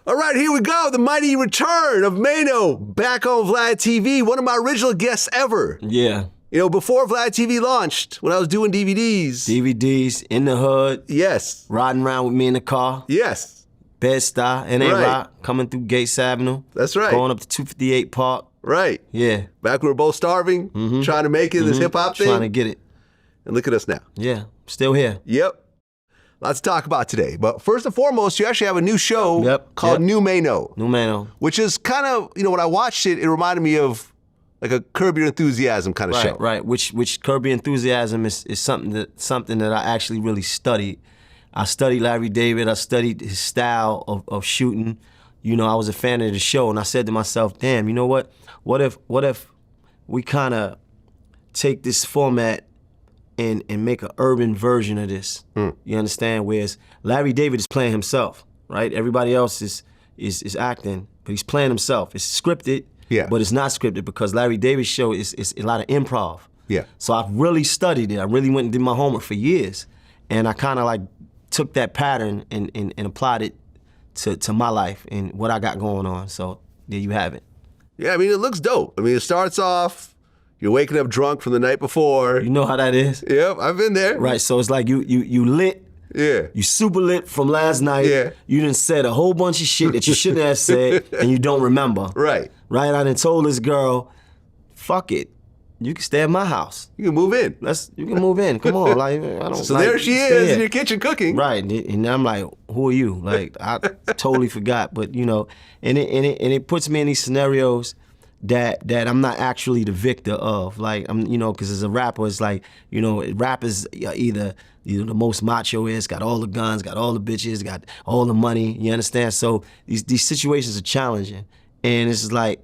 All right, here we go. The mighty return of Maino back on VladTV. One of my original guests ever. Yeah. You know, before VladTV launched, when I was doing DVDs. DVDs, in the hood. Yes. Riding around with me in the car. Yes. Bed-Stuy, NA Right. Rock, coming through Gates Avenue. That's right. Going up to 258 Park. Right. Yeah. Back we were both starving, trying to make it, this hip-hop thing. Trying to get it. And look at us now. Yeah, still here. Yep. Lots to talk about today. But first and foremost, you actually have a new show called New Maino. New Maino. Which is kind of, you know, when I watched it, it reminded me of like a Curb Your Enthusiasm kind of show. Right. Which Curb Your Enthusiasm is something that I actually really studied. I studied Larry David. I studied his style of shooting. You know, I was a fan of the show, and I said to myself, damn, you know what? What if we kind of take this format and make an urban version of this? You understand? Whereas Larry David is playing himself, right? Everybody else is acting, but he's playing himself. It's scripted, but it's not scripted because Larry David's show is a lot of improv. Yeah. So I've really studied it. I really went and did my homework for years, and I kind of like took that pattern and applied it to my life and what I got going on. So there you have it. Yeah, I mean, it looks dope. I mean, it starts off, you're waking up drunk from the night before. You know how that is? Yep, I've been there. Right, so it's like you lit. Yeah. You super lit from last night. Yeah. You done said a whole bunch of shit that you shouldn't have said and you don't remember. Right. Right, I done told this girl, fuck it. You can stay at my house. You can move in. You can move in. Come on, like I don't. So like, there she is in your kitchen cooking. Right, and I'm like, who are you? Like I totally forgot, but you know, and it puts me in these scenarios that I'm not actually the victor of. Like I'm, you know, because as a rapper, it's like, you know, rappers either the most macho is, got all the guns, got all the bitches, got all the money. You understand? So these situations are challenging, and it's like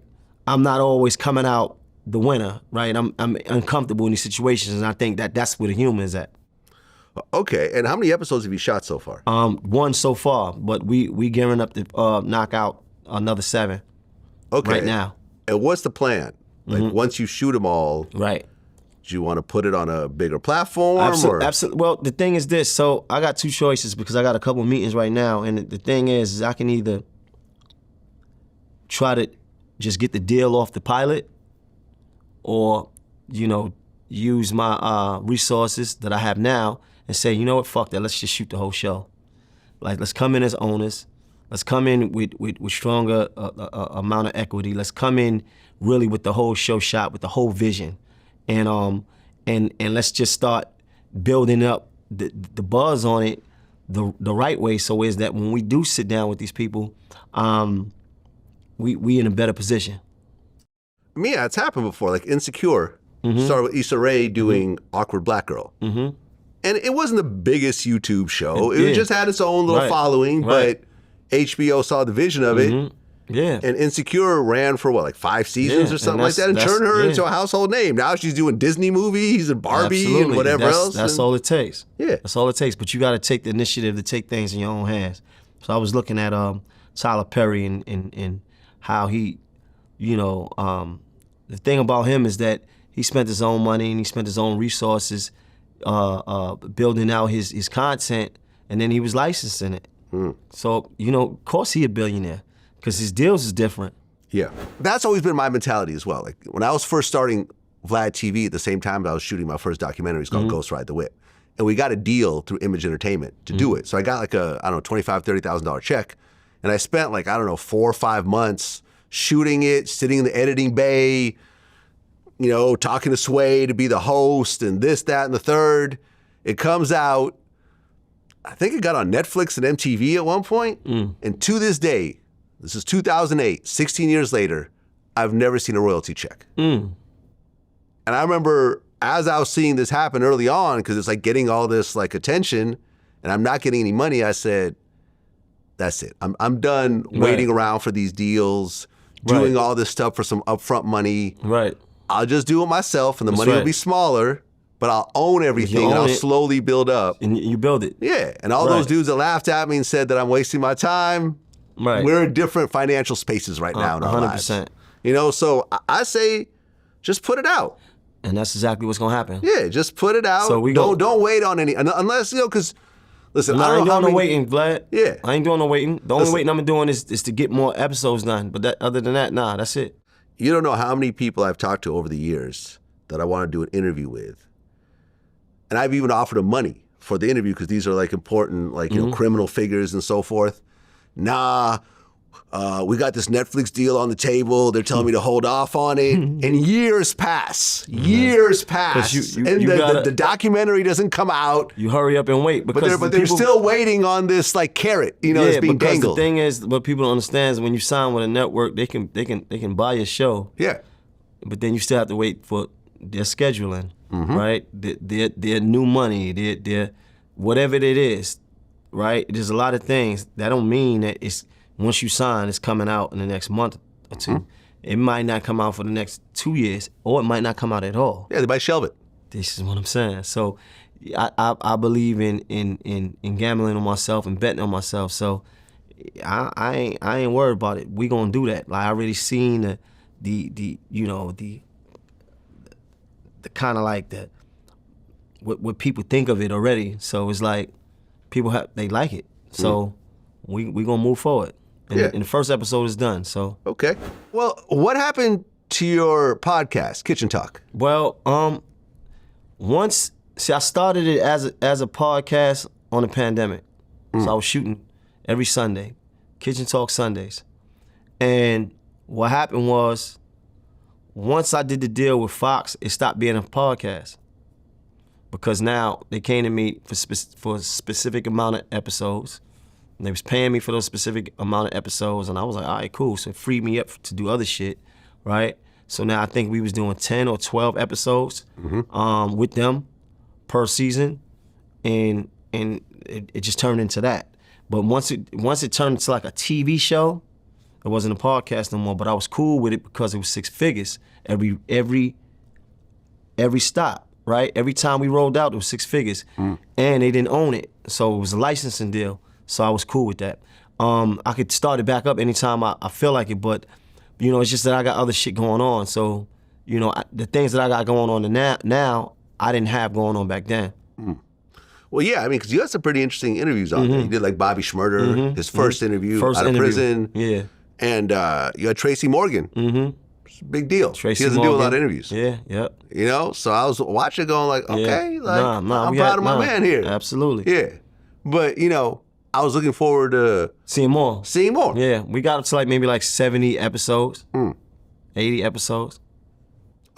I'm not always coming out the winner, right? I'm uncomfortable in these situations, and I think that's where the humor is at. Okay, and how many episodes have you shot so far? One so far, but we gearing up to knock out another 7. Okay. Right now. And what's the plan? Like once you shoot them all, right? Do you want to put it on a bigger platform? Absolutely. Well, the thing is this. So I got 2 choices because I got a couple meetings right now, and the thing is I can either try to just get the deal off the pilot, or, you know, use my resources that I have now and say, you know what, fuck that, let's just shoot the whole show. Like, let's come in as owners. Let's come in with stronger amount of equity. Let's come in really with the whole show shot, with the whole vision. And let's just start building up the buzz on it the right way, so is that when we do sit down with these people, we in a better position. I mean, yeah, it's happened before. Like Insecure started with Issa Rae doing Awkward Black Girl. And it wasn't the biggest YouTube show. It just had its own little following, but HBO saw the vision of it. Yeah. And Insecure ran for what, like 5 seasons or something like that, and turned her into a household name. Now she's doing Disney movies and Barbie and whatever else. That's all it takes. Yeah. That's all it takes. But you got to take the initiative to take things in your own hands. So I was looking at Tyler Perry and how he, you know, the thing about him is that he spent his own money and he spent his own resources building out his content, and then he was licensing it. So, you know, of course he a billionaire because his deals is different. Yeah. That's always been my mentality as well. Like when I was first starting VladTV at the same time I was shooting my first documentary, it's called Ghost Ride the Whip. And we got a deal through Image Entertainment to do it. So I got like a, I don't know, $25,000, $30,000 check. And I spent like, I don't know, 4 or 5 months shooting it, sitting in the editing bay, you know, talking to Sway to be the host and this, that, and the third. It comes out, I think it got on Netflix and MTV at one point. And to this day, this is 2008, 16 years later, I've never seen a royalty check. And I remember as I was seeing this happen early on, because it's like getting all this like attention and I'm not getting any money, I said, that's it. I'm done waiting around for these deals, doing all this stuff for some upfront money. I'll just do it myself and the money will be smaller, but I'll own everything and I'll slowly build up. And you build it. Yeah, and all those dudes that laughed at me and said that I'm wasting my time, we're in different financial spaces right now in our 100%. Lives. You know, so I say, just put it out. And that's exactly what's gonna happen. Yeah, just put it out. So we don't wait on any, unless, you know, because Listen, No, I I ain't don't know doing how no many... waiting, Vlad. Yeah. I ain't doing no waiting. The only Listen. waiting I'm doing is to get more episodes done. But other than that, nah, that's it. You don't know how many people I've talked to over the years that I want to do an interview with. And I've even offered them money for the interview because these are like important, like, you know, criminal figures and so forth. Nah, we got this Netflix deal on the table. They're telling me to hold off on it. And years pass. Years pass. you And gotta- the documentary doesn't come out. You hurry up and wait because But they're still waiting on this like carrot, you know, that's being because dangled. the thing is, what people don't understand is when you sign with a network, they can buy your show. Yeah. But then you still have to wait for their scheduling, right? Their new money, their whatever it is, right? There's a lot of things that don't mean that it's once you sign, it's coming out in the next month or two. It might not come out for the next 2 years, or it might not come out at all. Yeah, they might shelve it. This is what I'm saying. So I believe in gambling on myself and betting on myself. So I ain't worried about it. We gonna do that. Like I already seen the you know the kind of like the what people think of it already. So it's like people they like it. So we gonna move forward. And the first episode is done. So Okay. Well, what happened to your podcast, Kitchen Talk? well, I started it as a podcast on the pandemic. So I was shooting every Sunday, Kitchen Talk Sundays. And what happened was, once I did the deal with Fox, it stopped being a podcast. Because now they came to me for a specific amount of episodes. And they was paying me for those specific amount of episodes. And I was like, all right, cool. So it freed me up to do other shit, right? So now I think we was doing 10 or 12 episodes with them per season. And it just turned into that. But once it turned into like a TV show, it wasn't a podcast no more. But I was cool with it because it was 6 figures every stop, right? Every time we rolled out, it was 6 figures. And they didn't own it. So it was a licensing deal. So I was cool with that. I could start it back up anytime I feel like it, but you know, it's just that I got other shit going on. So, you know, the things that I got going on now, I didn't have going on back then. Well, yeah, I mean, because you had some pretty interesting interviews on there. You did like Bobby Schmurder, his first interview out of prison. Yeah. And you had Tracy Morgan. It's a big deal. Tracy he doesn't Morgan. do a lot of interviews. Yeah, yep. You know, so I was watching going like, okay, Yeah. like I'm proud of my man here. Absolutely. Yeah. But, you know, I was looking forward to Seeing more. Yeah. We got up to like maybe like 70 episodes, 80 episodes.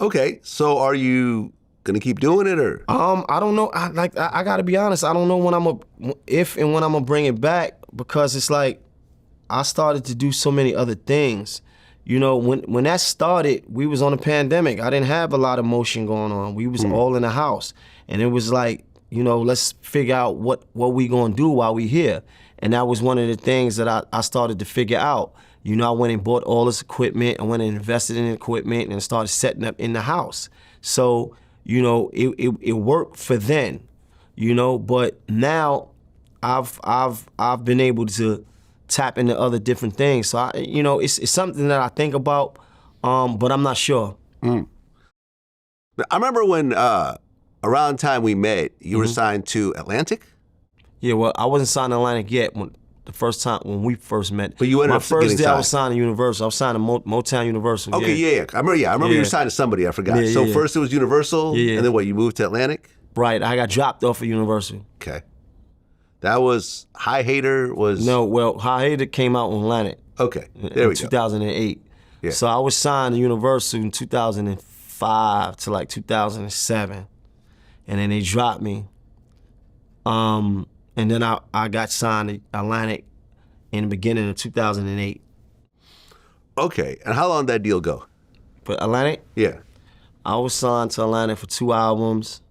Okay, so are you gonna keep doing it or? I don't know. I gotta be honest. I don't know if and when I'm gonna bring it back, because it's like I started to do so many other things. You know, when that started, we was on a pandemic. I didn't have a lot of motion going on. We was all in the house, and it was like, you know, let's figure out what we gonna do while we here. And that was one of the things that I started to figure out. You know, I went and bought all this equipment. I went and invested in equipment and started setting up in the house. So, you know, it worked for then, you know, but now I've been able to tap into other different things. So you know, it's something that I think about, but I'm not sure. I remember when around the time we met, you were signed to Atlantic. Yeah, well, I wasn't signed to Atlantic yet when we first met. But you ended My up first getting day I signed. was signed to Universal. I was signed to Motown Universal. Okay, yeah. I remember you were signed to somebody, I forgot. Yeah, so yeah. first it was Universal, Yeah. and then what, you moved to Atlantic? Right, I got dropped off at Universal. Okay. That was, High Hater was... No, well, High Hater came out on Atlantic. Okay, there we in go. 2008. Yeah. So I was signed to Universal in 2005 to like 2007. And then they dropped me. And then I got signed to Atlantic in the beginning of 2008. Okay, and how long did that deal go? But Atlantic, Yeah. I was signed to Atlantic for 2 albums.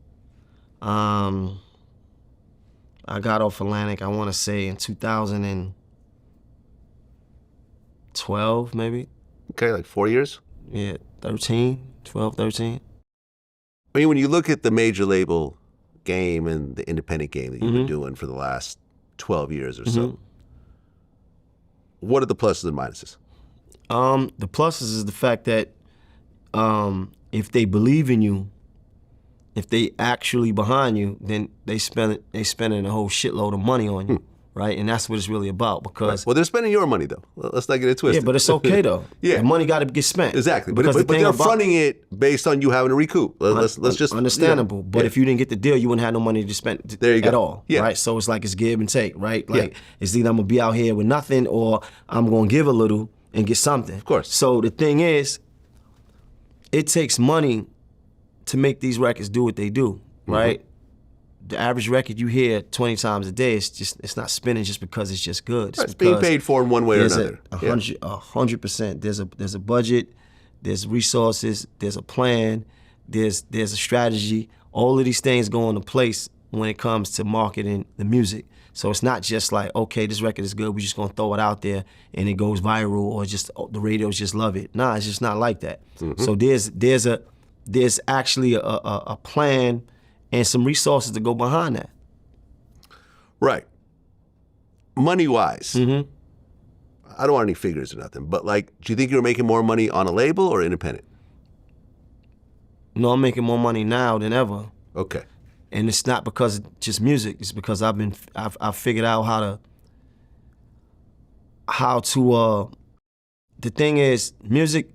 I got off Atlantic, I want to say in 2012, maybe. Okay, like 4 years? Yeah, 12, 13. I mean, when you look at the major label game and the independent game that you've been doing for the last 12 years or so, what are the pluses and minuses? The pluses is the fact that if they believe in you, if they actually behind you, then they spending a whole shitload of money on you, right? And that's what it's really about because... Right. Well, they're spending your money, though. Let's not get it twisted. Yeah, but it's okay, though. Yeah. The money got to get spent. Exactly. Because But they're fronting it based on you having to recoup. Let's just... Understandable. Yeah. But if you didn't get the deal, you wouldn't have no money to spend there you at go. all, yeah. right? So it's like it's give and take, right? Like it's either I'm going to be out here with nothing or I'm going to give a little and get something. Of course. So the thing is, it takes money to make these records do what they do, right? The average record you hear 20 times a day, it's not spinning just because it's just good. It's being paid for in one way or another. 100%. There's a budget, there's resources, there's a plan, there's a strategy. All of these things go into place when it comes to marketing the music. So it's not just like, okay, this record is good, we're just gonna throw it out there and it goes viral or just the radios just love it. Nah, it's just not like that. So there's actually a plan and some resources to go behind that. Right. Money-wise, I don't want any figures or nothing, but like, do you think you're making more money on a label or independent? No, I'm making more money now than ever. Okay. And it's not because of just music. It's because I've figured out how to. The thing is, music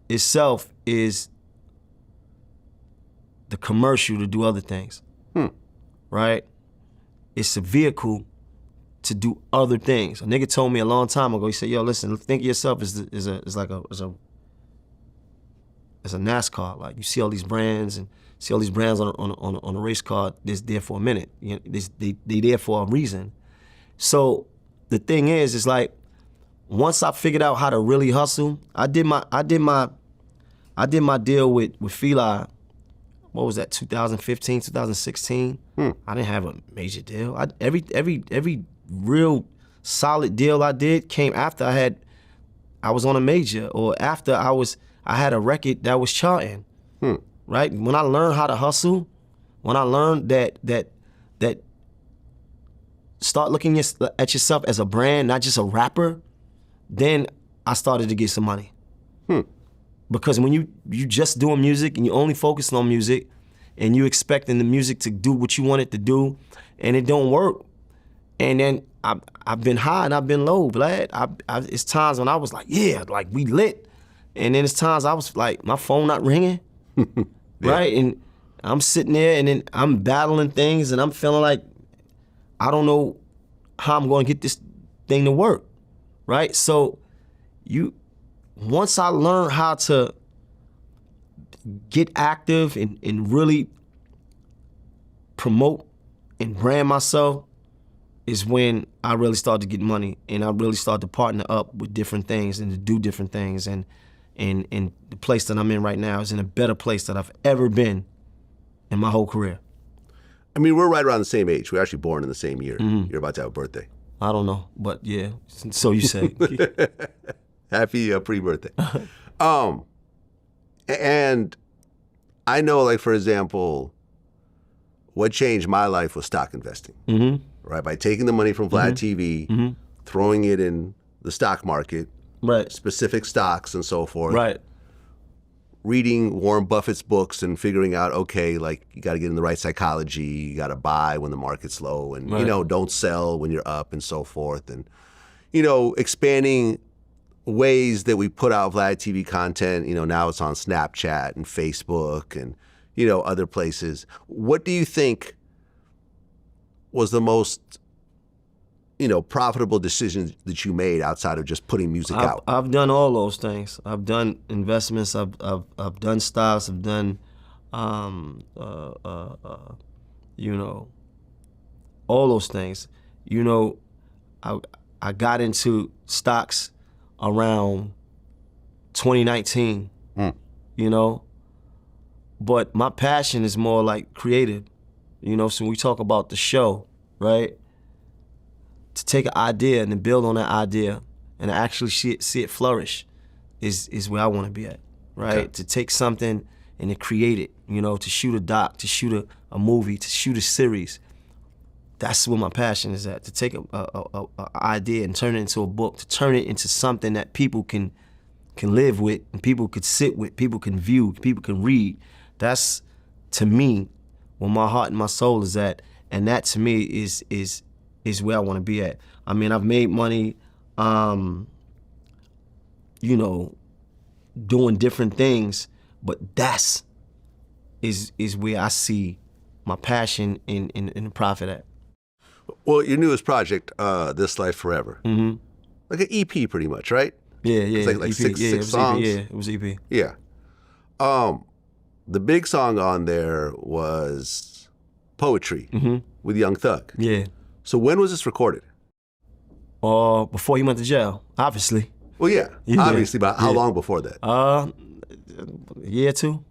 itself is the commercial to do other things, right? It's a vehicle to do other things. A nigga told me a long time ago. He said, "Yo, listen, think of yourself as a NASCAR. Like you see all these brands and." See all these brands on a race car, they're there for a minute. You know, they there for a reason. So the thing is like, once I figured out how to really hustle, I did my deal with Feli. What was that, 2015, 2016? I didn't have a major deal. Every real solid deal I did came after I was on a major or after I had a record that was charting. Right? When I learned how to hustle, when I learned that start looking at yourself as a brand, not just a rapper, then I started to get some money. Because when you just doing music and you only focusing on music and you expecting the music to do what you want it to do and it don't work, and then I've been high and I've been low, Vlad. It's times when I was like, yeah, like we lit. And then it's times I was like, my phone not ringing. Right? And I'm sitting there and then I'm battling things and I'm feeling like I don't know how I'm going to get this thing to work, right? So once I learned how to get active and really promote and brand myself is when I really started to get money and I really started to partner up with different things and to do different things. And the place that I'm in right now is in a better place that I've ever been in my whole career. I mean, we're right around the same age. We're actually born in the same year. You're about to have a birthday. I don't know, but yeah, so you say. Happy pre-birthday. And I know, like, for example, what changed my life was stock investing. Right? By taking the money from VladTV, throwing it in the stock market, right, specific stocks and so forth. Right. Reading Warren Buffett's books and figuring out, okay, like you got to get in the right psychology. You got to buy when the market's low, and right, don't sell when you're up and so forth. And expanding ways that we put out VladTV content. Now it's on Snapchat and Facebook and other places. What do you think was the most profitable decisions that you made outside of just putting music out? I've done all those things. I've done investments. I've done stocks. I've done, all those things. I got into stocks around 2019. But my passion is more like creative. So when we talk about the show, right? To take an idea and to build on that idea and to actually see it flourish is where I want to be at, right? Okay. To take something and to create it, to shoot a doc, to shoot a movie, to shoot a series. That's where my passion is at. To take a idea and turn it into a book, to turn it into something that people can live with and people could sit with, people can view, people can read. To to me, where my heart and my soul is at, and that to me is where I want to be at. I mean, I've made money, you know, doing different things, but that's is where I see my passion and the profit at. Well, your newest project, This Life Forever, like an EP, pretty much, right? Yeah, It's like EP. six songs. EP. Yeah, it was EP. Yeah. The big song on there was Poetry with Young Thug. Yeah. So when was this recorded? Before he went to jail, obviously. Well, yeah, obviously, but how long before that? A year or two.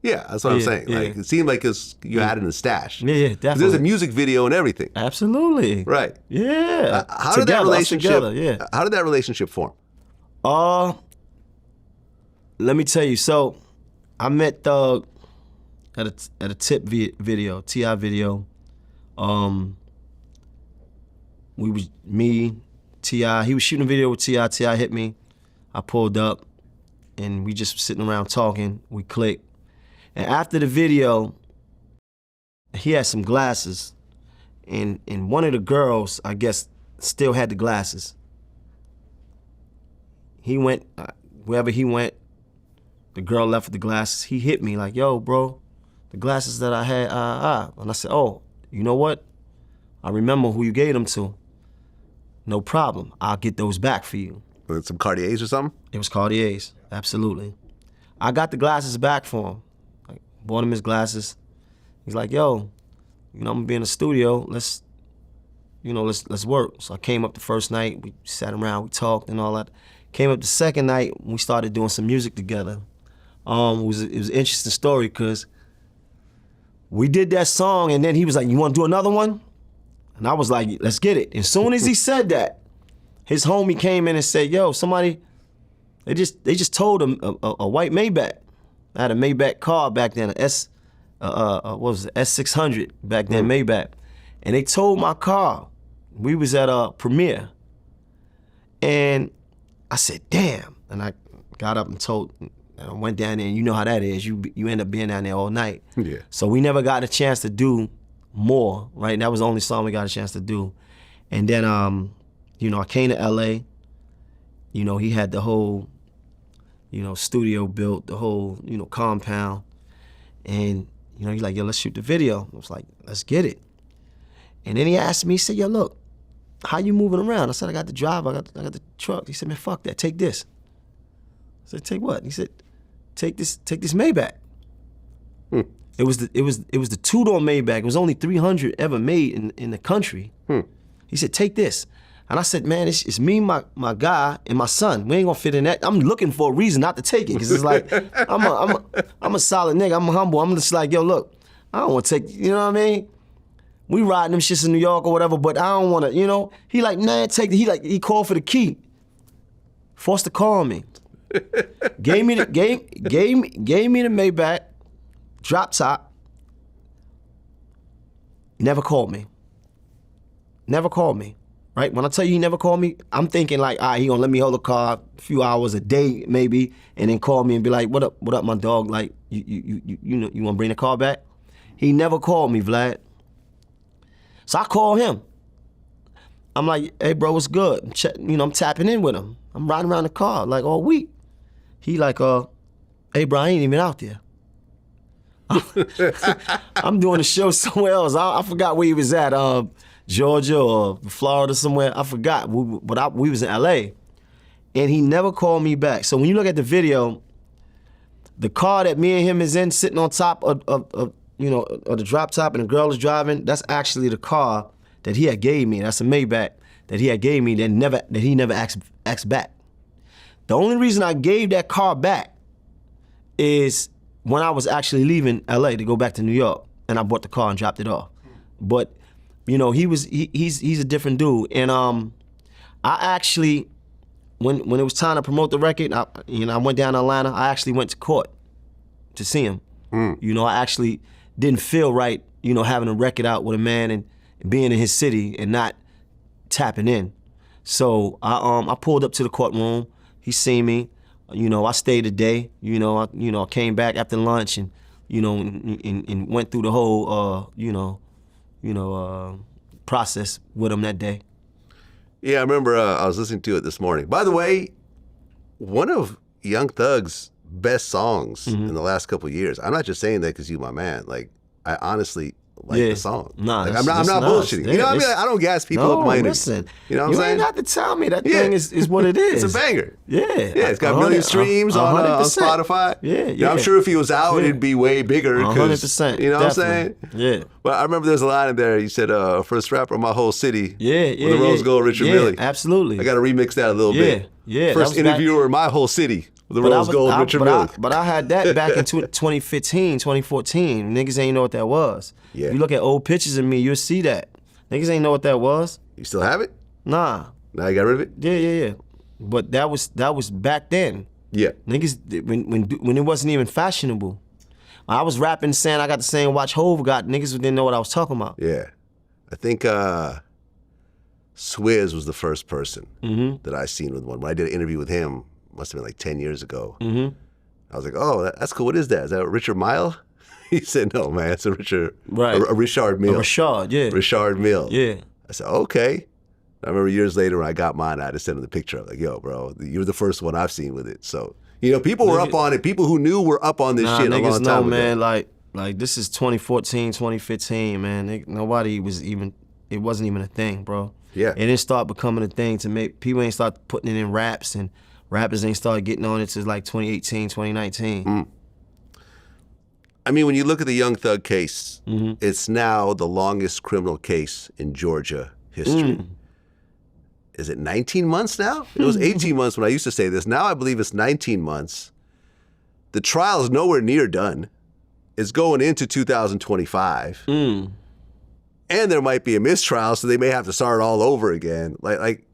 Yeah, that's what I'm saying. Yeah. Like, it seemed like you had it in a stash. Yeah, definitely. There's a music video and everything. Absolutely. Right. Yeah. How did that relationship? Together, How did that relationship form? Let me tell you. So, I met Thug at a tip video, T.I. video. We was me, T.I. He was shooting a video with T.I. T.I. hit me. I pulled up, and we just sitting around talking. We clicked. And after the video, he had some glasses, and one of the girls, I guess, still had the glasses. He went, wherever he went, the girl left with the glasses. He hit me like, yo, bro, the glasses that I had, And I said, oh, you know what? I remember who you gave them to. No problem, I'll get those back for you. With some Cartiers or something? It was Cartiers, absolutely. I got the glasses back for him. Bought him his glasses. He's like, yo, I'm gonna be in the studio. Let's work. So I came up the first night. We sat around, we talked and all that. Came up the second night. We started doing some music together. It was an interesting story because we did that song, and then he was like, "You want to do another one?" And I was like, "Let's get it." As soon as he said that, his homie came in and said, "Yo, somebody, they just told him a white Maybach." I had a Maybach car back then, what was it, S600 back then, Maybach. And they towed my car. We was at a premiere. And I said, damn. And I got up and I went down there, and you know how that is. You end up being down there all night. Yeah. So we never got a chance to do more, right? That was the only song we got a chance to do. And then, I came to LA. He had the whole, studio built, the whole, compound. And, he's like, yo, let's shoot the video. I was like, let's get it. And then he asked me, he said, yo, look, how you moving around? I said, I got the driver, I got the truck. He said, man, fuck that, take this. I said, take what? He said, take this Maybach. It was the two-door Maybach. It was only 300 ever made in the country. He said, take this. And I said, man, it's me, my guy, and my son. We ain't gonna fit in that. I'm looking for a reason not to take it, because it's like, I'm a solid nigga, I'm humble. I'm just like, yo, look, I don't wanna take, you know what I mean? We riding them shits in New York or whatever, but I don't wanna, He like, man, take the, he called for the key. Forced to call me. gave me the Maybach, drop top. Never called me. Never called me. Right? When I tell you he never called me, I'm thinking like, all right, he gonna let me hold the car a few hours a day maybe, and then call me and be like, what up, my dog? Like, you wanna bring the car back? He never called me, Vlad. So I call him. I'm like, hey bro, what's good? I'm tapping in with him. I'm riding around the car like all week. He like, hey bro, I ain't even out there. I'm doing a show somewhere else. I forgot where he was at. Georgia or Florida somewhere, I forgot, but we was in LA, and he never called me back. So when you look at the video, the car that me and him is in, sitting on top of the drop top, and the girl is driving, that's actually the car that he had gave me. That's a Maybach that he had gave me that he never asked back. The only reason I gave that car back is when I was actually leaving LA to go back to New York, and I bought the car and dropped it off. But he's a different dude. And I actually, when it was time to promote the record, I went down to Atlanta. I actually went to court to see him. I actually didn't feel right, having a record out with a man and being in his city and not tapping in. So I pulled up to the courtroom. He seen me. I stayed a day. I came back after lunch and you know, and went through the whole, process with him that day. Yeah, I remember I was listening to it this morning. By the way, one of Young Thug's best songs in the last couple of years. I'm not just saying that because you my man. Like, I honestly like the song. Nah, like, I'm not bullshitting. You know what I mean? Like, I don't gas people up my interviews. Listen, you know what I'm saying? You ain't have to tell me that thing is what it is. It's a banger. Yeah. Yeah, it's got a million streams on Spotify. Yeah. You know, I'm sure if he was out, it'd be way bigger. 100%. You know what I'm saying? Yeah. But I remember there's a line in there. He said, first rapper in my whole city. Yeah. With the Rose Gold, Richard Millie. Absolutely. I got to remix that a little bit. Yeah. First interviewer in my whole city. The Rose Gold, Richard Millie. But I had that back in 2015, 2014. Niggas ain't know what that was. Yeah. If you look at old pictures of me, you'll see that. Niggas ain't know what that was. You still have it? Nah. Now you got rid of it? Yeah. But that was back then. Yeah. Niggas, when it wasn't even fashionable. I was rapping saying I got the same watch Hove got. Niggas didn't know what I was talking about. Yeah. I think Swizz was the first person that I seen with one. When I did an interview with him, must have been like 10 years ago. I was like, oh, that's cool. What is that? Is that Richard Mille? He said, no, man, it's a Richard, a Richard Mille. Richard Mille. Yeah. I said, okay. I remember years later when I got mine, I had to send him the picture. I was like, yo, bro, you're the first one I've seen with it. So, you know, people were up on it. People who knew were up on this shit a long time ago. Man, like this is 2014, 2015, man. Nobody was even, it wasn't even a thing, bro. Yeah. It didn't start becoming a thing to make, people ain't start putting it in raps, and rappers ain't started getting on it till like 2018, 2019. I mean, when you look at the Young Thug case, it's now the longest criminal case in Georgia history. Is it 19 months now? It was 18 months when I used to say this. Now I believe it's 19 months. The trial is nowhere near done. It's going into 2025. And there might be a mistrial, so they may have to start all over again. Like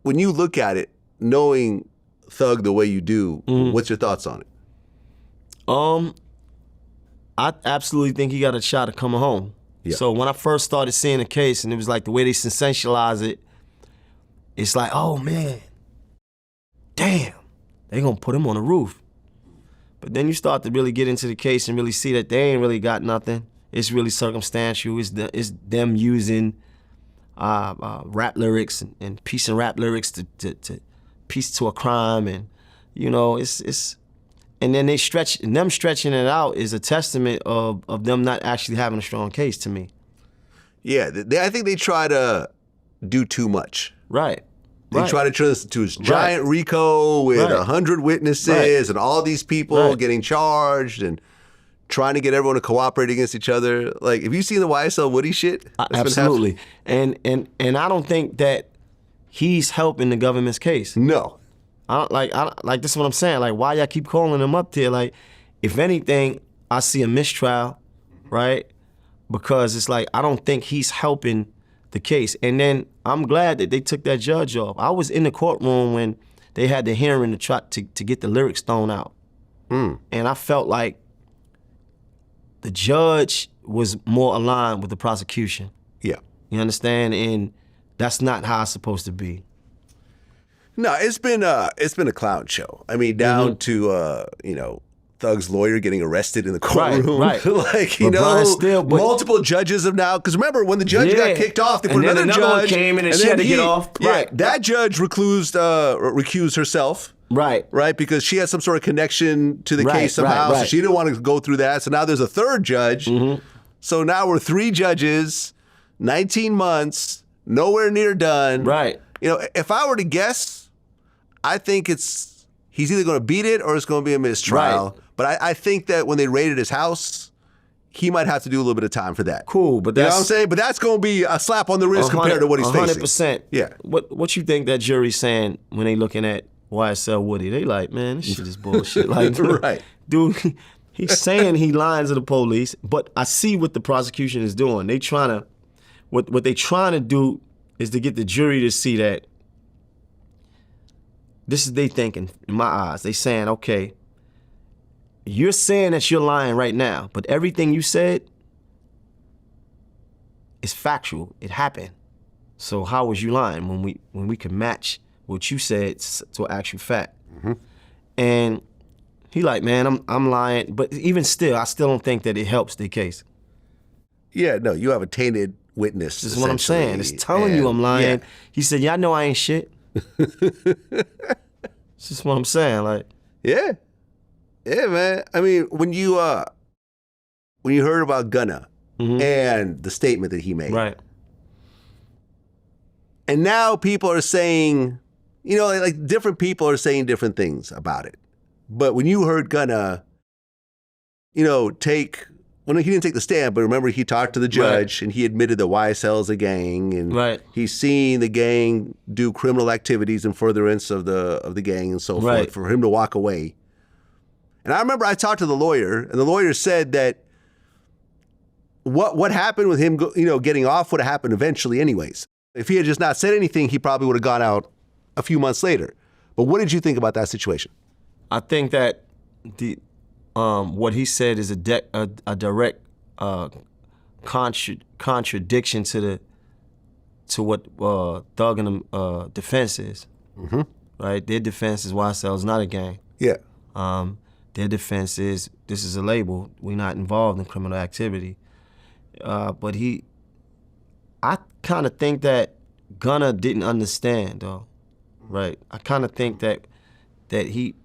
when you look at it, knowing Thug the way you do, what's your thoughts on it? I absolutely think he got a shot at coming home. Yeah. So when I first started seeing the case, and it was like the way they sensationalize it, it's like, oh man, damn, they gonna put him on the roof. But then you start to really get into the case and really see that they ain't really got nothing. It's really circumstantial. It's them using rap lyrics and piecing rap lyrics to piece to a crime, and you know, it's and then them stretching it out is a testament of them not actually having a strong case to me. Yeah, I think they try to do too much. Right. They try to turn this into this giant RICO with 100 witnesses and all these people getting charged and trying to get everyone to cooperate against each other. Like, have you seen the YSL Woody shit? Absolutely. And I don't think that he's helping the government's case. No. I don't this is what I'm saying. Like, why y'all keep calling him up there? Like, if anything, I see a mistrial, right? Because it's like, I don't think he's helping the case. And then I'm glad that they took that judge off. I was in the courtroom when they had the hearing to try to get the lyrics thrown out. And I felt like the judge was more aligned with the prosecution. Yeah. You understand? And that's not how it's supposed to be. No, it's been a clown show. I mean, down to Thug's lawyer getting arrested in the courtroom. Right. Like, multiple judges have now, because remember when the judge got kicked off, they put another judge one came in and she had to get off. Right. That judge recused herself. Right. Because she had some sort of connection to the case somehow. So she didn't want to go through that. So now there's a third judge. So now we're 3 judges, 19 months, nowhere near done. Right. You know, if I were to guess, I think he's either going to beat it or it's going to be a mistrial. Right. But I think that when they raided his house, he might have to do a little bit of time for that. Cool, but that's, you know what I'm saying? But that's going to be a slap on the wrist compared to what he's facing. 100%. Yeah. What you think that jury's saying when they looking at YSL Woody? They like, man, this shit is bullshit. Like, dude, he's saying he lying to the police, but I see what the prosecution is doing. They trying to, what they trying to do is to get the jury to see that this is they thinking, in my eyes. They saying, okay, you're saying that you're lying right now, but everything you said is factual. It happened. So how was you lying when we could match what you said to actual fact? And He like, man, I'm lying. But even still, I still don't think that it helps the case. Yeah, no, you have a tainted witness. This is what I'm saying. It's telling you I'm lying. Yeah. He said, yeah, I know I ain't shit. That's just what I'm saying. Like, yeah, man. I mean, when you heard about Gunna and the statement that he made, right? And now people are saying, you know, like different people are saying different things about it. But when you heard Gunna, you know, well, no, he didn't take the stand, but remember he talked to the judge and he admitted that YSL is a gang and he's seen the gang do criminal activities in furtherance of the gang and so forth for him to walk away. And I remember I talked to the lawyer, and the lawyer said that what happened with him, you know, getting off would have happened eventually anyways. If he had just not said anything, he probably would have gone out a few months later. But what did you think about that situation? I think that what he said is a direct contradiction to what Thug and them defense is. Right? Their defense is YSL is not a gang. Yeah. Their defense is this is a label. We're not involved in criminal activity. But I kind of think that Gunna didn't understand, though. Right? I kind of think that he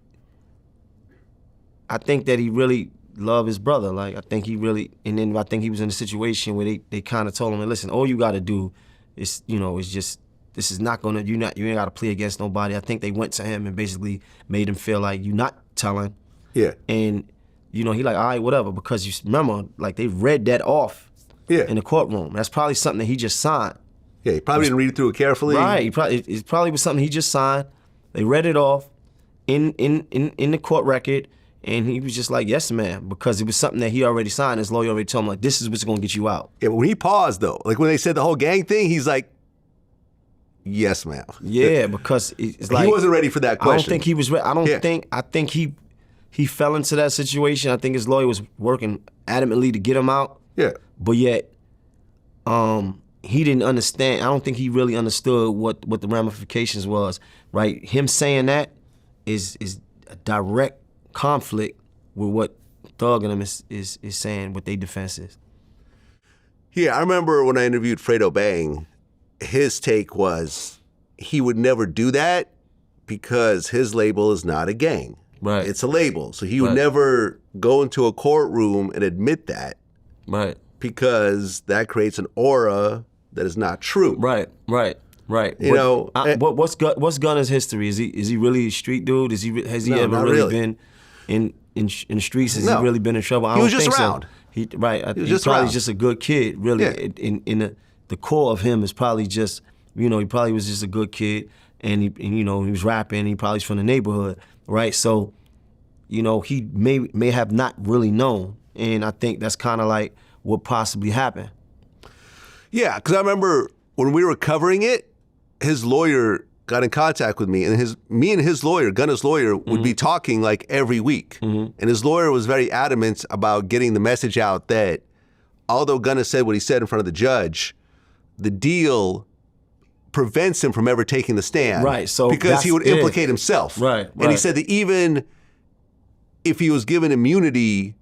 really loved his brother. Like, I think he really, and then I think he was in a situation where they kind of told him, listen, all you got to do is, you know, is just, this is not gonna, you ain't got to plea against nobody. I think they went to him and basically made him feel like you're not telling. Yeah. And, you know, he like, all right, whatever, because you remember, like, they read that off in the courtroom. That's probably something that he just signed. Yeah, he probably didn't read it through it carefully. Right, it probably was something he just signed. They read it off in the court record, and he was just like, yes, ma'am, because it was something that he already signed. His lawyer already told him, like, this is what's gonna get you out. Yeah, but when he paused, though, like when they said the whole gang thing, he's like, yes, ma'am. Yeah, because it's like, he wasn't ready for that question. I don't think he was ready. I think he fell into that situation. I think his lawyer was working adamantly to get him out. Yeah. But yet, he didn't understand. I don't think he really understood what the ramifications was, right? Him saying that is a direct conflict with what Thug and him is saying, what they defense is. Yeah, I remember when I interviewed Fredo Bang, his take was he would never do that because his label is not a gang. Right. It's a label. So he would never go into a courtroom and admit that. Right. Because that creates an aura that is not true. Right. You know, what's Gunna's history? Is he really a street dude? Has he ever really been in the streets? Has he really been in trouble? I he don't was just think around. So. He probably just a good kid, really. Yeah. In the core of him is probably just, you know, he probably was just a good kid, and you know, he was rapping. He probably's from the neighborhood, right? So, you know, he may have not really known, and I think that's kind of like what possibly happened. Yeah, because I remember when we were covering it, his lawyer got in contact with me, and me and his lawyer, Gunna's lawyer, would be talking like every week. And his lawyer was very adamant about getting the message out that although Gunna said what he said in front of the judge, the deal prevents him from ever taking the stand. Right. So because he would implicate himself. Right. And he said that even if he was given immunity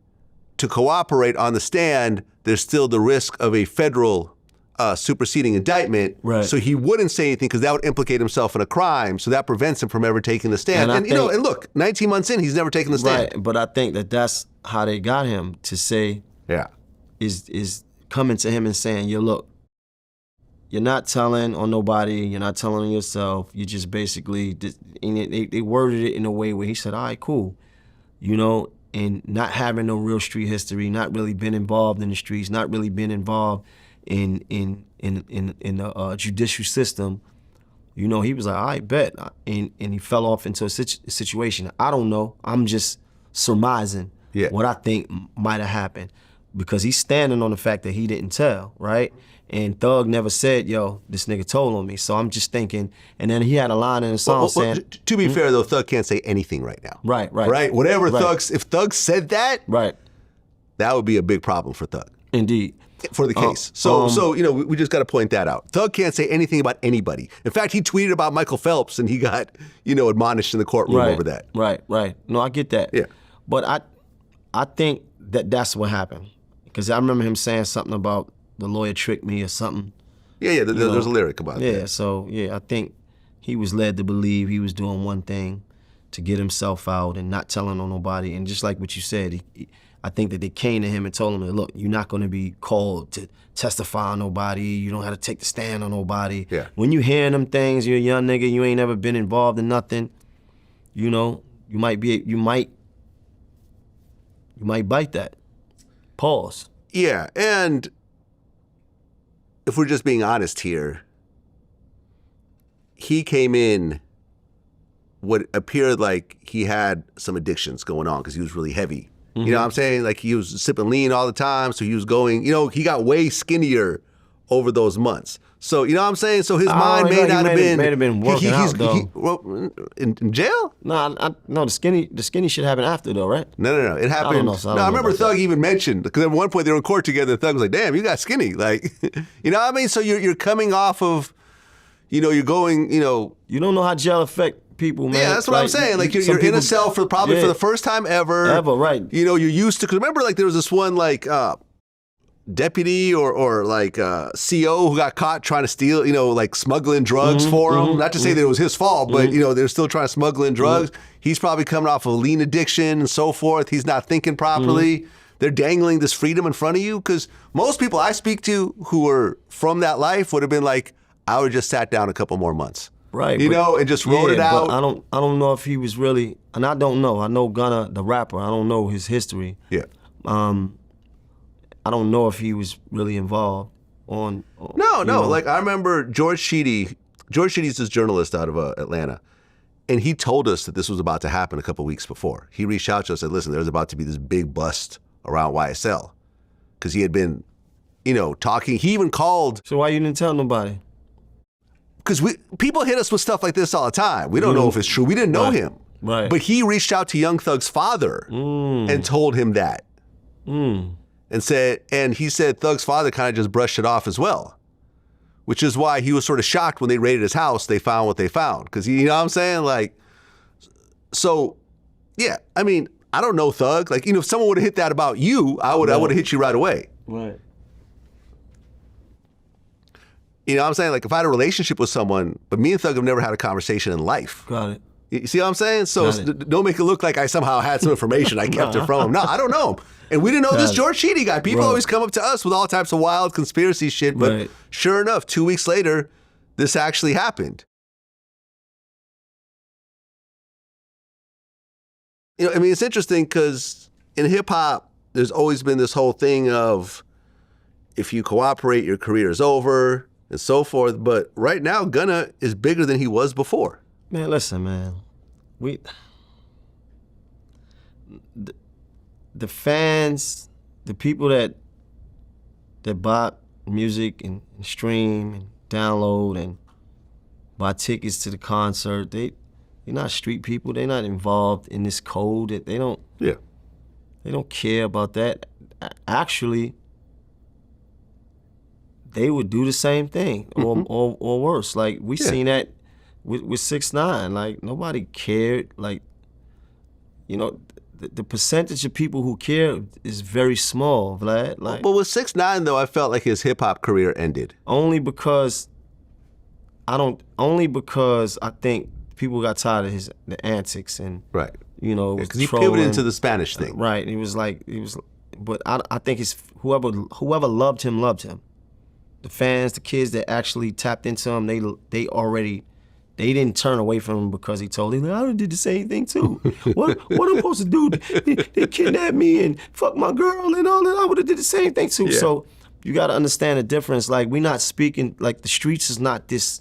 to cooperate on the stand, there's still the risk of a federal superseding indictment. Right. So he wouldn't say anything because that would implicate himself in a crime. So that prevents him from ever taking the stand. And you know, and look, 19 months in, he's never taken the stand. Right. But I think that that's how they got him to say, is coming to him and saying, yo, look, you're not telling on nobody, you're not telling on yourself, you just basically, and they worded it in a way where he said, all right, cool, you know, and not having no real street history, not really been involved in the streets, not really been involved in the judicial system, you know, he was like, all right, bet, and he fell off into a situation. I don't know, I'm just surmising what I think might have happened, because he's standing on the fact that he didn't tell, right? And Thug never said, yo, this nigga told on me. So I'm just thinking, and then he had a line in the song saying... To be fair, though, Thug can't say anything right now. Right. Whatever if Thug said that, that would be a big problem for Thug. Indeed. For the case. So you know, we just got to point that out. Thug can't say anything about anybody. In fact, he tweeted about Michael Phelps, and he got, you know, admonished in the courtroom over that. Right. No, I get that. Yeah. But I think that's what happened. Because I remember him saying something about the lawyer tricked me or something. Yeah, there's a lyric about that. Yeah, so, I think he was led to believe he was doing one thing to get himself out and not telling on nobody. And just like what you said, I think that they came to him and told him, look, you're not going to be called to testify on nobody. You don't have to take the stand on nobody. Yeah. When you hearing them things, you're a young nigga, you ain't never been involved in nothing, you might bite that. Pause. Yeah, and if we're just being honest here, he came in what appeared like he had some addictions going on because he was really heavy. You know what I'm saying? Like he was sipping lean all the time, so he was going, he got way skinnier over those months. So, you know what I'm saying? So his mind may not have been working out, though. In jail? No, the skinny shit happened after, though, right? No. It happened. I remember Thug even mentioned, because at one point they were in court together, and Thug was like, damn, you got skinny. Like, you know what I mean? So you're coming off of, you're going, You don't know how jail affect people, man. Yeah, that's what I'm saying. Like you're in a cell for probably for the first time ever. Ever, right. You're used to, because remember like there was this one like deputy or like CO who got caught trying to steal, like smuggling drugs for him. Not to say that it was his fault, but they're still trying to smuggle in drugs. He's probably coming off of lean addiction and so forth. He's not thinking properly. They're dangling this freedom in front of you, because most people I speak to who are from that life would have been like, I would have just sat down a couple more months. Right. And just wrote it out. But I don't know if he was really, and I don't know. I know Gunna, the rapper. I don't know his history. Yeah. I don't know if he was really involved on. No. Like I remember George Sheedy. George Sheedy's this journalist out of Atlanta, and he told us that this was about to happen a couple weeks before. He reached out to us and said, "Listen, there's about to be this big bust around YSL," because he had been, talking. He even called. So why you didn't tell nobody? Because people hit us with stuff like this all the time. We don't know if it's true. We didn't know him. Right. But he reached out to Young Thug's father and told him that. And he said Thug's father kind of just brushed it off as well, which is why he was sort of shocked when they raided his house, they found what they found. Because, you know what I'm saying? Like, so, yeah, I mean, I don't know Thug. Like, if someone would have hit that about you, I would have hit you right away. Right. You know what I'm saying? Like if I had a relationship with someone, but me and Thug have never had a conversation in life. Got it. You see what I'm saying? So don't make it look like I somehow had some information. I kept it from him. No, I don't know him. And we didn't know this George Sheedy guy. People always come up to us with all types of wild conspiracy shit. But sure enough, 2 weeks later, this actually happened. It's interesting because in hip hop, there's always been this whole thing of if you cooperate, your career is over. And so forth, but right now Gunna is bigger than he was before. Man, listen, man. The fans, the people that buy music and stream and download and buy tickets to the concert, they're not street people. They're not involved in this code. They don't care about that. Actually, they would do the same thing or worse. Like we seen that with 6ix9ine. Like nobody cared. Like, the percentage of people who care is very small, Vlad. Like, but with 6ix9ine though, I felt like his hip hop career ended. Only because I think people got tired of the antics and right. Because he pivoted into the Spanish thing. Right. But I think it's whoever loved him. The fans, the kids that actually tapped into him, they didn't turn away from him because he told them, I would have did the same thing too. What am I supposed to do? They kidnapped me and fuck my girl and all that. I would have did the same thing too. Yeah. So you got to understand the difference. Like we're not speaking, like the streets is not this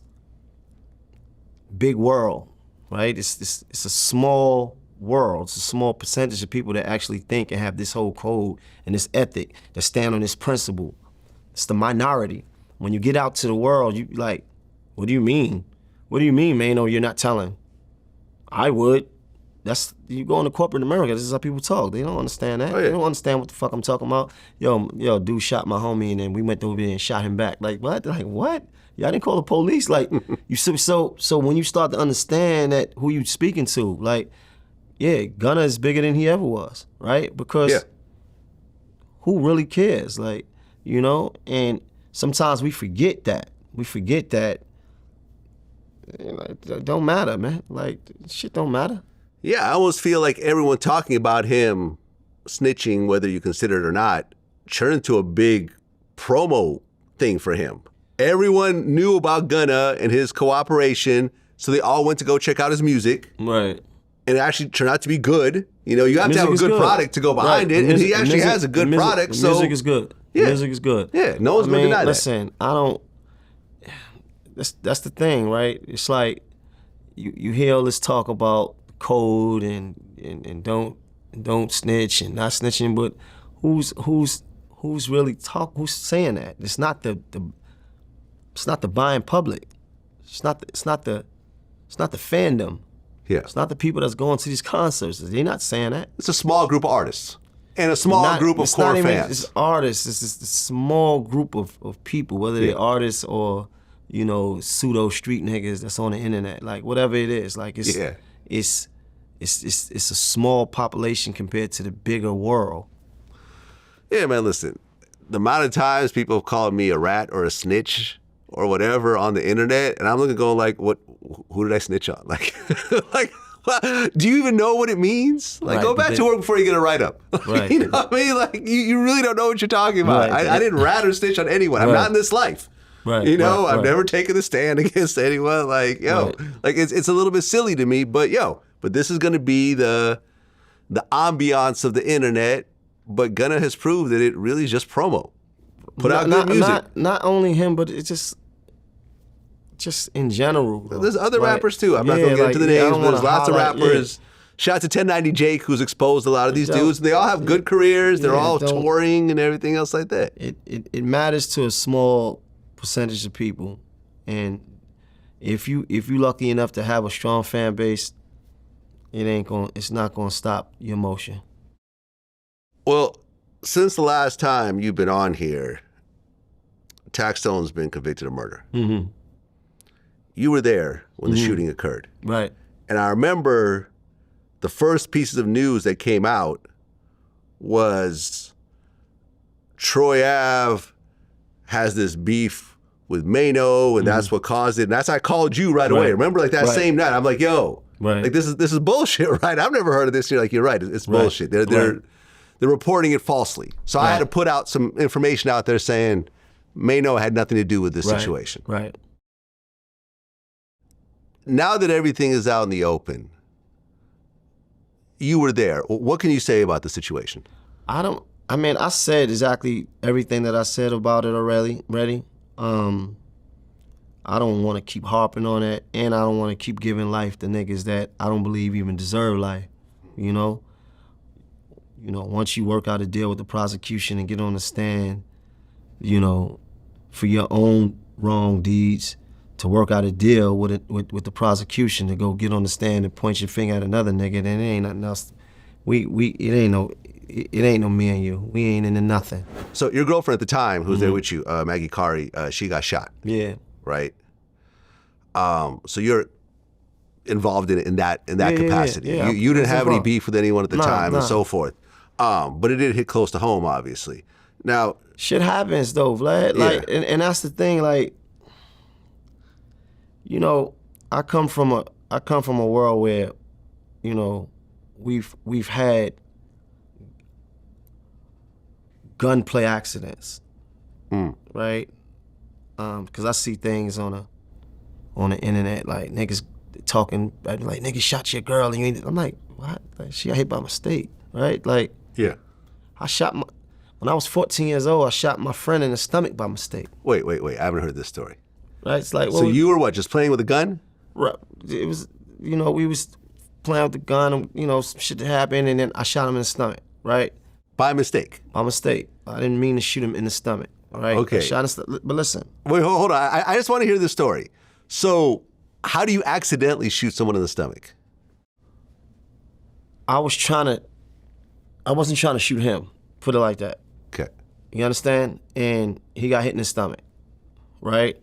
big world, right? It's a small world. It's a small percentage of people that actually think and have this whole code and this ethic that stand on this principle. It's the minority. When you get out to the world, you like, what do you mean? What do you mean, Maino, you're not telling? I would. You go into corporate America, this is how people talk. They don't understand that. They don't understand what the fuck I'm talking about. Yo, dude shot my homie and then we went over there and shot him back. Like, what? Like, what? Y'all didn't call the police? Like, so when you start to understand that who you speaking to, like, yeah, Gunna is bigger than he ever was, right? Because who really cares? Like, you know, and sometimes we forget that. We forget that, it don't matter, man. Like, shit don't matter. Yeah, I almost feel like everyone talking about him snitching, whether you consider it or not, turned into a big promo thing for him. Everyone knew about Gunna and his cooperation, so they all went to go check out his music. Right. And it actually turned out to be good. You know, you have to have a good product to go behind it, and he actually has a good product. So music is good. Yeah. Music is good. Yeah, no one's going to deny that. Listen, I don't. That's the thing, right? It's like you hear all this talk about code and don't snitch and not snitching, but who's really who's saying that? It's not the buying public. It's not the fandom. Yeah. It's not the people that's going to these concerts. They're not saying that. It's a small group of artists and a small group of core fans. It's artists. It's just a small group of people, whether they're artists or, you know, pseudo street niggas that's on the internet, like whatever it is. Like it's a small population compared to the bigger world. Yeah, man, listen. The amount of times people have called me a rat or a snitch or whatever on the internet, and I'm looking going like, who did I snitch on? Like, do you even know what it means? Like, go back to work before you get a write-up. Right. You know what I mean? Like, you really don't know what you're talking about. Right. I didn't rat or snitch on anyone. I'm not in this life. Right. You know, I've never taken a stand against anyone. Like, like it's a little bit silly to me, but this is going to be the ambiance of the internet. But Gunna has proved that it really is just promo. Put out good music. Not only him, but it's just in general. There's other rappers too. I'm not going to get into the names, but there's lots of rappers. Shout out to 1090 Jake, who's exposed a lot of these dudes. They all have good careers. They're all touring and everything else like that. It matters to a small percentage of people, and if you lucky enough to have a strong fan base, it's not gonna stop your motion. Well, since the last time you've been on here, Taxstone's been convicted of murder. Mm-hmm. You were there when the shooting occurred. Right. And I remember the first pieces of news that came out was Troy Ave has this beef with Maino, and that's what caused it. And that's I called you right away. Remember, like that same night, I'm like, yo, like this is bullshit, right? I've never heard of this. You're like, you're right, it's bullshit. They're reporting it falsely. So I had to put out some information out there saying Maino had nothing to do with this situation. Right. Now that everything is out in the open, you were there. What can you say about the situation? I said exactly everything that I said about it already. I don't want to keep harping on it, and I don't want to keep giving life to niggas that I don't believe even deserve life, you know? Once you work out a deal with the prosecution and get on the stand, for your own wrong deeds, to work out a deal with the prosecution to go get on the stand and point your finger at another nigga, then it ain't nothing else. It ain't no me and you. We ain't into nothing. So your girlfriend at the time, who was there with you, Maggie Kari, she got shot. Yeah. Right. So you're involved in that capacity. Yeah. You didn't have any beef with anyone at the time and so forth. But it did hit close to home, obviously. Now, shit happens though, Vlad. Like, and that's the thing. Like, I come from a world where, we've had gunplay accidents, right? Because I see things on the internet, like niggas talking, like niggas shot your girl, and you ain't. I'm like, what? Like, she got hit by mistake, right? Like, when I was 14 years old, I shot my friend in the stomach by mistake. Wait, I haven't heard this story. Right? It's like, so you were what, just playing with a gun? Right. It was, we was playing with the gun, and, some shit that happened, and then I shot him in the stomach, right? By mistake? By mistake. I didn't mean to shoot him in the stomach, all right? Okay. But listen. Wait, hold on. I just want to hear this story. So, how do you accidentally shoot someone in the stomach? I wasn't trying to shoot him, put it like that. Okay. You understand? And he got hit in the stomach, right?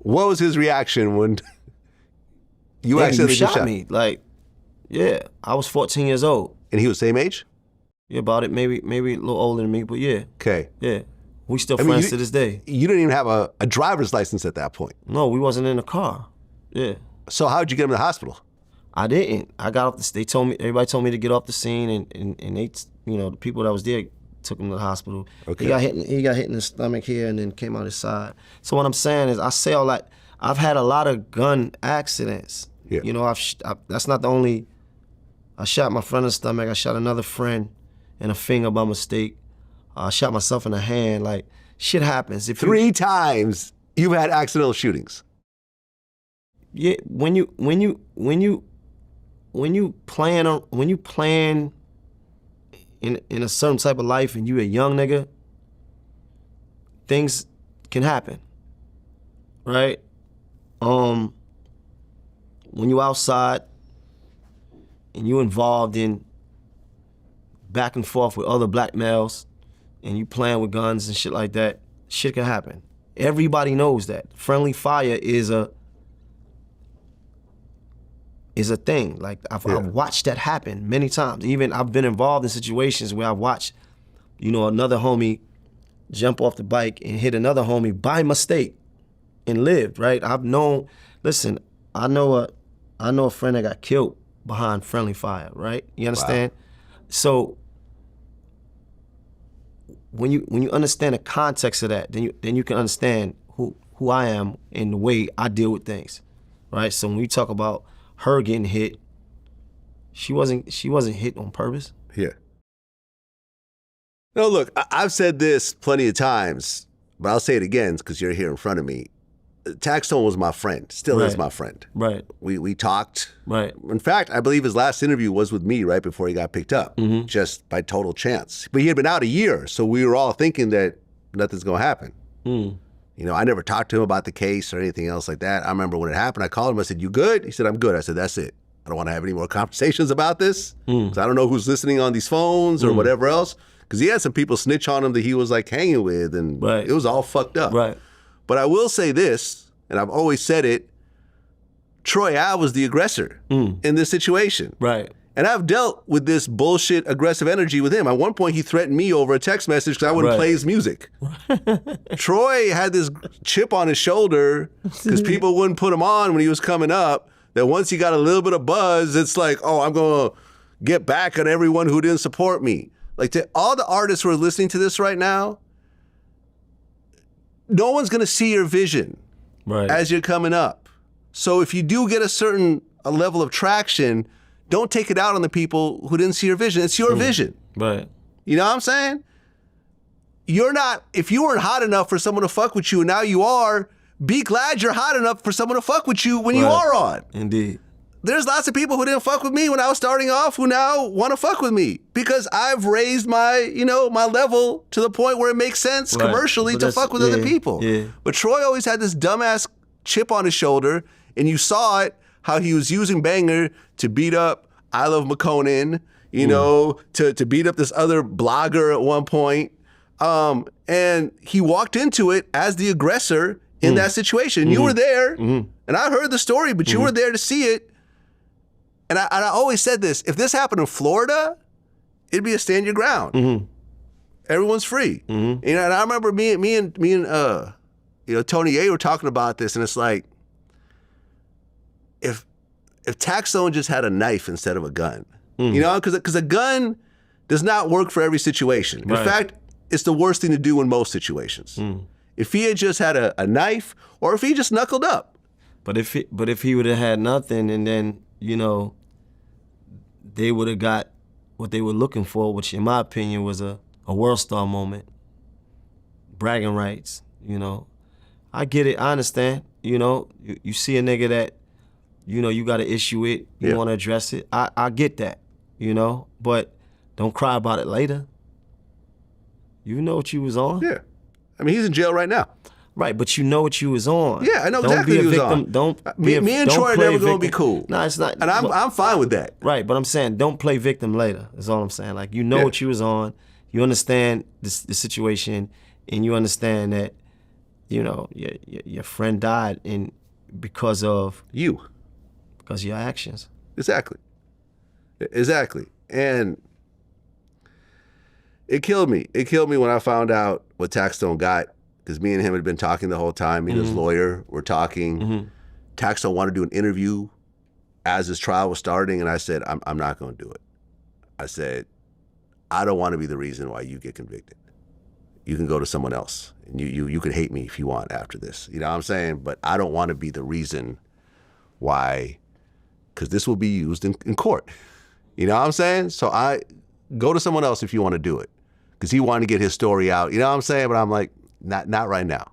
What was his reaction when you accidentally shot me? Like, Yeah, I was 14 years old. And he was same age? Yeah, about it, maybe a little older than me, but yeah. Okay. Yeah. We still friends to this day. You didn't even have a driver's license at that point. No, we wasn't in the car. Yeah. So how'd you get him to the hospital? I didn't. I got off everybody told me to get off the scene, and they, the people that was there took him to the hospital. Okay. He got hit in the stomach here and then came out his side. So what I'm saying is, I say all that, I've had a lot of gun accidents. Yeah. That's not the only, I shot my friend in the stomach, I shot another friend in a finger by mistake. I shot myself in the hand. Like, shit happens. Three times you've had accidental shootings. Yeah, when you plan in a certain type of life and you a young nigga, things can happen, right? When you outside and you involved in back and forth with other black males and you playing with guns and shit like that, shit can happen. Everybody knows that. Friendly fire is a thing. Like, I've watched that happen many times. Even I've been involved in situations where I've watched, another homie jump off the bike and hit another homie by mistake and lived, right? I know a friend that got killed behind friendly fire, right? You understand? Wow. So when you understand the context of that, then you can understand who I am and the way I deal with things, right? So when we talk about her getting hit, she wasn't hit on purpose. Yeah. No, look, I've said this plenty of times, but I'll say it again because you're here in front of me. Taxstone was my friend, still is my friend. Right. We talked. Right. In fact, I believe his last interview was with me right before he got picked up, just by total chance. But he had been out a year, so we were all thinking that nothing's gonna happen. I never talked to him about the case or anything else like that. I remember when it happened, I called him, I said, "You good?" He said, "I'm good." I said, "That's it. I don't want to have any more conversations about this, because I don't know who's listening on these phones or whatever else." Because he had some people snitch on him that he was like hanging with, and it was all fucked up. Right. But I will say this, and I've always said it, Troy Ave was the aggressor in this situation. Right. And I've dealt with this bullshit aggressive energy with him. At one point, he threatened me over a text message because I wouldn't play his music. Troy had this chip on his shoulder because people wouldn't put him on when he was coming up, that once he got a little bit of buzz, it's like, oh, I'm going to get back on everyone who didn't support me. Like, to all the artists who are listening to this right now, no one's going to see your vision as you're coming up. So if you do get a level of traction, don't take it out on the people who didn't see your vision. It's your vision. Right. You know what I'm saying? If you weren't hot enough for someone to fuck with you and now you are, be glad you're hot enough for someone to fuck with you when you are on. Indeed. There's lots of people who didn't fuck with me when I was starting off who now want to fuck with me because I've raised my level to the point where it makes sense commercially to fuck with other people. Yeah. But Troy always had this dumbass chip on his shoulder, and you saw it, how he was using Banger to beat up I Love McConan, to beat up this other blogger at one point. And he walked into it as the aggressor in that situation. You were there, and I heard the story, but you were there to see it. And I always said this, if this happened in Florida, it'd be a stand your ground. Everyone's free. And I remember me and Tony A were talking about this, and it's like, if Taxstone just had a knife instead of a gun, because a gun does not work for every situation. In fact, it's the worst thing to do in most situations. If he had just had a knife, or if he just knuckled up. But if he would have had nothing, and then they would have got what they were looking for, which in my opinion was a world star moment, bragging rights. I get it. I understand. You see a nigga that you got to issue it. You want to address it. I get that. But don't cry about it later. You know what you was on. Yeah. I mean, he's in jail right now. Right, but you know what you was on. Yeah, I know exactly what he was on. Me and Troy are never going to be cool. No, it's not. And I'm fine with that. Right, but I'm saying don't play victim later. That's all I'm saying. Like, you know what you was on. You understand the situation, and you understand that, your friend died because of you. Because of your actions. Exactly. Exactly. And it killed me. It killed me when I found out what Taxstone got, because me and him had been talking the whole time. Me and his lawyer were talking. Taxstone wanted to do an interview as his trial was starting, and I said, I'm not going to do it. I said, I don't want to be the reason why you get convicted. You can go to someone else, and you can hate me if you want after this. You know what I'm saying? But I don't want to be the reason why, because this will be used in court. You know what I'm saying? So I go to someone else if you want to do it, because he wanted to get his story out. You know what I'm saying? But I'm like, not right now.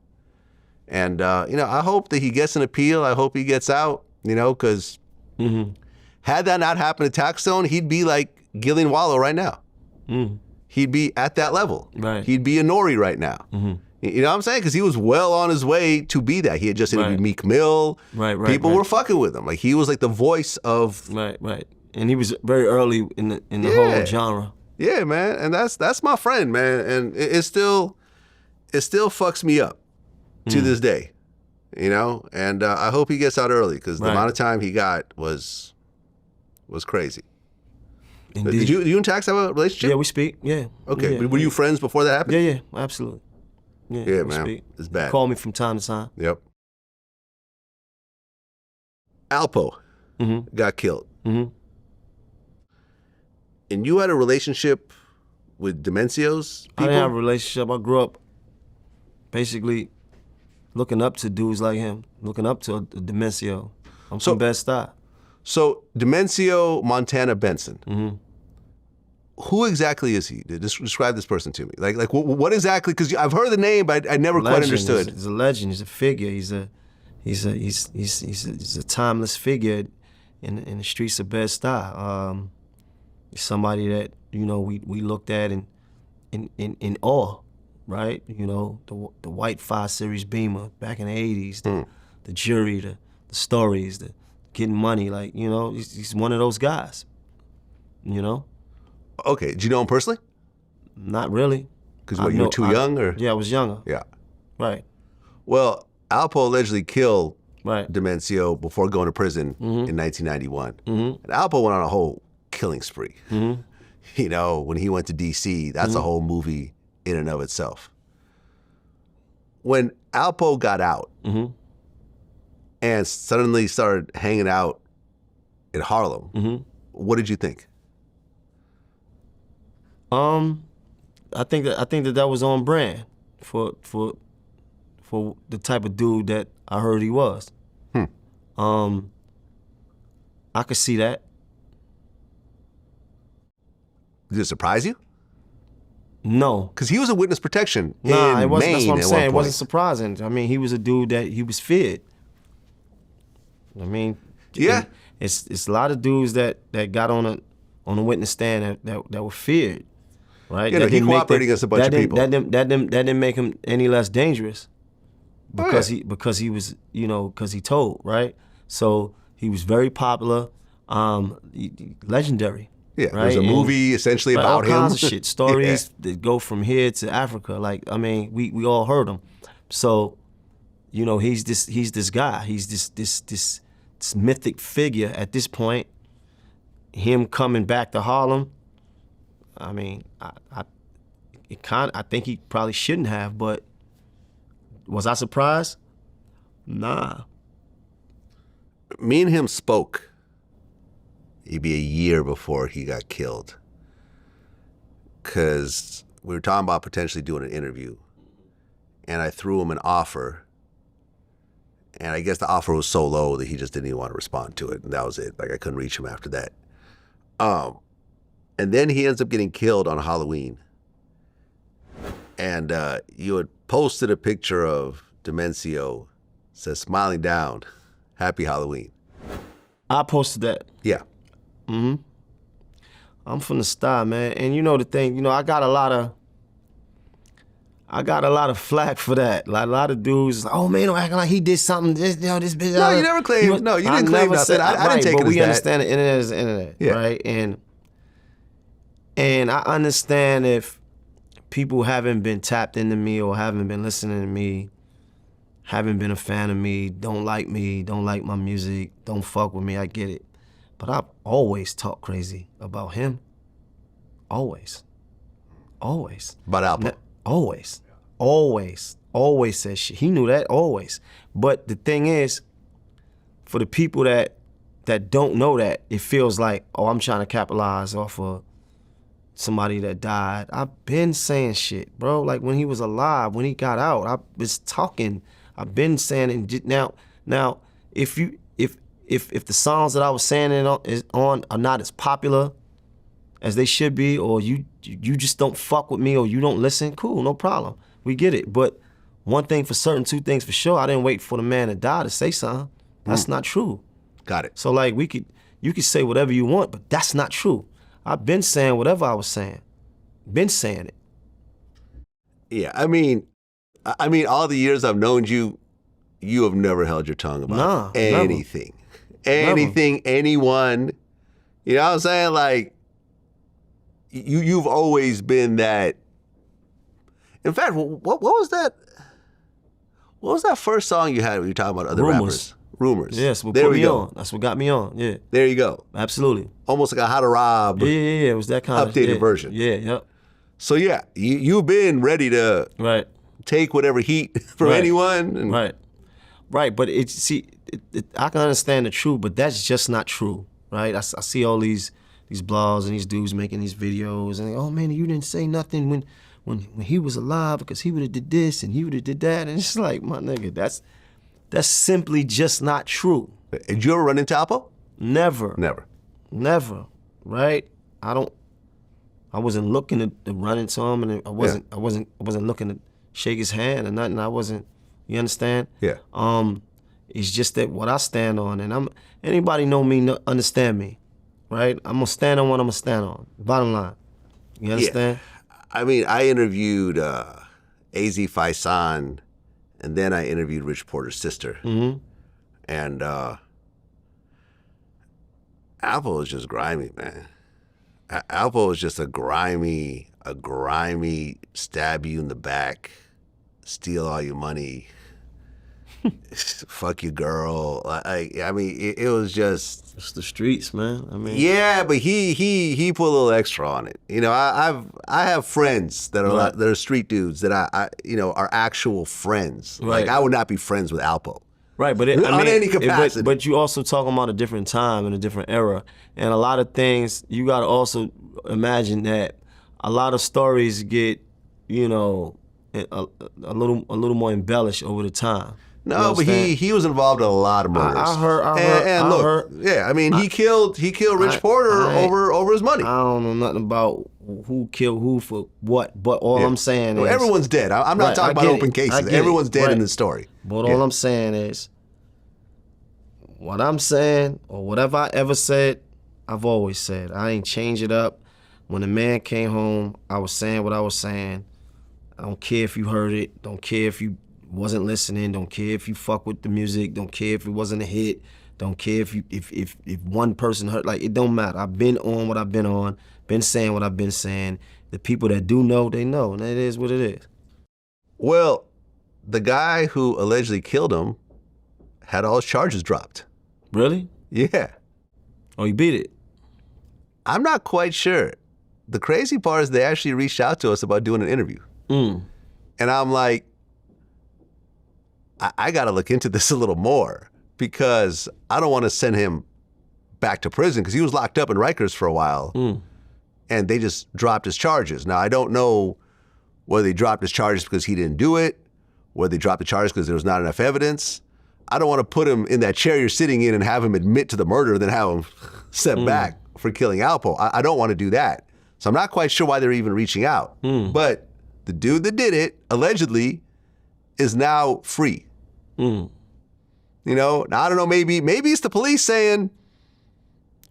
And I hope that he gets an appeal. I hope he gets out. Because had that not happened to Taxstone, he'd be like Gillian Wallow right now. He'd be at that level. Right. He'd be a Nori right now. You know what I'm saying? Because he was well on his way to be that. He had just interviewed Meek Mill. Right. People were fucking with him. Like, he was like the voice of. Right. And he was very early in the whole genre. Yeah, man. And that's my friend, man. And it still fucks me up to this day. And I hope he gets out early, because the amount of time he got was crazy. Indeed. Did you and Tax have a relationship? Yeah, we speak. Yeah. Okay. Yeah, Were you friends before that happened? Yeah, absolutely. Yeah, Yeah, we man. speak. It's bad. Call me from time to time. Yep. Alpo got killed. And you had a relationship with Demencio's people? I didn't have a relationship. I grew up basically looking up to dudes like him, looking up to Demencio. I'm from Bed-Stuy. So Demencio Montana Benson. Who exactly is he? Describe this person to me. Like what exactly? Because I've heard the name, but I never quite understood. He's a legend. He's a figure. He's a timeless figure in the streets of Bed-Stuy. He's somebody that we looked at in awe, right? The white 5 Series Beamer back in the '80s, the jury, the stories, the getting money. Like he's one of those guys. Okay, did you know him personally? Not really. Because you were too young, or? Yeah, I was younger. Yeah. Right. Well, Alpo allegedly killed Right. Demencio before going to prison in 1991. And Alpo went on a whole killing spree. When he went to D.C., that's a whole movie in and of itself. When Alpo got out and suddenly started hanging out in Harlem, what did you think? I think that was on brand for the type of dude that I heard he was. I could see that. Did it surprise you? No. Because he was a witness protection in it wasn't. Maine That's what I'm at saying. one It point. wasn't surprising. I mean, he was a dude that he was feared. I mean, Yeah. It's a lot of dudes that got on a witness stand that were feared, right? Yeah, he cooperated against a bunch of people. That didn't make him any less dangerous because he was because he told, right? So he was very popular, legendary. Yeah, right? there's a movie essentially about all him. All kinds of shit, stories that go from here to Africa. Like, I mean, we all heard him. So, he's this guy. He's this mythic figure at this point. Him coming back to Harlem. I mean, I think he probably shouldn't have, but was I surprised? Nah. Me and him spoke maybe a year before he got killed, because we were talking about potentially doing an interview, and I threw him an offer, and I guess the offer was so low that he just didn't even want to respond to it, and that was it. Like, I couldn't reach him after that. And then he ends up getting killed on Halloween, and you had posted a picture of Demencio, says smiling down, happy Halloween. I posted that. Yeah. I'm from the Stuy, man, and the thing, I got a lot of flack for that. Like, a lot of dudes, like, oh man, don't act like he did something. This bitch. No, you never claimed. No, you didn't claim nothing. I didn't take it as that. But we understand the internet is the internet, right? And I understand if people haven't been tapped into me or haven't been listening to me, haven't been a fan of me, don't like my music, don't fuck with me. I get it. But I've always talked crazy about him. Always. Always. About Alpo? Always. Always. Always said shit. He knew that, always. But the thing is, for the people that don't know that, it feels like, oh, I'm trying to capitalize off of somebody that died. I've been saying shit, bro. Like when he was alive, when he got out, I was talking. I've been saying it. Now, if the songs that I was saying it on are not as popular as they should be, or you just don't fuck with me, or you don't listen, cool, no problem. We get it. But one thing for certain, two things for sure, I didn't wait for the man to die to say something. That's not true. Got it. So like you could say whatever you want, but that's not true. I've been saying whatever I was saying. Been saying it. Yeah, I mean, all the years I've known you, you have never held your tongue about anything. Never. Anything, anyone. You know what I'm saying? Like, you've always been that. In fact, what was that? What was that first song you had when you were talking about other rappers? Rumors. Yes, what put me on. That's what got me on. Yeah. There you go. Absolutely. Almost like a How to Rob. Yeah. It was that kind updated version. Yeah. Yep. So yeah, you've been ready to take whatever heat from anyone. And Right. But I can understand the truth, but that's just not true. Right. I see all these blogs and these dudes making these videos and oh man, you didn't say nothing when he was alive because he would have did this and he would have did that, and it's like, my nigga, that's simply just not true. Did you ever run into Alpo? Never. Right? I wasn't looking to run into him, and I wasn't looking to shake his hand or nothing. I wasn't. You understand? Yeah. It's just that what I stand on, and anybody know me, understand me, right? I'm gonna stand on what I'm gonna stand on. Bottom line. You understand? Yeah. I mean, I interviewed AZ Faisan, and then I interviewed Rich Porter's sister. Mm-hmm. And Alpo is just grimy, man. Alpo is just a grimy, stab you in the back, steal all your money, fuck your girl. I mean, it was just... It's the streets, man. I mean... Yeah, but he put a little extra on it. You know, I have friends that are street dudes that I are actual friends. Right. Like, I would not be friends with Alpo. Right, but any capacity. But you also talking about a different time and a different era, and a lot of things you got to also imagine that a lot of stories get, a little more embellished over the time. No, but he was involved in a lot of murders. I heard. Yeah, I mean, he killed Rich Porter over his money. I don't know nothing about who killed who for what, but all I'm saying is... Everyone's dead. I'm not talking about open cases. Everyone's dead in the story. But all I'm saying is, what I'm saying, or whatever I ever said, I've always said. I ain't change it up. When the man came home, I was saying what I was saying. I don't care if you heard it. Don't care if you wasn't listening. Don't care if you fuck with the music. Don't care if it wasn't a hit. Don't care if one person heard. Like, it don't matter. I've been on what I've been on. Been saying what I've been saying. The people that do know, they know, and it is what it is. Well, the guy who allegedly killed him had all his charges dropped. Really? Yeah. Oh, you beat it? I'm not quite sure. The crazy part is they actually reached out to us about doing an interview. And I'm like, I got to look into this a little more, because I don't want to send him back to prison, because he was locked up in Rikers for a while. And they just dropped his charges. Now, I don't know whether they dropped his charges because he didn't do it, whether they dropped the charges because there was not enough evidence. I don't want to put him in that chair you're sitting in and have him admit to the murder, then have him sent back for killing Alpo. I don't want to do that. So I'm not quite sure why they're even reaching out. But the dude that did it, allegedly, is now free. Now, I don't know, maybe it's the police saying,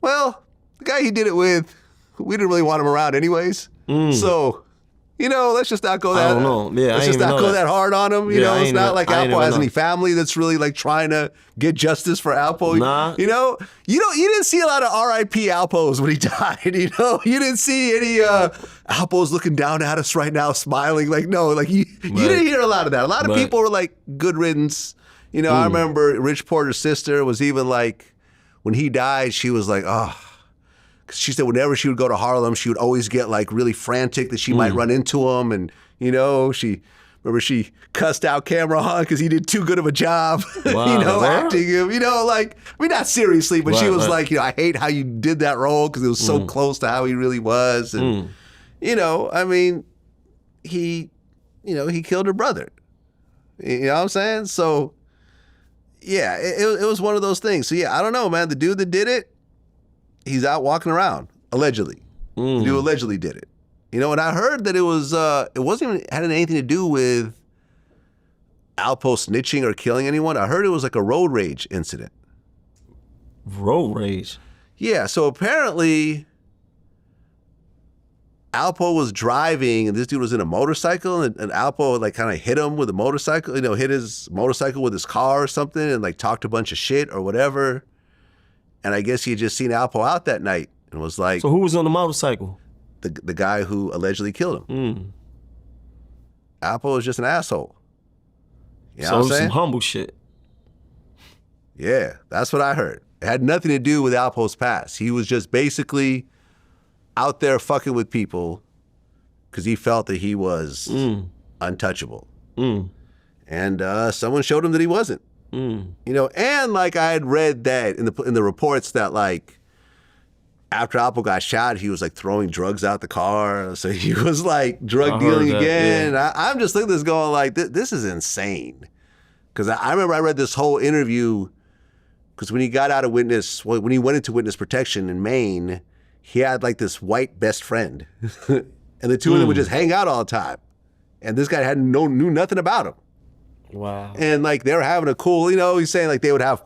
well, the guy he did it with, we didn't really want him around anyways. So, let's just not go that. I don't know. Yeah, let's just not go that hard on him. It's not like Alpo has any family that's really like trying to get justice for Alpo. Nah. You didn't see a lot of R.I.P. Alpos when he died. You didn't see any Alpos looking down at us right now, smiling. Like, no, like you didn't hear a lot of that. A lot of people were like, good riddance. I remember Rich Porter's sister was even like, when he died, she was like, oh. Cause she said whenever she would go to Harlem, she would always get like really frantic that she might run into him. And, you know, she cussed out Cameron because he did too good of a job, Wow, acting him, like, I mean, not seriously, but she was like, I hate how you did that role because it was so close to how he really was. And, I mean, he killed her brother. You know what I'm saying? So, yeah, it was one of those things. So, yeah, I don't know, man. The dude that did it, he's out walking around, allegedly. The dude allegedly did it. And I heard that it wasn't even had anything to do with Alpo snitching or killing anyone. I heard it was like a road rage incident. Road rage? Yeah, so apparently Alpo was driving and this dude was in a motorcycle and Alpo like kind of hit him with a motorcycle, hit his motorcycle with his car or something and like talked a bunch of shit or whatever. And I guess he had just seen Alpo out that night and was like... So who was on the motorcycle? The guy who allegedly killed him. Alpo was just an asshole. You know what I'm saying? Some humble shit. Yeah, that's what I heard. It had nothing to do with Alpo's past. He was just basically out there fucking with people because he felt that he was untouchable. And someone showed him that he wasn't. And like I had read that in the reports that like after Alpo got shot, he was like throwing drugs out the car. So he was like drug dealing again. Yeah. I'm just looking at this going like, this is insane. Because I remember I read this whole interview because when he got out of when he went into witness protection in Maine, he had like this white best friend. And the two of them would just hang out all the time. And this guy knew nothing about him. Wow. And like they were having a cool, he's saying like they would have,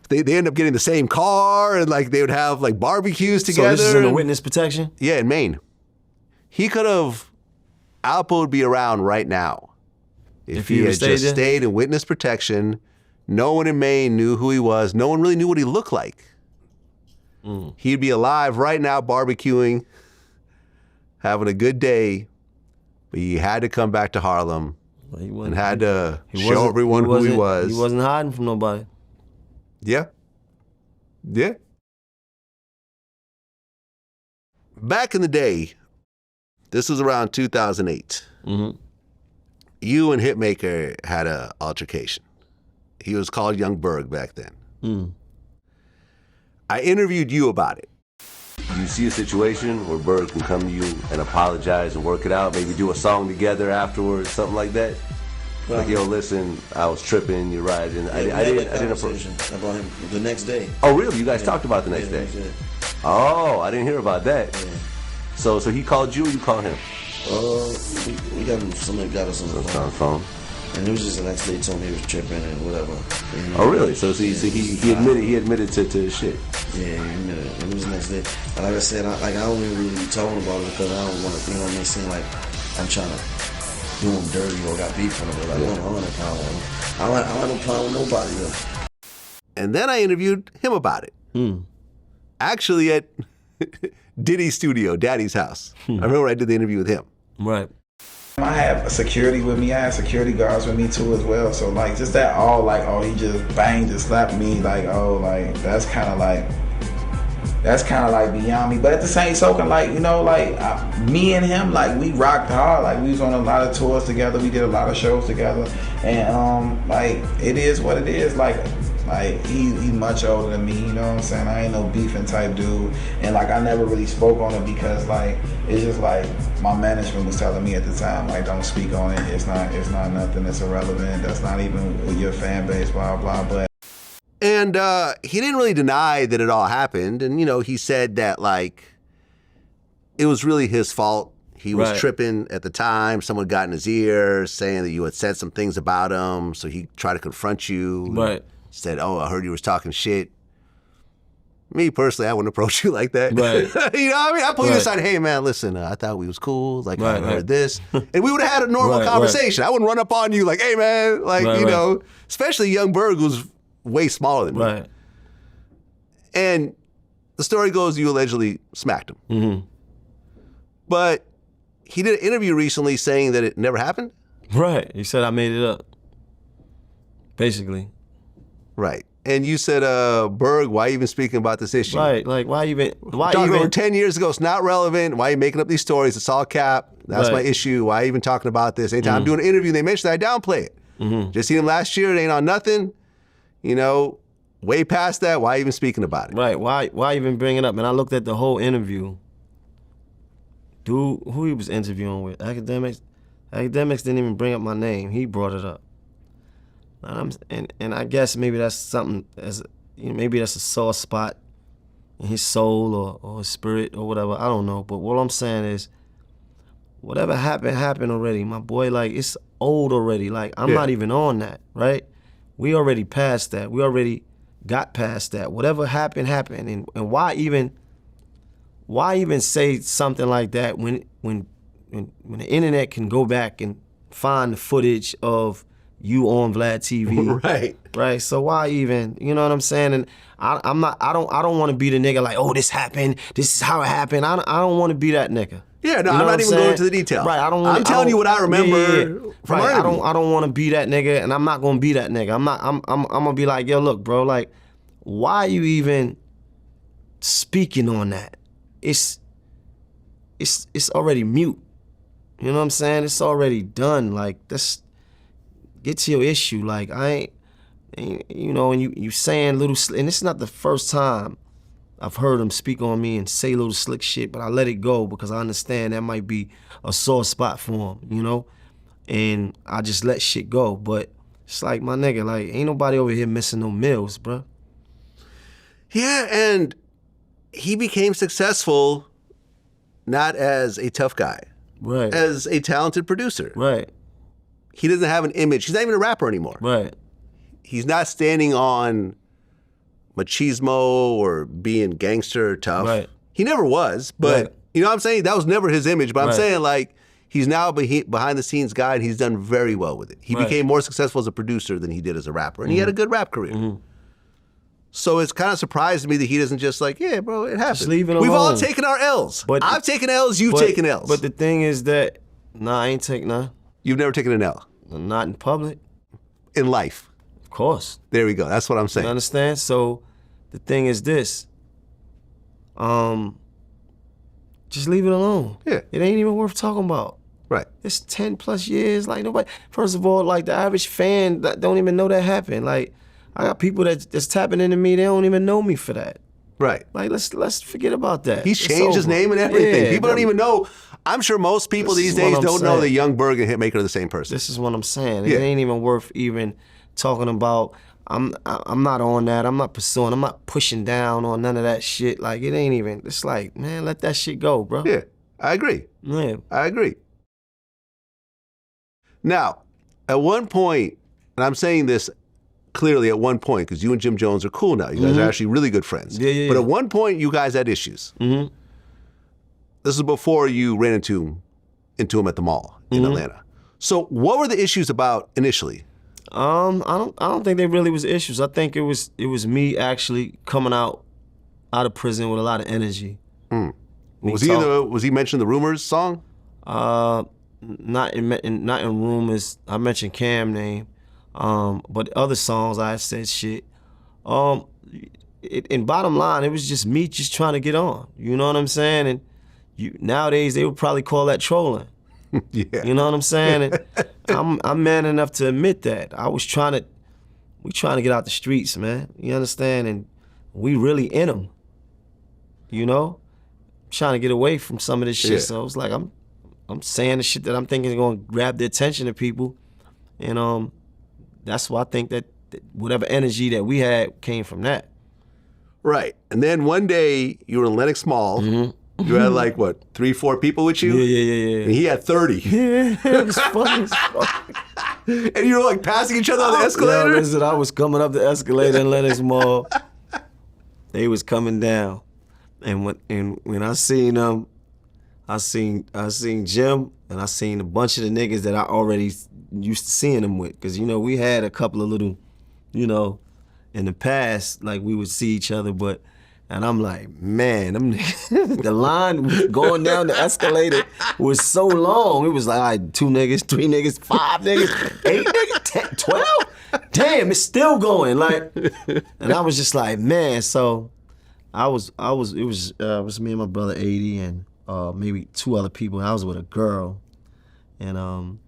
they end up getting the same car and like they would have like barbecues together. So this is in the witness protection? Yeah, in Maine. Alpo would be around right now if he had just stayed in witness protection. No one in Maine knew who he was. No one really knew what he looked like. He'd be alive right now barbecuing, having a good day, but he had to come back to Harlem. And had to show everyone who he was. He wasn't hiding from nobody. Yeah. Yeah. Back in the day, this was around 2008, you and Hitmaka had an altercation. He was called Yung Berg back then. I interviewed you about it. Do you see a situation where Berg can come to you and apologize and work it out, maybe do a song together afterwards, something like that? Well, like, yo, listen, I was tripping, you're right, and I didn't approach. About him the next day. Oh, really? You guys talked about the next day? Oh, I didn't hear about that. Yeah. So he called you, or you called him? We got him, somebody got us on the phone. And it was just the next day, told me he was tripping and whatever. Oh, really? So he admitted to shit. Yeah, he admitted it. It was the next day. And like I said, I don't even really be talking about it because I don't want to, seem like I'm trying to do him dirty or got beef on him. Like, I don't have no problem with him. I don't have no problem with nobody, though. And then I interviewed him about it. Actually at Diddy's studio, Daddy's house. I remember I did the interview with him. Right. I have security with me. I have security guards with me too as well. So like just that all like, oh, he just banged, just slapped me. Like, oh, like that's kind of like beyond me. But at the same token, like, me and him, like we rocked hard. Like we was on a lot of tours together. We did a lot of shows together. And like it is what it is. Like he's much older than me, you know what I'm saying? I ain't no beefing type dude. And like I never really spoke on it because like it's just like my management was telling me at the time, like, don't speak on it. It's not nothing, it's irrelevant. That's not even with your fan base, blah blah blah. And he didn't really deny that it all happened. And he said that like it was really his fault. He was tripping at the time. Someone got in his ear saying that you had said some things about him, so he tried to confront you. Right. Said, oh, I heard you was talking shit. Me personally, I wouldn't approach you like that. Right. You know what I mean? I pull you aside, hey man, listen, I thought we was cool. Like I heard this. And we would have had a normal conversation. I wouldn't run up on you like, hey man, like, especially Yung Berg who's way smaller than me. Right. And the story goes you allegedly smacked him. But he did an interview recently saying that it never happened. Right. He said I made it up. Basically. Right. and you said, Berg, why even speaking about this issue? Right, like why Talking over 10 years ago, it's not relevant. Why are you making up these stories? It's all cap. That's my issue. Why even talking about this? Anytime I'm doing an interview and they mention that, I downplay it. Just seen him last year, it ain't on nothing. You know, way past that, why even speaking about it? Right, why even bring it up? And I looked at the whole interview. Dude, who he was interviewing with, Academics didn't even bring up my name. He brought it up. And I guess maybe that's something, maybe that's a sore spot in his soul or his spirit or whatever. I don't know. But what I'm saying is, whatever happened already. My boy, like, it's old already. Like, I'm not even on that, right? We already passed that. We already got past that. Whatever happened. And why even say something like that when the internet can go back and find the footage of you on VladTV, right? So why even, you know what I'm saying? And I don't want to be the nigga like, oh, this happened. This is how it happened. I don't want to be that nigga. Yeah, no, you know I'm not even going into the details. Right, I'm telling you what I remember from right. our interview. I don't want to be that nigga, and I'm not gonna be that nigga. I'm gonna be like, yo, look, bro, like, why are you even speaking on that? It's already mute. You know what I'm saying? It's already done. Like, get to your issue. Like, I ain't, you know, and you saying little, and it's not the first time I've heard him speak on me and say little slick shit, but I let it go because I understand that might be a sore spot for him, you know? And I just let shit go. But it's like, my nigga, like, ain't nobody over here missing no meals, bro. Yeah, and he became successful not as a tough guy, right? As a talented producer, right? He doesn't have an image. He's not even a rapper anymore, right? He's not standing on machismo or being gangster or tough. Right. He never was, but you know what I'm saying? That was never his image. But I'm saying, like, he's now behind the scenes guy, and he's done very well with it. He became more successful as a producer than he did as a rapper, and he had a good rap career. So it's kind of surprised me that he doesn't just like, yeah, bro, it happened. Just leave it alone. We've all taken our L's. But I've taken L's, you've taken L's. But the thing is that, nah, I ain't taking none. You've never taken an L? Not in public. In life? Of course. There we go. That's what I'm saying. You understand? So the thing is this. Just leave it alone. Yeah. It ain't even worth talking about. Right. It's 10 plus years. Like, nobody, first of all, like, the average fan that don't even know that happened. Like, I got people that's tapping into me, they don't even know me for that. Right. Like, let's forget about that. He's changed his name and everything. Yeah, people don't even know. I'm sure most people these days don't know that Yung Berg and Hitmaka are the same person. This is what I'm saying. It ain't even worth even talking about. I'm not on that. I'm not pursuing. I'm not pushing down on none of that shit. Like, it ain't even. It's like, man, let that shit go, bro. Yeah, I agree. Yeah. I agree. Now, at one point, and I'm saying this clearly at one point, because you and Jim Jones are cool now. You guys are actually really good friends. Yeah. But at one point, you guys had issues. This is before you ran into him at the mall in Atlanta. So what were the issues about initially? I don't think they really was issues. I think it was me actually coming out of prison with a lot of energy. Was he mentioning the Rumors song? Not in Rumors. I mentioned Cam name. But other songs I said shit. In bottom line, it was just me just trying to get on. You know what I'm saying? And nowadays they would probably call that trolling. Yeah. You know what I'm saying? And I'm man enough to admit that. we trying to get out the streets, man. You understand? And we really in them. You know? Trying to get away from some of this shit. So it's like I'm saying the shit that I'm thinking is gonna grab the attention of people. And that's why I think that whatever energy that we had came from that. Right. And then one day you were in Lenox Mall. You had like, what, 3-4 people with you? Yeah. And he had 30. Yeah, it was funny as fuck. And you were like passing each other on the escalator? Yeah, listen, I was coming up the escalator in Lenox Mall. They was coming down. And when I seen them, I seen Jim, and I seen a bunch of the niggas that I already used to seeing them with. Because, you know, we had a couple of little, you know, in the past, like we would see each other, and I'm like, man, the line going down the escalator was so long. It was like, all right, 2 niggas, 3 niggas, 5 niggas, 8 niggas, 10, 12. damn, it's still going. Like, and I was just like, man. So it was me and my brother 80 and maybe 2 other people. I was with a girl, and I'm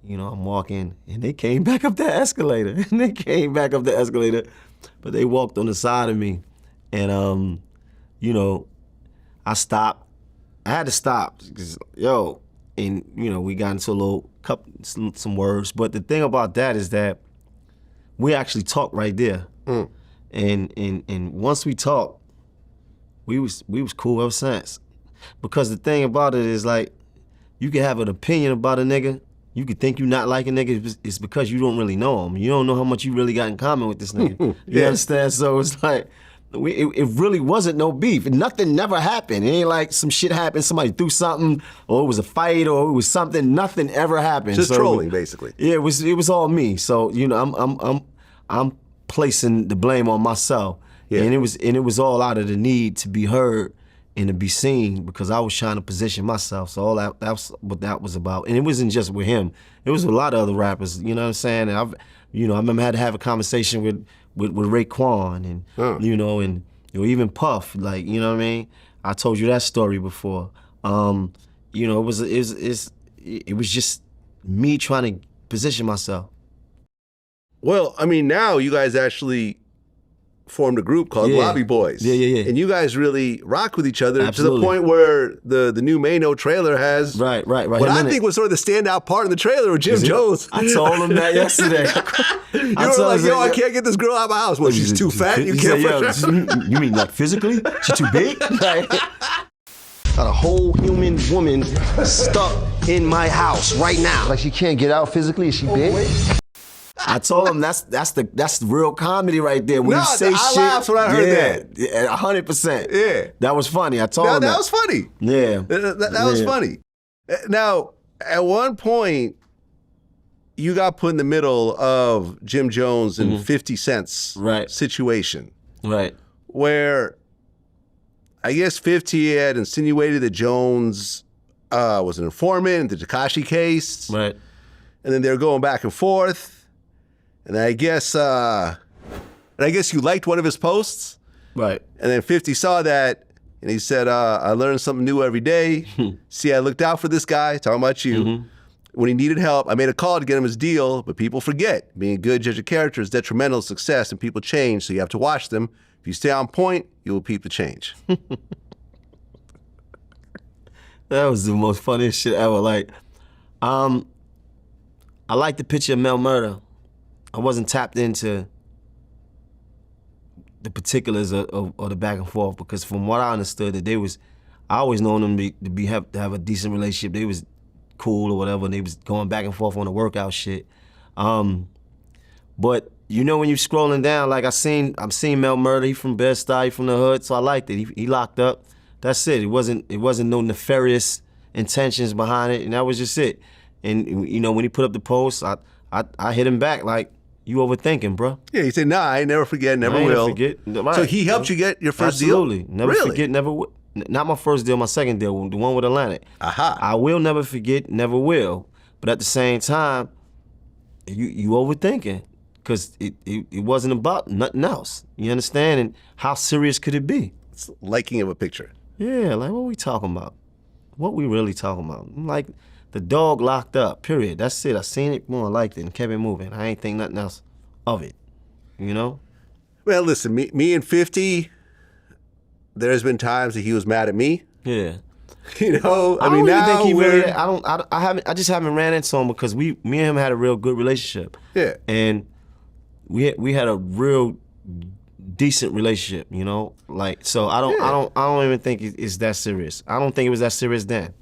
walking, and they came back up the escalator. But they walked on the side of me, and I stopped. I had to stop because and we got into a little some words. But the thing about that is that we actually talked right there, and once we talked, we was cool ever since. Because the thing about it is, like, you can have an opinion about a nigga. You could think you not like a nigga. It's because you don't really know him. You don't know how much you really got in common with this nigga. You understand? So it's like, it really wasn't no beef. Nothing never happened. It ain't like some shit happened, somebody threw something, or it was a fight, or it was something. Nothing ever happened. Just trolling, basically. Yeah, it was all me. So I'm placing the blame on myself. Yeah. And it was all out of the need to be heard and to be seen, because I was trying to position myself. So all that's what that was about. And it wasn't just with him. It was with a lot of other rappers, you know what I'm saying? And I remember I had to have a conversation with Raekwon and and even Puff, like, you know what I mean? I told you that story before. It was just me trying to position myself. Well, I mean, now you guys actually formed a group called Lobby Boys. Yeah. And you guys really rock with each other. Absolutely. To the point where the new Maino trailer has right. What I think was sort of the standout part of the trailer with Jim Jones. I told him that yesterday. You were like, I can't get this girl out of my house. Well, she's too fat. You can't push her. You mean like physically? She's too big? Like, got a whole human woman stuck in my house right now. Like she can't get out physically? Is she big? I told him that's the real comedy right there. When you say I shit, laughed when I heard that. Yeah, 100%. Yeah. That was funny. I told him that was funny. Yeah. That was funny. Now, at one point, you got put in the middle of Jim Jones and 50 Cent's situation. Right. Where I guess 50 had insinuated that Jones was an informant in the Tekashi case. Right. And then they were going back and forth. And I guess you liked one of his posts. Right. And then 50 saw that, and he said, I learned something new every day. See, I looked out for this guy, talking about you. When he needed help, I made a call to get him his deal, but people forget. Being a good judge of character is detrimental to success, and people change, so you have to watch them. If you stay on point, you will peep the change. That was the most funniest shit ever. Like, I like the picture of Mel Murder. I wasn't tapped into the particulars of the back and forth, because from what I understood, that I always known them to have a decent relationship. They was cool or whatever, and they was going back and forth on the workout shit. But when you scrolling down, like I'm seeing Mel Murder. He from Bed-Stuy, from the hood, so I liked it. He locked up. That's it. It wasn't no nefarious intentions behind it, and that was just it. And when he put up the post, I hit him back like, you overthinking, bro. Yeah, he said, nah, I ain't never forget, never will. Forget. Right. So he helped you get your first Absolutely. deal? Never forget, never will. Not my first deal, my second deal, the one with Atlantic. Aha. I will never forget, never will. But at the same time, you overthinking, because it wasn't about nothing else. You understand? And how serious could it be? It's liking of a picture. Yeah, like, what we talking about? What we really talking about? Like, the dog locked up, period. That's it. I seen it, I liked it, and kept it moving. I ain't think nothing else of it, Well, listen, me and 50, there's been times that he was mad at me. Yeah. I mean, now I just haven't ran into him, because me and him had a real good relationship. Yeah. And we had a real decent relationship, Like, so I don't even think it's that serious. I don't think it was that serious then.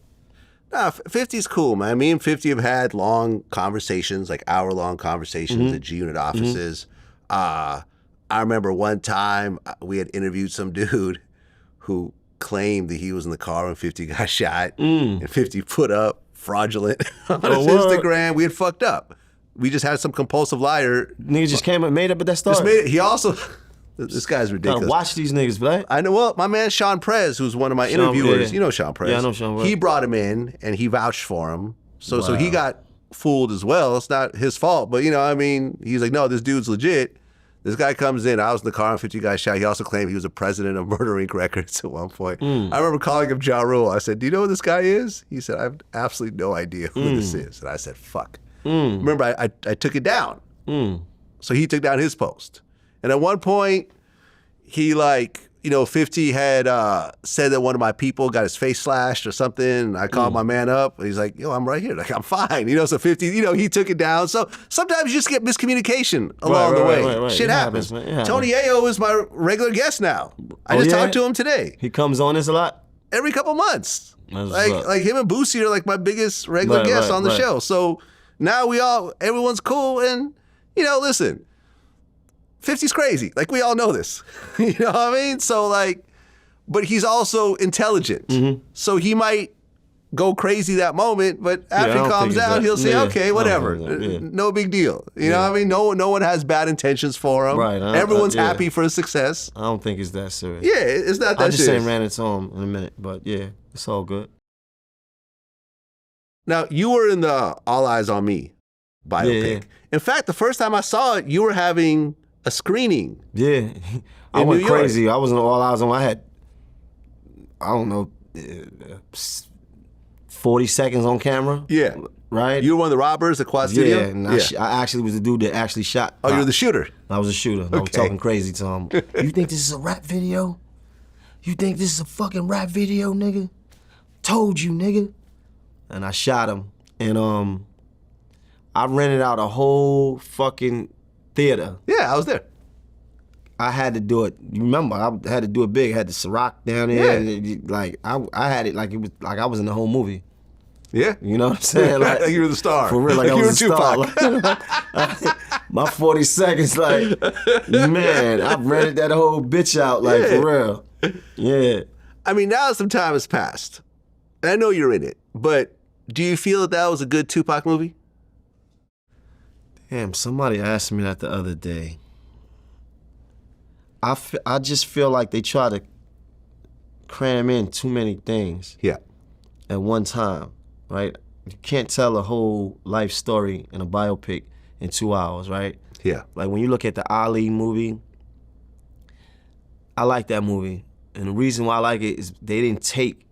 Nah, 50's cool, man. Me and 50 have had long conversations, like hour-long conversations at G-Unit offices. I remember one time we had interviewed some dude who claimed that he was in the car when 50 got shot, and 50 put up fraudulent on his Instagram. We had fucked up. We just had some compulsive liar. Nigga just came and made up at that story. Just made it. He also... This guy's ridiculous. Gotta watch these niggas, right? I know. Well, my man Sean Prez, who's one of my interviewers, you know Sean Prez. Yeah, I know Sean Prez. He brought him in and he vouched for him. So he got fooled as well. It's not his fault, but you know, I mean, he's like, no, this dude's legit. This guy comes in. I was in the car and 50 guys shot. He also claimed he was a president of Murder Inc. Records at one point. I remember calling him Ja Rule. I said, do you know who this guy is? He said, I have absolutely no idea who this is. And I said, fuck. Remember, I took it down. So he took down his post. And at one point, he 50 had said that one of my people got his face slashed or something. And I called my man up. And he's like, yo, I'm right here. Like, I'm fine. You know, so 50, he took it down. So sometimes you just get miscommunication along the way. Right. Shit happens. Tony Ayo is my regular guest now. I just talked to him today. He comes on this a lot? Every couple months. Like him and Boosie are like my biggest regular guests on the show. So now everyone's cool. And, listen, 50's crazy. Like, we all know this. You know what I mean? So, but he's also intelligent. So he might go crazy that moment, but after he calms down, he'll say, okay, whatever. No big deal. You know what I mean? No one has bad intentions for him. Right. Everyone's happy for his success. I don't think it's that serious. Yeah, it's not that serious. I just ain't ran into him in a minute, but yeah, it's all good. Now, you were in the All Eyes on Me biopic. Yeah. In fact, the first time I saw it, you were having a screening. Yeah. I went crazy. I was in All Eyes on Me. I had, 40 seconds on camera. Yeah. Right? You were one of the robbers at Quad Studio? Yeah. And I actually was the dude that actually shot. Oh, you were the shooter? I was a shooter. Okay. I was talking crazy to him. You think this is a rap video? You think this is a fucking rap video, nigga? Told you, nigga. And I shot him. And I rented out a whole fucking theater. Yeah, I was there. I had to do it. You remember, I had to do it big. I had the Ciroc down there. Yeah. And I had it like it was like I was in the whole movie. Yeah. You know what I'm saying? Like you were the star. For real, like I was the star. My 40 seconds, man, I rented that whole bitch out, for real. Yeah. I mean, now some time has passed. And I know you're in it, but do you feel that was a good Tupac movie? Damn, somebody asked me that the other day. I just feel like they try to cram in too many things at one time, right? You can't tell a whole life story in a biopic in 2 hours, right? Yeah. Like when you look at the Ali movie, I like that movie. And the reason why I like it is they didn't take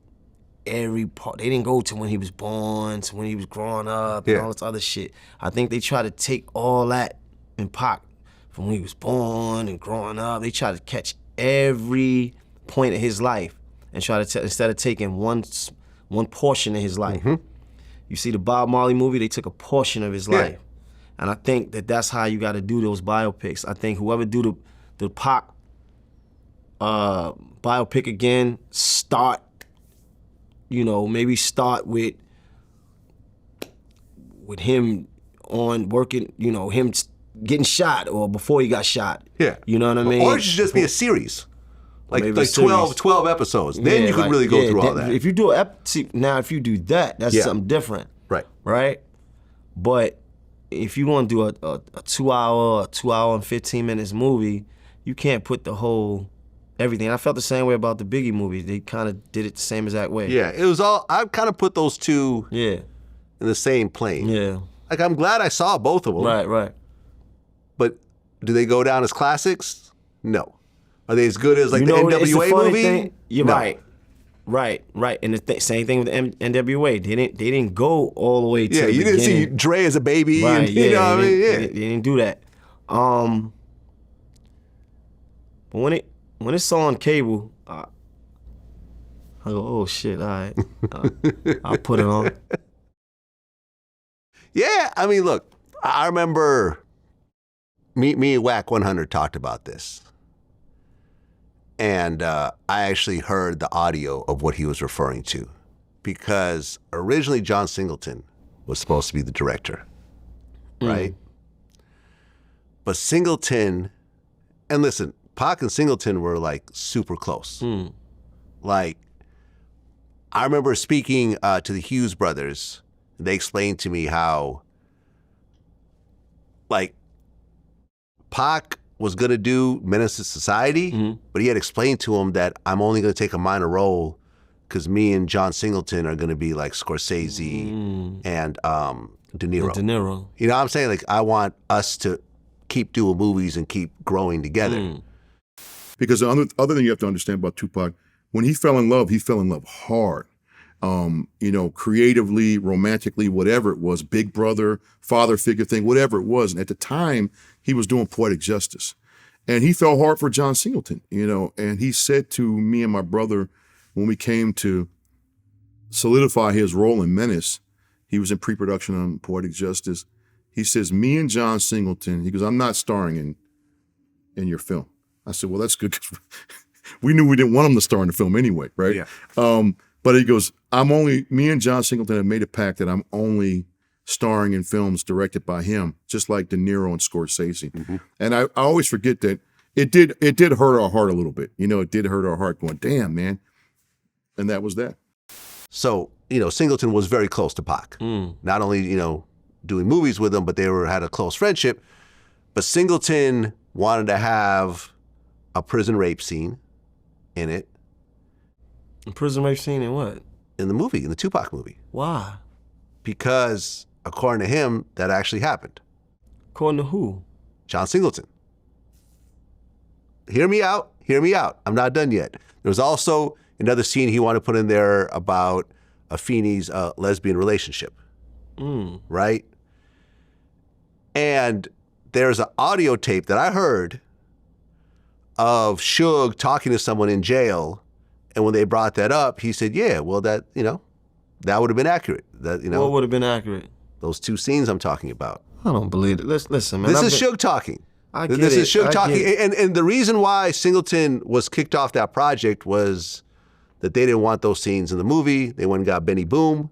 every part. They didn't go to when he was born, to when he was growing up, and all this other shit. I think they try to take all that in Pac from when he was born and growing up. They try to catch every point of his life and try to instead of taking one portion of his life. You see the Bob Marley movie, they took a portion of his life. And I think that's how you got to do those biopics. I think whoever do the Pac biopic again, maybe start with him on working, him getting shot or before he got shot. Yeah. You know what I mean? Or it should just be a series. Like 12 episodes. Then you can really go through all that. If you do if you do that, that's something different. Right. Right? But if you want to do a 2 hour and 15 minutes movie, you can't put the whole everything. I felt the same way about the Biggie movie. They kind of did it the same exact way. Yeah, it was all, I kind of put those two in the same plane. Yeah. Like, I'm glad I saw both of them. Right. But do they go down as classics? No. Are they as good as the NWA movie? Thing? You're no. Right. And the same thing with NWA. They didn't go all the way to the you didn't see Dre as a baby. Right, and, you know what I mean? They didn't do that. But when it's on cable, I go, oh shit, all right. I'll put it on. Yeah, I mean, look, I remember me and Wack 100 talked about this. And I actually heard the audio of what he was referring to, because originally John Singleton was supposed to be the director, right? But Singleton, and listen, Pac and Singleton were super close. Like, I remember speaking to the Hughes brothers. They explained to me how, Pac was gonna do Menace to Society, but he had explained to him that I'm only gonna take a minor role because me and John Singleton are gonna be like Scorsese and De Niro. De Niro. You know what I'm saying? Like, I want us to keep doing movies and keep growing together. Because the other thing you have to understand about Tupac, when he fell in love hard. You know, creatively, romantically, whatever it was, big brother, father figure thing, whatever it was. And at the time, he was doing Poetic Justice. And he fell hard for John Singleton, you know, and he said to me and my brother, when we came to solidify his role in Menace, he was in pre-production on Poetic Justice. He says, me and John Singleton, he goes, I'm not starring in your film. I said, well, that's good, because we knew we didn't want him to star in the film anyway, right? Yeah. But he goes, me and John Singleton have made a pact that I'm only starring in films directed by him, just like De Niro and Scorsese. Mm-hmm. And I always forget that it did hurt our heart a little bit. You know, it did hurt our heart going, damn, man. And that was that. So, you know, Singleton was very close to Pac. Not only, you know, doing movies with him, but they had a close friendship. But Singleton wanted to have a prison rape scene in it. A prison rape scene in what? In the movie, in the Tupac movie. Why? Because, according to him, that actually happened. According to who? John Singleton. Hear me out. Hear me out. I'm not done yet. There was also another scene he wanted to put in there about Afeni's lesbian relationship. Right? And there's an audio tape that I heard of Suge talking to someone in jail. And when they brought that up, he said, yeah, well, that, you know, that would have been accurate. That, you know, what would have been accurate? Those two scenes I'm talking about. I don't believe it. Listen, man. This is Suge talking. I get this it. is Suge talking. It. And the reason why Singleton was kicked off that project was that they didn't want those scenes in the movie. They went and got Benny Boom.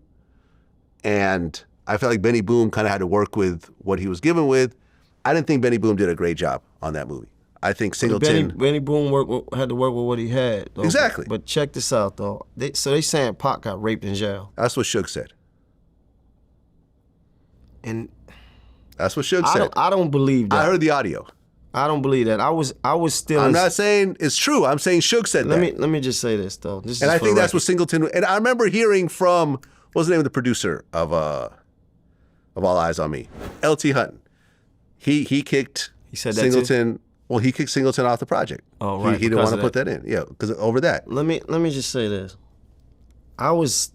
And I felt like Benny Boom kind of had to work with what he was given with. I didn't think Benny Boom did a great job on that movie. I think Singleton... Benny Boom had to work with what he had, though. Exactly. But check this out, though. They saying Pac got raped in jail. That's what Suge said. And that's what Suge said. I don't believe that. I heard the audio. I don't believe that. I was still... I'm not saying it's true. I'm saying Suge said that. Let me just say this, though. And I think that's what Singleton... And I remember hearing from... What was the name of the producer of All Eyes on Me? L.T. Hutton. He kicked Singleton... Well, he kicked Singleton off the project. Oh, right. He didn't want to put that in. Yeah, because over that. Let me just say this. I was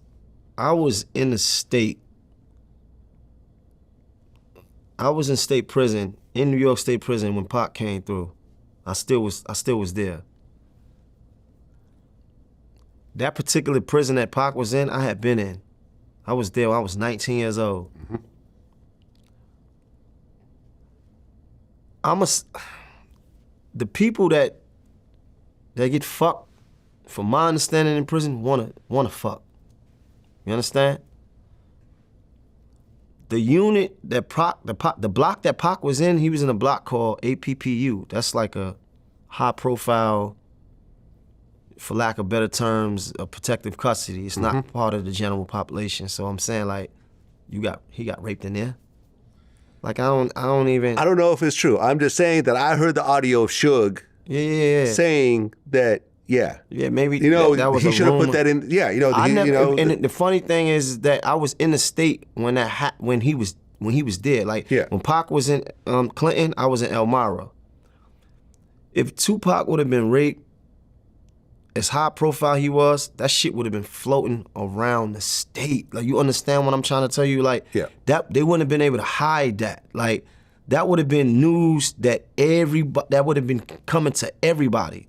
in the state. I was in state prison, in New York State Prison when Pac came through. I still was there. That particular prison that Pac was in, I had been in. I was there when I was 19 years old. The people that get fucked, from my understanding in prison, wanna fuck. You understand? The unit that the block that Pac was in, he was in a block called APPU. That's like a high profile, for lack of better terms, a protective custody. It's not part of the general population. So I'm saying, like, he got raped in there. Like, I don't know if it's true. I'm just saying that I heard the audio of Suge saying that, maybe that was he should have put that in. Yeah, and the funny thing is that I was in the state when when he was there. Like, when Pac was in Clinton, I was in Elmira. If Tupac would have been raped, as high profile he was, that shit would have been floating around the state. Like, you understand what I'm trying to tell you? Like, that they wouldn't have been able to hide that. Like, that would have been news that would have been coming to everybody.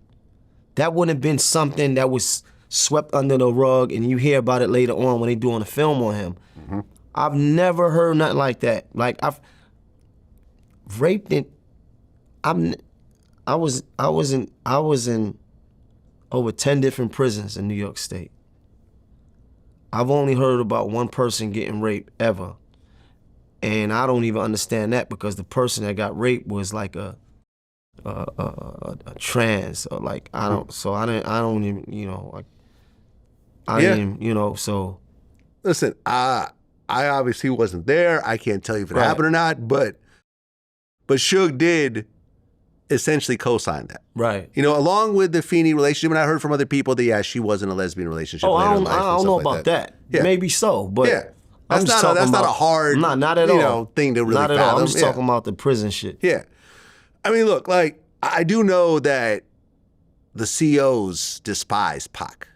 That wouldn't have been something that was swept under the rug and you hear about it later on when they doing a film on him. I've never heard nothing like that. Like, I've raped it. I was in over 10 different prisons in New York State. I've only heard about one person getting raped ever. And I don't even understand that, because the person that got raped was like a trans, or like, I don't even, so. Listen, I obviously wasn't there. I can't tell you if it happened or not, but Suge did essentially co-sign that. Right. Along with the Feeney relationship, and I heard from other people that, she was in a lesbian relationship. Oh, I don't know about that. Yeah. Maybe so, but That's not a hard, not at all. thing to really Not at fathom. all. I'm just talking about the prison shit. Yeah. I mean, look, like, I do know that the COs despise Pac.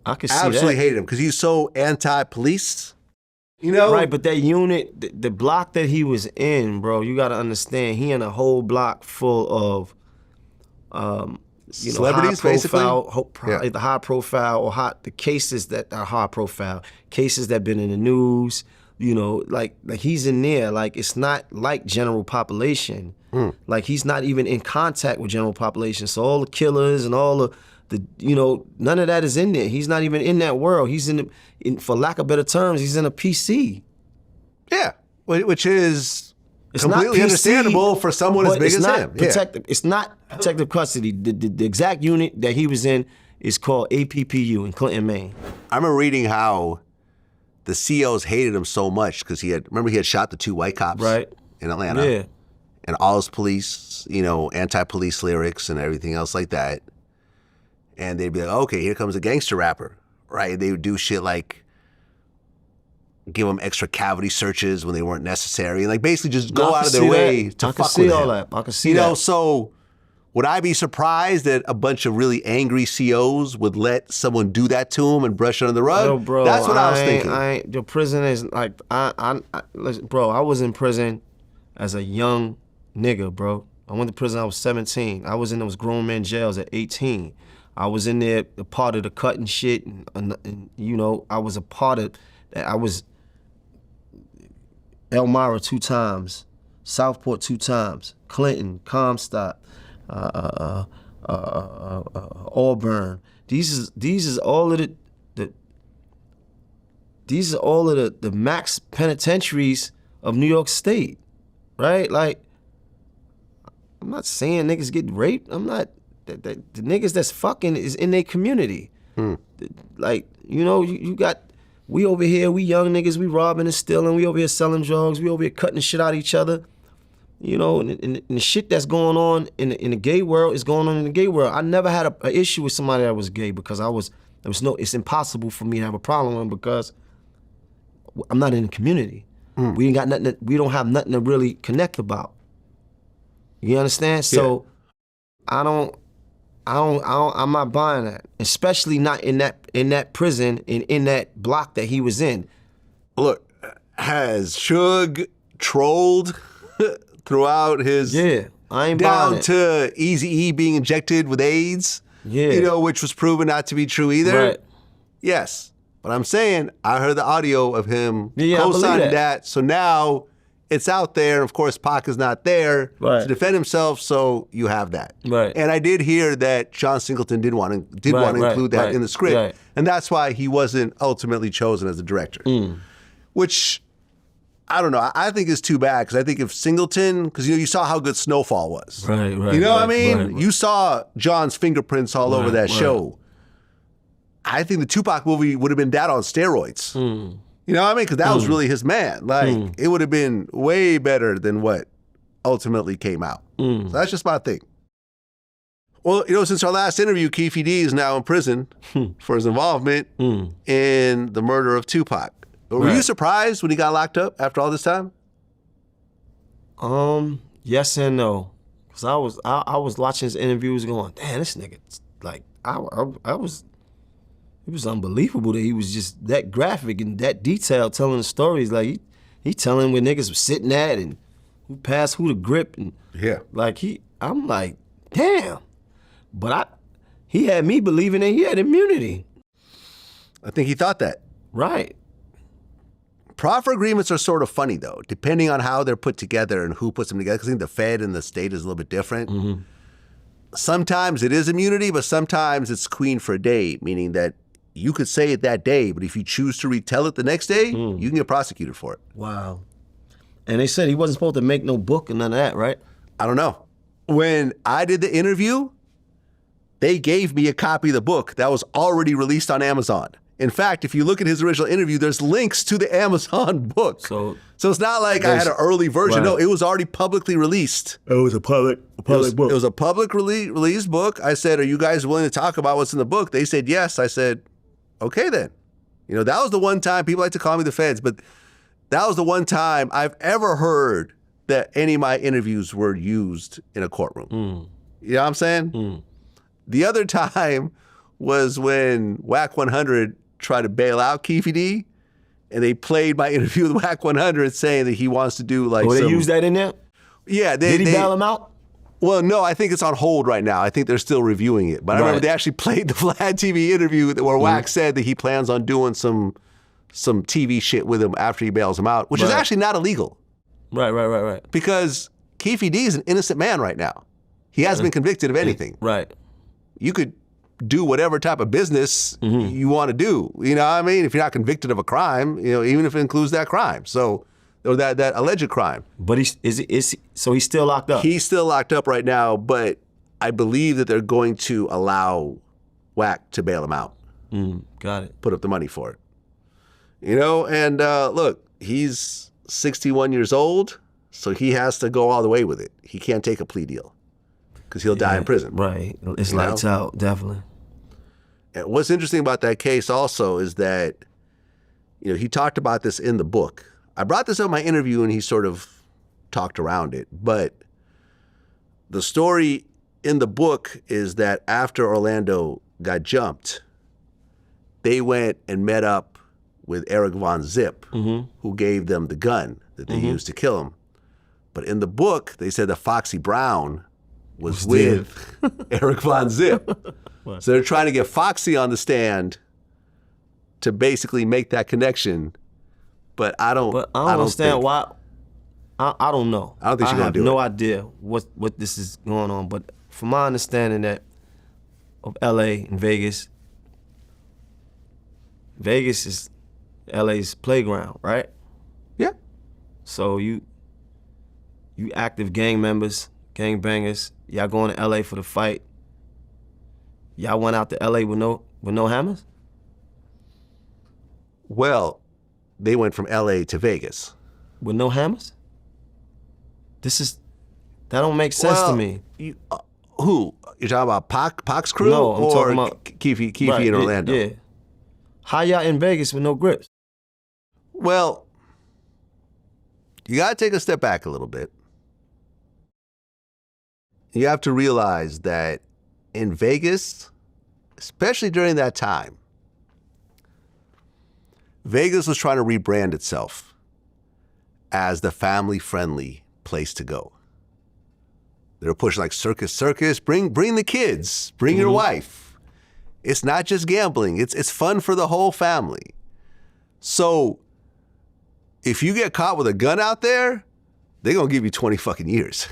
I could see that. Absolutely hate him because he's so anti-police. You know? Right, but that unit, the block that he was in, bro, you got to understand, he in a whole block full of, celebrities, basically. The high profile or the cases that are high profile, cases that been in the news. Like he's in there. Like it's not like general population. Like he's not even in contact with general population. So all the killers and all the none of that is in there. He's not even in that world. He's for lack of better terms, he's in a PC. Yeah, which is It's completely not PC, understandable for someone as big as him. It's not protective custody. The exact unit that he was in is called APPU in Clinton, Maine. I remember reading how the COs hated him so much because he had shot the 2 white cops in Atlanta. Yeah. And all his police, anti-police lyrics and everything else like that. And they'd be like, okay, here comes a gangster rapper, right? They would do shit like give them extra cavity searches when they weren't necessary, and like basically just go out of their way to fuck with him. I can see that. So would I be surprised that a bunch of really angry COs would let someone do that to them and brush it under the rug? Yo, bro, that's what I was thinking. Your prison is like, listen, bro, I was in prison as a young nigga, bro. I went to prison, I was 17. I was in those grown men jails at 18. I was in there, a part of the cutting shit, and I was a part of that. I was Elmira 2 times, Southport 2 times, Clinton, Comstock, Auburn. These is all of the max penitentiaries of New York State, right? Like, I'm not saying niggas get raped. I'm not. The niggas that's fucking is in their community. Like, you got, we over here, we young niggas, we robbing and stealing, we over here selling drugs, we over here cutting the shit out of each other. And the shit that's going on in the gay world is going on in the gay world. I never had an issue with somebody that was gay because it's impossible for me to have a problem with them because I'm not in the community. We ain't got nothing, we don't have nothing to really connect about. You understand? So I'm not buying that, especially not in that prison and in that block that he was in. Look, has Suge trolled throughout his I ain't down buying it. to Eazy-E being injected with AIDS, which was proven not to be true either. Right. Yes, but I'm saying I heard the audio of him I co-signing believe that, so now it's out there, and of course Pac is not there to defend himself, so you have that. Right. And I did hear that John Singleton did want to include that in the script, and that's why he wasn't ultimately chosen as the director. Which, I don't know, I think is too bad, because I think if Singleton, because you saw how good Snowfall was. Right. You know what I mean? You saw John's fingerprints all over that show. I think the Tupac movie would have been that on steroids. You know what I mean? Because that was really his man. Like, it would have been way better than what ultimately came out. So that's just my thing. Well, since our last interview, Keefe D is now in prison for his involvement in the murder of Tupac. Were you surprised when he got locked up after all this time? Yes and no. Because I was watching his interviews going, damn, this nigga, like, it was unbelievable that he was just that graphic and that detailed telling the stories. Like, he telling where niggas was sitting at and who passed who the grip. And like, I'm like, damn. But he had me believing that he had immunity. I think he thought that. Right. Proffer agreements are sort of funny, though, depending on how they're put together and who puts them together. Because I think the Fed and the state is a little bit different. Sometimes it is immunity, but sometimes it's queen for a day, meaning that you could say it that day, but if you choose to retell it the next day, you can get prosecuted for it. Wow. And they said he wasn't supposed to make no book and none of that, right? I don't know. When I did the interview, they gave me a copy of the book that was already released on Amazon. In fact, if you look at his original interview, there's links to the Amazon book. So it's not like I had an early version. Right. No, it was already publicly released. It was a public book. It was a public released book. I said, are you guys willing to talk about what's in the book? They said yes. I said, okay then. You know, that was the one time, people like to call me the feds, but that was the one time I've ever heard that any of my interviews were used in a courtroom. You know what I'm saying? The other time was when Whack 100 tried to bail out Keefe D, and they played my interview with Whack 100 saying that he wants to do like they use that in there? Yeah. Did he bail him out? Well, no, I think it's on hold right now. I think they're still reviewing it. But I remember they actually played the VladTV interview where Whack said that he plans on doing some TV shit with him after he bails him out, which is actually not illegal. Right. Because Keefe D is an innocent man right now. He hasn't been convicted of anything. Right. You could do whatever type of business you want to do. You know what I mean? If you're not convicted of a crime, you know, even if it includes that crime. So, or that alleged crime. But so he's still locked up? He's still locked up right now, but I believe that they're going to allow Whack to bail him out. Got it. Put up the money for it. You know, and look, he's 61 years old, so he has to go all the way with it. He can't take a plea deal because he'll die in prison. Right. It's lights out, definitely. And what's interesting about that case also is that, you know, he talked about this in the book. I brought this up in my interview and he sort of talked around it. But the story in the book is that after Orlando got jumped, they went and met up with Eric Von Zip, who gave them the gun that they used to kill him. But in the book, they said that Foxy Brown was with Eric Von Zip. So they're trying to get Foxy on the stand to basically make that connection. But I don't understand why. I don't know. I don't think she's gonna do it. I have no idea what this is going on. But from my understanding that of LA and Vegas is LA's playground, right? Yeah. So you active gang members, gang bangers, y'all going to LA for the fight. Y'all went out to LA with no hammers? Well, they went from LA to Vegas. With no hammers? That don't make sense to me. Who? You're talking about Pac's crew? No, I'm talking about Keefe in Orlando? Yeah. How y'all in Vegas with no grips? Well, you gotta take a step back a little bit. You have to realize that in Vegas, especially during that time, Vegas was trying to rebrand itself as the family-friendly place to go. They were pushing like circus, bring the kids, bring your wife. It's not just gambling, it's fun for the whole family. So if you get caught with a gun out there, they're gonna give you 20 fucking years.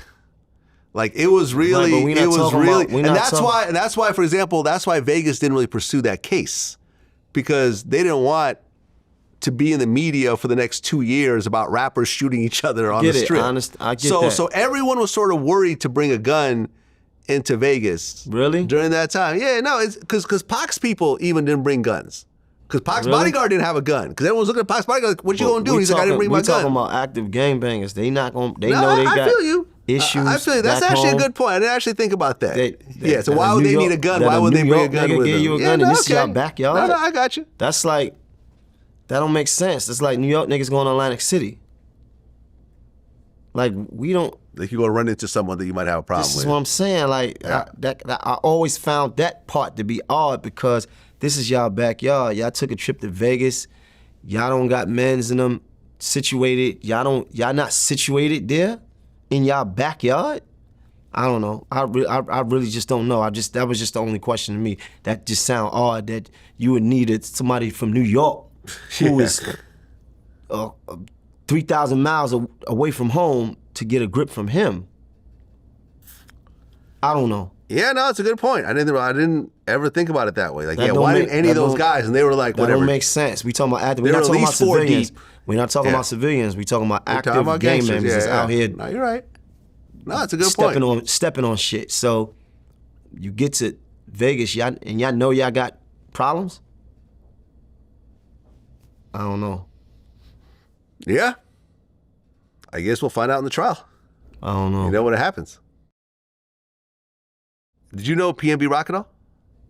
Like it was really, and that's why, for example, that's why Vegas didn't really pursue that case, because they didn't want to be in the media for the next 2 years about rappers shooting each other on the strip. I get that. So everyone was sort of worried to bring a gun into Vegas. Really? During that time. Yeah, no, it's because Pac's people even didn't bring guns. Because Pac's bodyguard didn't have a gun. Because everyone was looking at Pac's bodyguard like, what you gonna do? He's like, I didn't bring my gun. We talking about active gangbangers. They not gonna, they know they got issues. I feel you. That's actually a good point. I didn't actually think about that. So why would they need a gun? Why would they bring a gun with them? You a gun and this is your backyard? No, I got you. That's like, that don't make sense. It's like New York niggas going to Atlantic City. Like, we don't... Like, you're going to run into someone that you might have a problem with. This is what I'm saying. Like, I always found that part to be odd because this is y'all backyard. Y'all took a trip to Vegas. Y'all don't got men's in them situated. Y'all not situated there in y'all backyard? I don't know. I really just don't know. That was just the only question to me. That just sound odd that you would need somebody from New York who is 3,000 miles away from home to get a grip from him. I don't know. Yeah, no, it's a good point. I didn't ever think about it that way. Like, why didn't any of those guys? And they were like, whatever. That don't make sense. We talking about active. We're not talking about civilians. We're not talking about civilians. We talking about active gang members that's out here. No, you're right. No, it's a good point. Stepping on shit. So you get to Vegas, y'all know y'all got problems? I don't know. Yeah. I guess we'll find out in the trial. I don't know. You know when it happens. Did you know PnB Rock at all?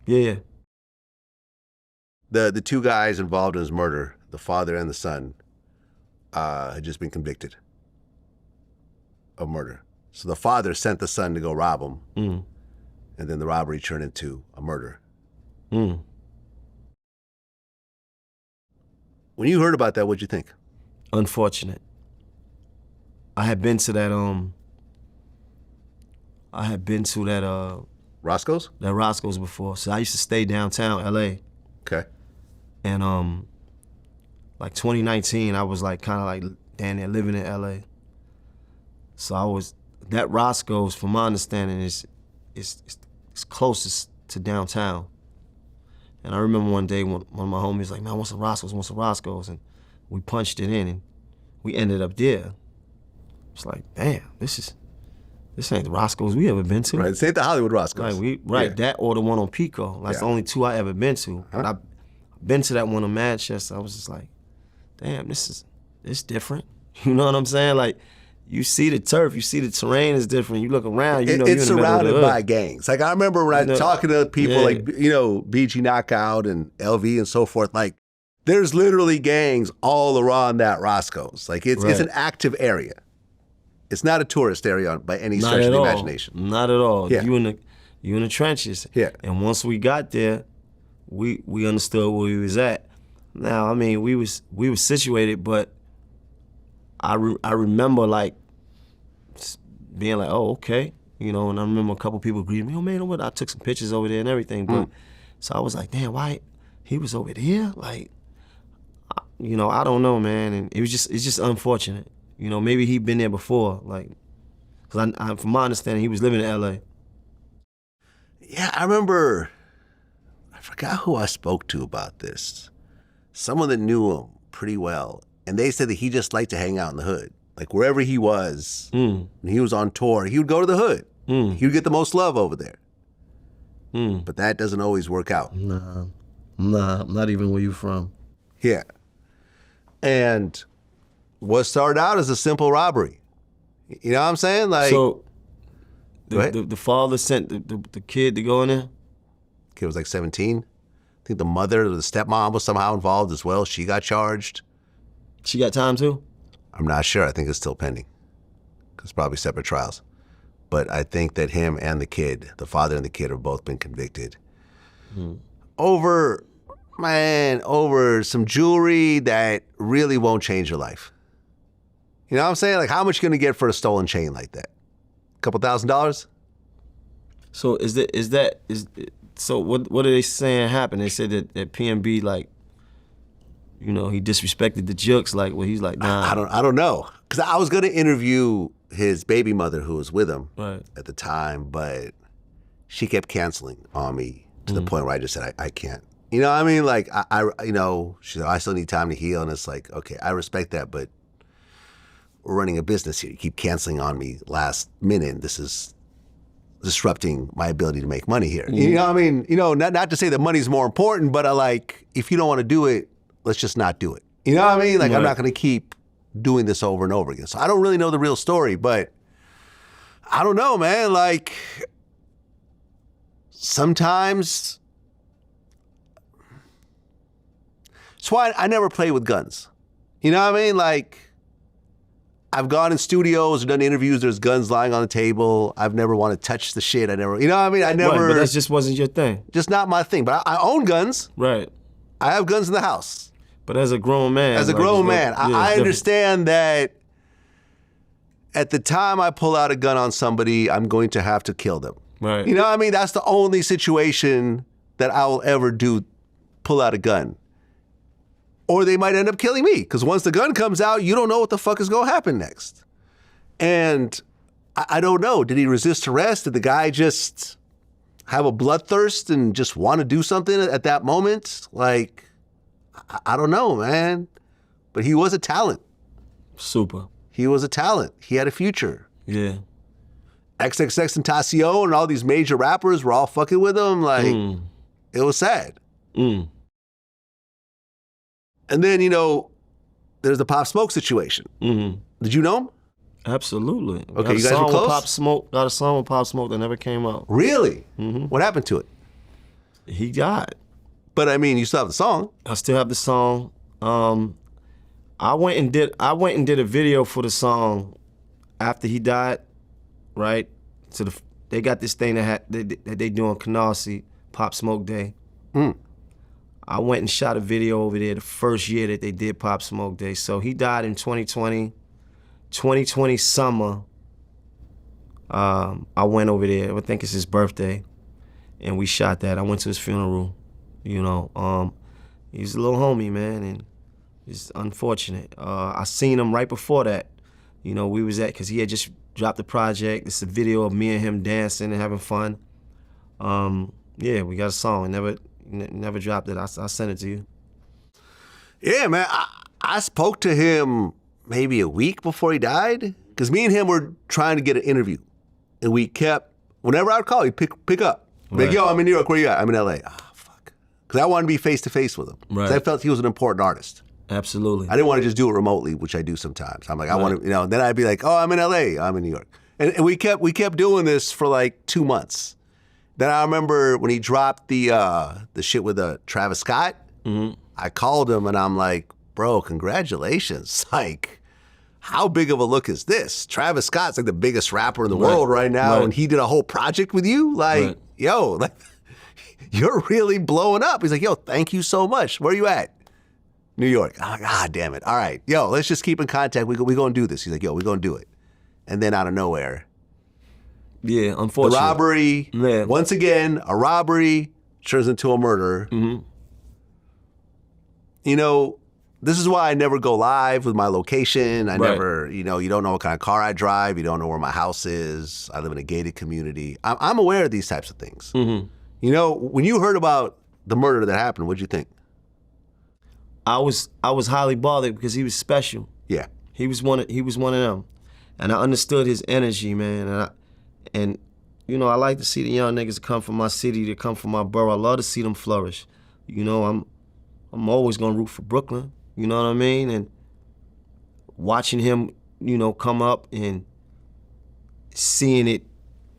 Yeah. The two guys involved in his murder, the father and the son, had just been convicted of murder. So the father sent the son to go rob him, and then the robbery turned into a murder. When you heard about that, what'd you think? Unfortunate. I had been to that Roscoe's? That Roscoe's before. So I used to stay downtown LA. Okay. And like 2019, I was like kind of like down there living in LA. So that Roscoe's, from my understanding, is closest to downtown. And I remember one day one of my homies was like, man, I want some Roscoe's, and we punched it in and we ended up there. It's like, damn, this ain't the Roscoe's we ever been to. Right, this ain't the Hollywood Roscoe's. Like that or the one on Pico. That's the only two I ever been to. But I've been to that one in Manchester. I was just like, damn, this different. You know what I'm saying? Like, you see the turf, you see the terrain is different. You look around, you know it's you're in the middle of the surrounded hood. by gangs. Like I remember when I talking to people like, you know, BG Knockout and LV and so forth, like there's literally gangs all around that Roscoe's. Like it's an active area. It's not a tourist area by any stretch of the imagination. Not at all. Yeah. You in the trenches. Yeah. And once we got there, we understood where we was at. Now, I mean, we was situated, but I remember like being like, oh, okay, you know. And I remember a couple people greeted me. Oh man, what? I took some pictures over there and everything. But so I was like, damn, why he was over there? Like, you know, I don't know, man. And it's just unfortunate. You know, maybe he'd been there before, like, because from my understanding, he was living in LA. Yeah, I remember, I forgot who I spoke to about this. Someone that knew him pretty well. And they said that he just liked to hang out in the hood. Like wherever he was, when he was on tour, he would go to the hood. He would get the most love over there. But that doesn't always work out. Nah, not even where you from. Yeah. And what started out as a simple robbery. You know what I'm saying? Like, so the father sent the kid to go in there? Kid was like 17. I think the mother, the stepmom was somehow involved as well. She got charged. She got time too? I'm not sure. I think it's still pending. It's probably separate trials. But I think that him and the kid, the father and the kid, have both been convicted over some jewelry that really won't change your life. You know what I'm saying? Like, how much you gonna get for a stolen chain like that? A couple $1,000s? So so what are they saying happened? They said that PnB, like, you know, he disrespected the jokes. Like, well, he's like, nah. I don't know, because I was gonna interview his baby mother who was with him at the time, but she kept canceling on me to the point where I just said I can't. You know what I mean? Like I you know, she said I still need time to heal, and it's like, okay, I respect that, but we're running a business here. You keep canceling on me last minute. This is disrupting my ability to make money here. You know what I mean? You know, not to say that money's more important, but if you don't want to do it, let's just not do it. You know what I mean? Like, I'm not going to keep doing this over and over again. So I don't really know the real story, but I don't know, man. Like, sometimes, that's why I never play with guns. You know what I mean? Like, I've gone in studios or done interviews, there's guns lying on the table. I've never wanted to touch the shit. You know what I mean? I never. But that just wasn't your thing. Just not my thing. But I own guns. Right. I have guns in the house. But as a grown man. As a grown man, I understand that at the time I pull out a gun on somebody, I'm going to have to kill them. Right. You know what I mean? That's the only situation that I will ever pull out a gun. Or they might end up killing me, because once the gun comes out, you don't know what the fuck is going to happen next. And I don't know. Did he resist arrest? Did the guy just have a bloodthirst and just want to do something at that moment? Like, I don't know, man. But he was a talent. Super. He was a talent. He had a future. Yeah. XXXTentacion and all these major rappers were all fucking with him. Like, it was sad. And then, you know, there's the Pop Smoke situation. Did you know him? Absolutely. Okay, you guys were close? Got a song with Pop Smoke that never came out. Really? What happened to it? He died. But I mean, you still have the song. I still have the song. I went and did a video for the song after he died, right? So they got this thing that they do in Canarsie, Pop Smoke Day. I went and shot a video over there the first year that they did Pop Smoke Day. So he died in 2020. 2020 summer, I went over there. I think it's his birthday, and we shot that. I went to his funeral. You know, he's a little homie, man, and it's unfortunate. I seen him right before that. You know, we was at, because he had just dropped the project. It's a video of me and him dancing and having fun. Yeah, we got a song. Never dropped it. I sent it to you. Yeah, man. I spoke to him maybe a week before he died, because me and him were trying to get an interview, and we kept, whenever I would call, he'd pick up. Right. Like, yo, I'm in New York. Where you at? I'm in LA. Ah, fuck. Because I wanted to be face to face with him. Right. Because I felt he was an important artist. Absolutely. I didn't want to just do it remotely, which I do sometimes. I'm like, I want to, you know. Then I'd be like, oh, I'm in LA. I'm in New York. And we kept doing this for like 2 months. Then I remember when he dropped the shit with Travis Scott. I called him and I'm like, bro, congratulations. Like, how big of a look is this? Travis Scott's like the biggest rapper in the world right now, and he did a whole project with you? Like, yo, like, you're really blowing up. He's like, yo, thank you so much. Where are you at? New York. I'm like, ah, damn it. All right. Yo, let's just keep in contact. We going to do this. He's like, yo, we're going to do it. And then out of nowhere. Yeah, unfortunately. The robbery. Yeah. Once again, a robbery turns into a murder. You know, this is why I never go live with my location. I never, you know, you don't know what kind of car I drive. You don't know where my house is. I live in a gated community. I'm aware of these types of things. You know, when you heard about the murder that happened, what'd you think? I was highly bothered because he was special. Yeah. He was one of them. And I understood his energy, man. And you know, I like to see the young niggas come from my city, to come from my borough. I love to see them flourish. You know, I'm always gonna root for Brooklyn. You know what I mean? And watching him, you know, come up and seeing it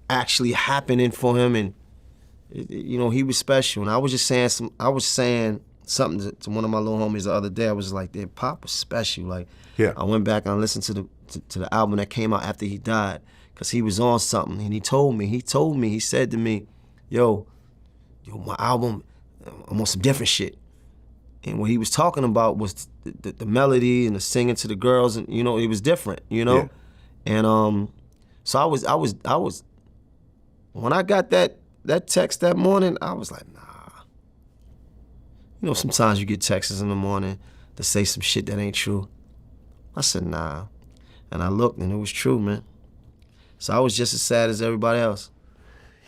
actually happening for him, and you know, he was special. And I was saying something to one of my little homies the other day. I was like, "That Pop was special." Like, I went back and I listened to the album that came out after he died, because he was on something. And he said to me, yo, my album, I'm on some different shit. And what he was talking about was the melody and the singing to the girls, and you know, it was different, you know? And so I was when I got that text that morning, I was like, nah. You know, sometimes you get texts in the morning to say some shit that ain't true. I said, nah. And I looked, and it was true, man. So I was just as sad as everybody else.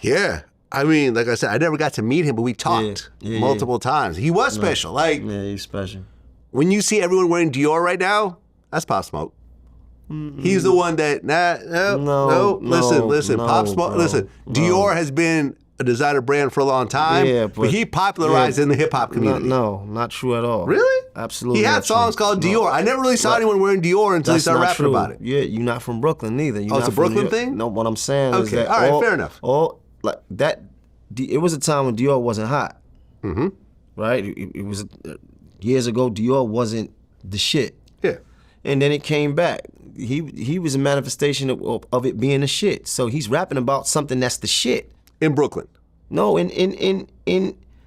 Yeah. I mean, like I said, I never got to meet him, but we talked multiple times. He was special. Like, yeah, he's special. When you see everyone wearing Dior right now, that's Pop Smoke. He's the one that, listen, Pop Smoke, bro, listen, Dior has been a designer brand for a long time, but he popularized in the hip-hop community. No, not true at all. Really? Absolutely. He had songs called Dior. I never really saw anyone wearing Dior until he started rapping about it. Yeah, you're not from Brooklyn neither. It's a Brooklyn thing? No, what I'm saying is that all right, fair enough. Like that, it was a time when Dior wasn't hot. Right? It was years ago. Dior wasn't the shit. Yeah. And then it came back. He was a manifestation of it being the shit. So he's rapping about something that's the shit. In Brooklyn? No, in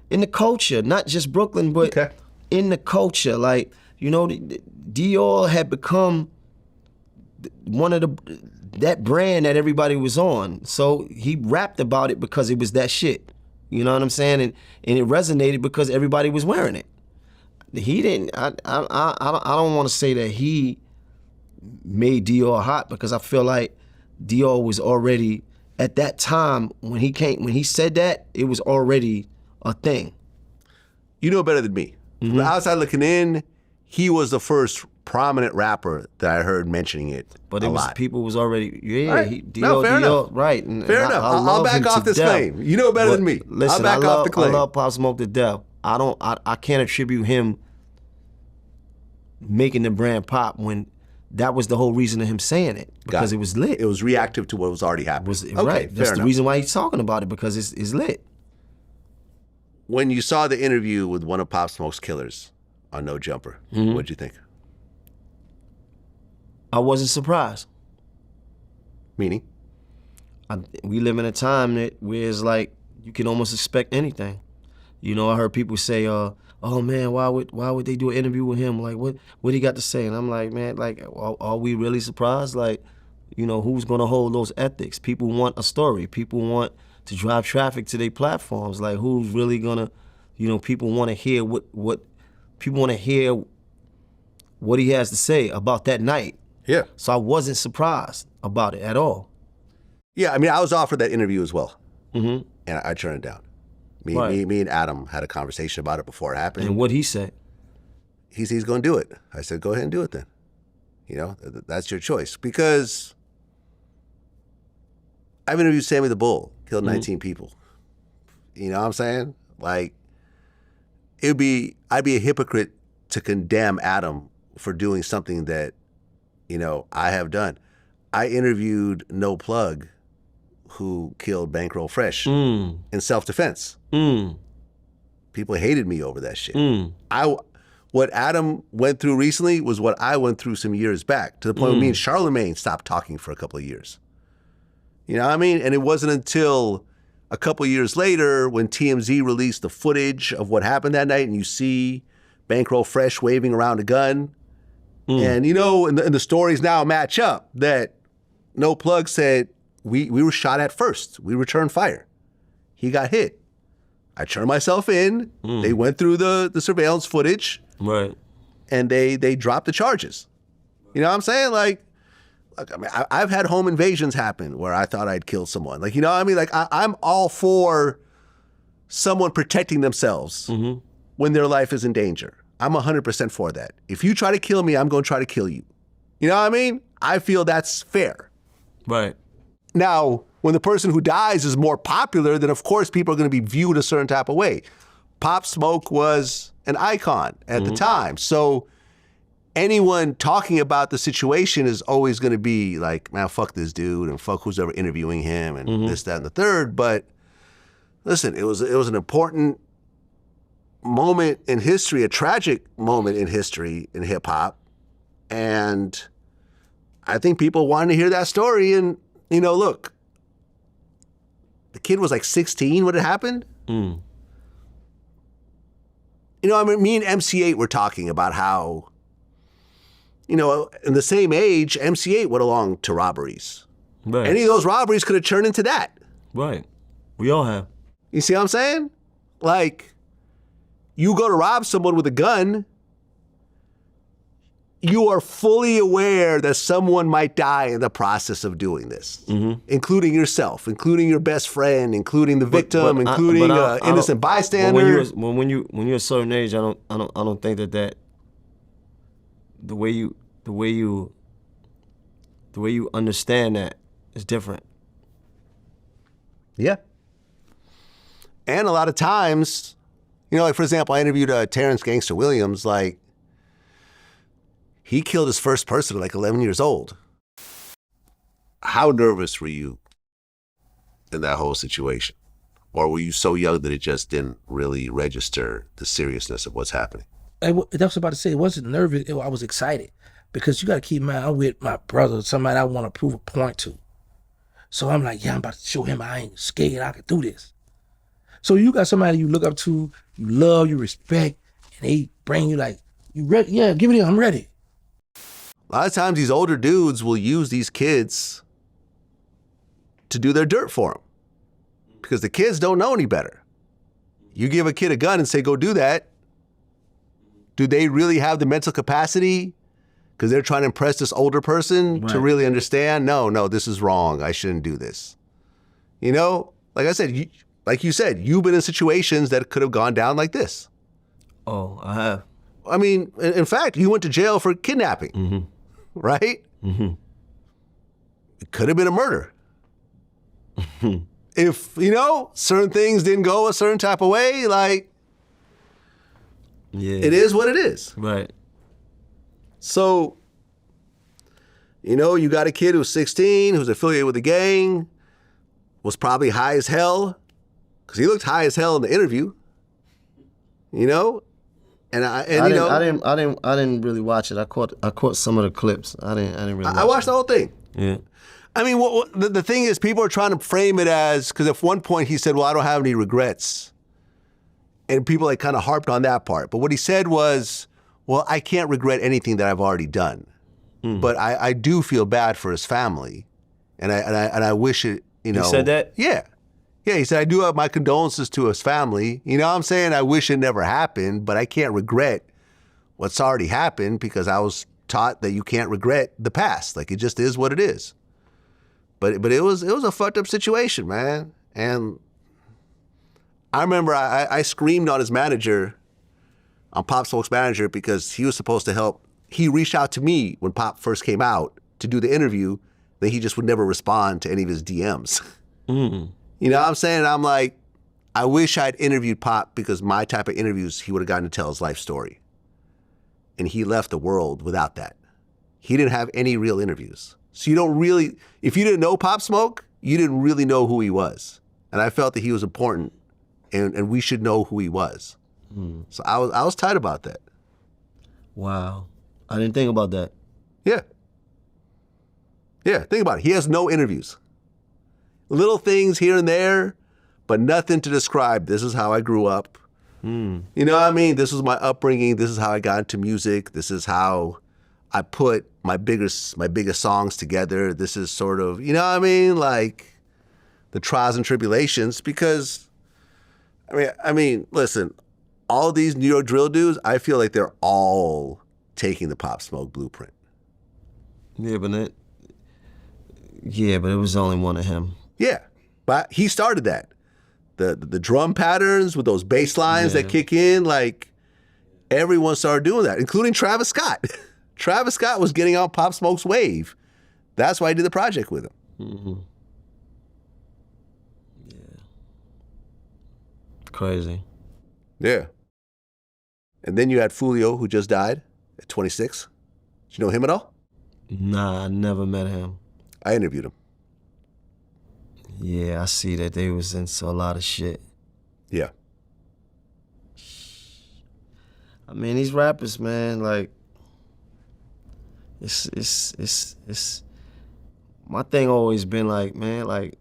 the culture, not just Brooklyn, but in the culture. Like, you know, Dior had become one of that brand that everybody was on. So he rapped about it because it was that shit. You know what I'm saying? And it resonated because everybody was wearing it. He didn't. I don't want to say that he made Dior hot, because I feel like Dior was already, at that time when he said that, it was already a thing. You know better than me. From the outside looking in, he was the first prominent rapper that I heard mentioning it. But people was already Dior, fair enough. Right. Fair enough. I'll back off this claim. You know better than me. Listen, I'll back off the claim. I love Pop Smoke to death. I can't attribute him making the brand pop when that was the whole reason of him saying it, because it was lit. It was reactive to what was already happening. Right. That's the reason why he's talking about it, because it's lit. when you saw the interview with one of Pop Smoke's killers on No Jumper, what'd you think? I wasn't surprised. Meaning? We live in a time where it's like you can almost expect anything. You know, I heard people say, "Oh man, why would they do an interview with him? Like, what he got to say?" And I'm like, man, like, are we really surprised? Like, you know, who's gonna hold those ethics? People want a story. People want to drive traffic to their platforms. Like, who's really gonna, you know, people want to hear what people want to hear what he has to say about that night. Yeah. So I wasn't surprised about it at all. Yeah, I mean, I was offered that interview as well, Mm-hmm. and I turned it down. Right. Me and Adam had a conversation about it before it happened. And what'd he say? He's going to do it. I said, go ahead and do it then. You know, that's your choice. Because I've interviewed Sammy the Bull, killed 19 people. You know what I'm saying? Like, I'd be a hypocrite to condemn Adam for doing something that, you know, I have done. I interviewed No Plug, who killed Bankroll Fresh in self-defense. People hated me over that shit. What Adam went through recently was what I went through some years back, to the point where me and Charlemagne stopped talking for a couple of years. You know what I mean? And it wasn't until a couple of years later when TMZ released the footage of what happened that night, and you see Bankroll Fresh waving around a gun. And, you know, and the stories now match up that No Plug said, we were shot at first. We returned fire. He got hit. I turned myself in. They went through the surveillance footage. Right. And they dropped the charges. You know what I'm saying? Like, I mean, I've had home invasions happen where I thought I'd killed someone. Like, you know what I mean? Like, I'm all for someone protecting themselves when their life is in danger. I'm 100% for that. If you try to kill me, I'm going to try to kill you. You know what I mean? I feel that's fair. Right. Now, when the person who dies is more popular, then of course people are going to be viewed a certain type of way. Pop Smoke was an icon at the time. So anyone talking about the situation is always going to be like, man, fuck this dude and fuck who's ever interviewing him and this, that, and the third. But listen, it was an important moment in history, a tragic moment in history in hip hop. And I think people wanted to hear that story. And, you know, look, the kid was like 16 when it happened. You know, I mean, me and MC8 were talking about how, you know, in the same age, MC8 went along to robberies. Right. Any of those robberies could have turned into that. Right. We all have. You see what I'm saying? Like, you go to rob someone with a gun, you are fully aware that someone might die in the process of doing this, including yourself, including your best friend, incling the victim, including innocent bystander. But when you're a certain age, I don't think that the way you understand that is different. Yeah. And a lot of times, you know, like, for example, I interviewed Terrence Gangster Williams. Like, he killed his first person at like 11 years old. How nervous were you in that whole situation? Or were you so young that it just didn't really register the seriousness of what's happening? That's what I was about to say. It wasn't nervous. I was excited because you got to keep in mind, I'm with my brother, somebody I want to prove a point to. So I'm like, yeah, I'm about to show him I ain't scared. I can do this. So you got somebody you look up to, you love, you respect, and they bring you like, you ready? Yeah, give it here, I'm ready. A lot of times these older dudes will use these kids to do their dirt for them because the kids don't know any better. You give a kid a gun and say, go do that. Do they really have the mental capacity because they're trying to impress this older person to really understand? No, this is wrong. I shouldn't do this. You know, like I said, like you said, you've been in situations that could have gone down like this. Oh, I have. I mean, in fact, you went to jail for kidnapping, right? It could have been a murder. If, you know, certain things didn't go a certain type of way, like, it is what it is. Right. So, you know, you got a kid who's 16, who's affiliated with a gang, was probably high as hell, because he looked high as hell in the interview. you know? And I didn't really watch it. I caught some of the clips. I didn't really. I watched the whole thing. Yeah. I mean, the thing is, people are trying to frame it as, because at one point he said, well, I don't have any regrets. And people like kind of harped on that part. But what he said was, well, I can't regret anything that I've already done. But I do feel bad for his family. And I wish it, you know. He said that? Yeah. Yeah, he said, I do have my condolences to his family. You know what I'm saying? I wish it never happened, but I can't regret what's already happened because I was taught that you can't regret the past. Like, it just is what it is. But it was a fucked up situation, man. And I remember I screamed on his manager, on Pop Smoke's manager, because he was supposed to help. He reached out to me when Pop first came out to do the interview. Then he just would never respond to any of his DMs. You know what I'm saying? And I'm like, I wish I'd interviewed Pop, because my type of interviews, he would have gotten to tell his life story. And he left the world without that. He didn't have any real interviews. So you don't really, if you didn't know Pop Smoke, you didn't really know who he was. And I felt that he was important, and we should know who he was. So I was tight about that. Wow. I didn't think about that. Yeah. Yeah, think about it. He has no interviews. Little things here and there, but nothing to describe. This is how I grew up. You know what I mean? This was my upbringing. This is how I got into music. This is how I put my biggest songs together. This is sort of, you know what I mean? Like the trials and tribulations, because I mean, listen, all these New York drill dudes, I feel like they're all taking the Pop Smoke blueprint. Yeah, but it was only one of him. Yeah, but he started that. The drum patterns with those bass lines that kick in, like everyone started doing that, including Travis Scott. Travis Scott was getting on Pop Smoke's wave. That's why I did the project with him. Yeah. Crazy. Yeah. And then you had Fulio, who just died at 26. Did you know him at all? Nah, I never met him. I interviewed him. Yeah, I see that they was into a lot of shit. Yeah. I mean, these rappers, man, like, it's my thing always been like, man, like,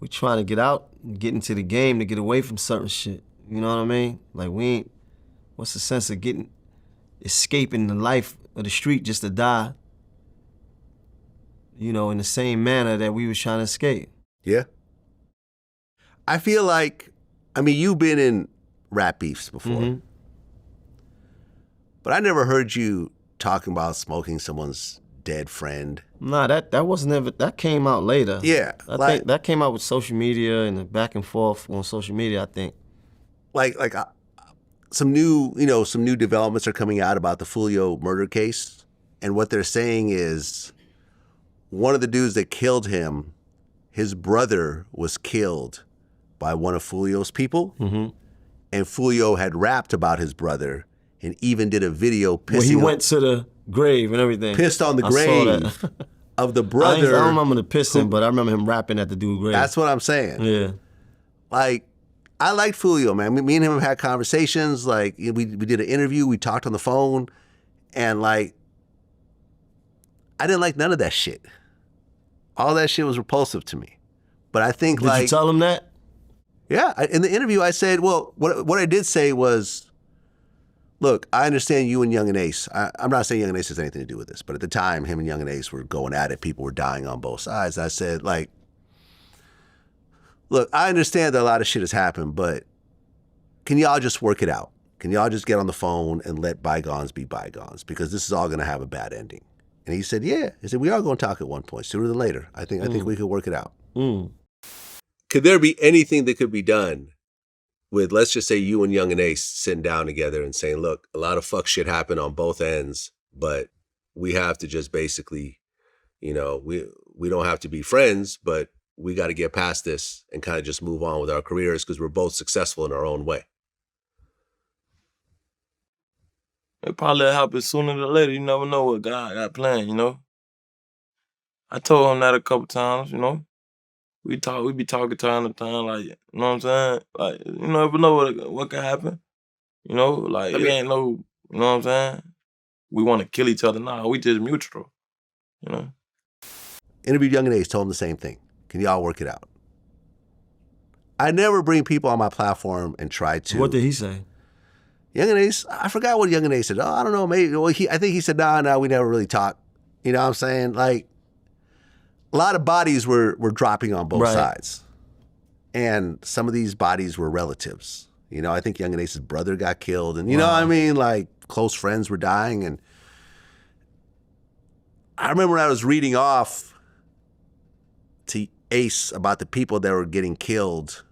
we trying to get out, get into the game to get away from certain shit. You know what I mean? Like, what's the sense of escaping the life of the street just to die, you know, in the same manner that we was trying to escape? Yeah. I feel like, I mean, you've been in rap beefs before, but I never heard you talking about smoking someone's dead friend. Nah, that wasn't ever, that came out later. Yeah. I think that came out with social media and the back and forth on social media, I think. Like some new developments are coming out about the Fulio murder case. And what they're saying is one of the dudes that killed him, his brother was killed by one of Fulio's people. And Fulio had rapped about his brother and even did a video pissing. Well, he went to the grave and everything. Pissed on the grave of the brother. I don't remember the pissing, but I remember him rapping at the dude's grave. That's what I'm saying. Yeah. Like, I liked Fulio, man. Me and him have had conversations. Like, we did an interview. We talked on the phone. And, like, I didn't like none of that shit. All that shit was repulsive to me. But I think, Did you tell him that? Yeah. In the interview, I said, well, what I did say was, look, I understand you and Young and Ace. I'm not saying Young and Ace has anything to do with this, but at the time, him and Young and Ace were going at it. People were dying on both sides. I said, like, look, I understand that a lot of shit has happened, but can y'all just work it out? Can y'all just get on the phone and let bygones be bygones? Because this is all going to have a bad ending. And he said, yeah. He said, we are going to talk at one point, sooner than later. I think we could work it out. Could there be anything that could be done with, let's just say, you and Young and Ace sitting down together and saying, look, a lot of fuck shit happened on both ends, but we have to just basically, you know, we don't have to be friends, but we got to get past this and kind of just move on with our careers because we're both successful in our own way. It probably happen sooner than later. You never know what God got planned, you know? I told him that a couple times, you know? We be talking time to time, like, you know what I'm saying? Like, you never know what can happen. You know, like, it ain't no, you know what I'm saying? We want to kill each other. Nah, we just mutual, you know? Interviewed Young and Ace, told him the same thing. Can y'all work it out? I never bring people on my platform and try to. What did he say? Young and Ace, I forgot what Young and Ace said. Oh, I don't know, maybe. Well, I think he said, no, we never really talked. You know what I'm saying? Like, a lot of bodies were dropping on both sides. And some of these bodies were relatives. You know, I think Young and Ace's brother got killed. And you know what I mean? Like, close friends were dying. And I remember when I was reading off to Ace about the people that were getting killed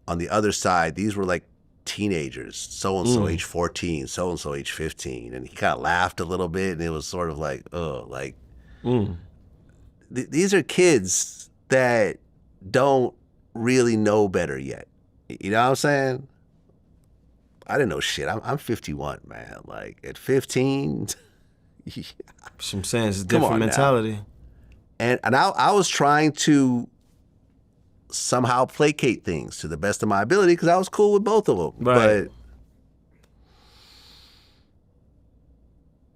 on the other side. These were like teenagers, so-and-so age 14, so-and-so age 15. And he kind of laughed a little bit, and it was sort of like, oh, like, these are kids that don't really know better yet. You know what I'm saying? I didn't know shit. I'm 51, man. Like, at 15, yeah. I'm saying it's a different mentality. And I was trying to somehow placate things to the best of my ability because I was cool with both of them. Right.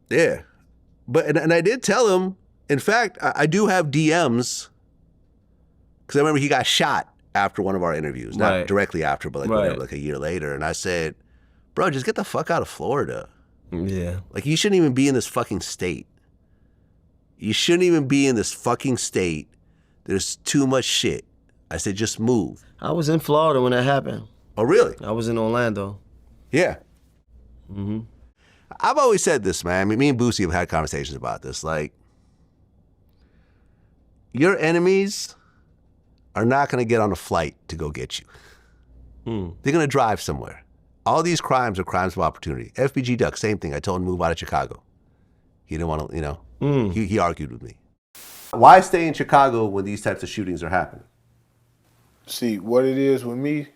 But yeah. And I did tell him, in fact, I do have DMs because I remember he got shot after one of our interviews. Not directly after, but like whatever, like a year later. And I said, bro, just get the fuck out of Florida. Yeah. Like, you shouldn't even be in this fucking state. You shouldn't even be in this fucking state. There's too much shit. I said, just move. I was in Florida when that happened. Oh, really? I was in Orlando. Yeah. Mm-hmm. I've always said this, man. I mean, me and Boosie have had conversations about this. Like, your enemies are not going to get on a flight to go get you. They're going to drive somewhere. All these crimes are crimes of opportunity. FBG Duck, same thing. I told him to move out of Chicago. He didn't want to, you know. He argued with me. Why stay in Chicago when these types of shootings are happening? See, what it is with me,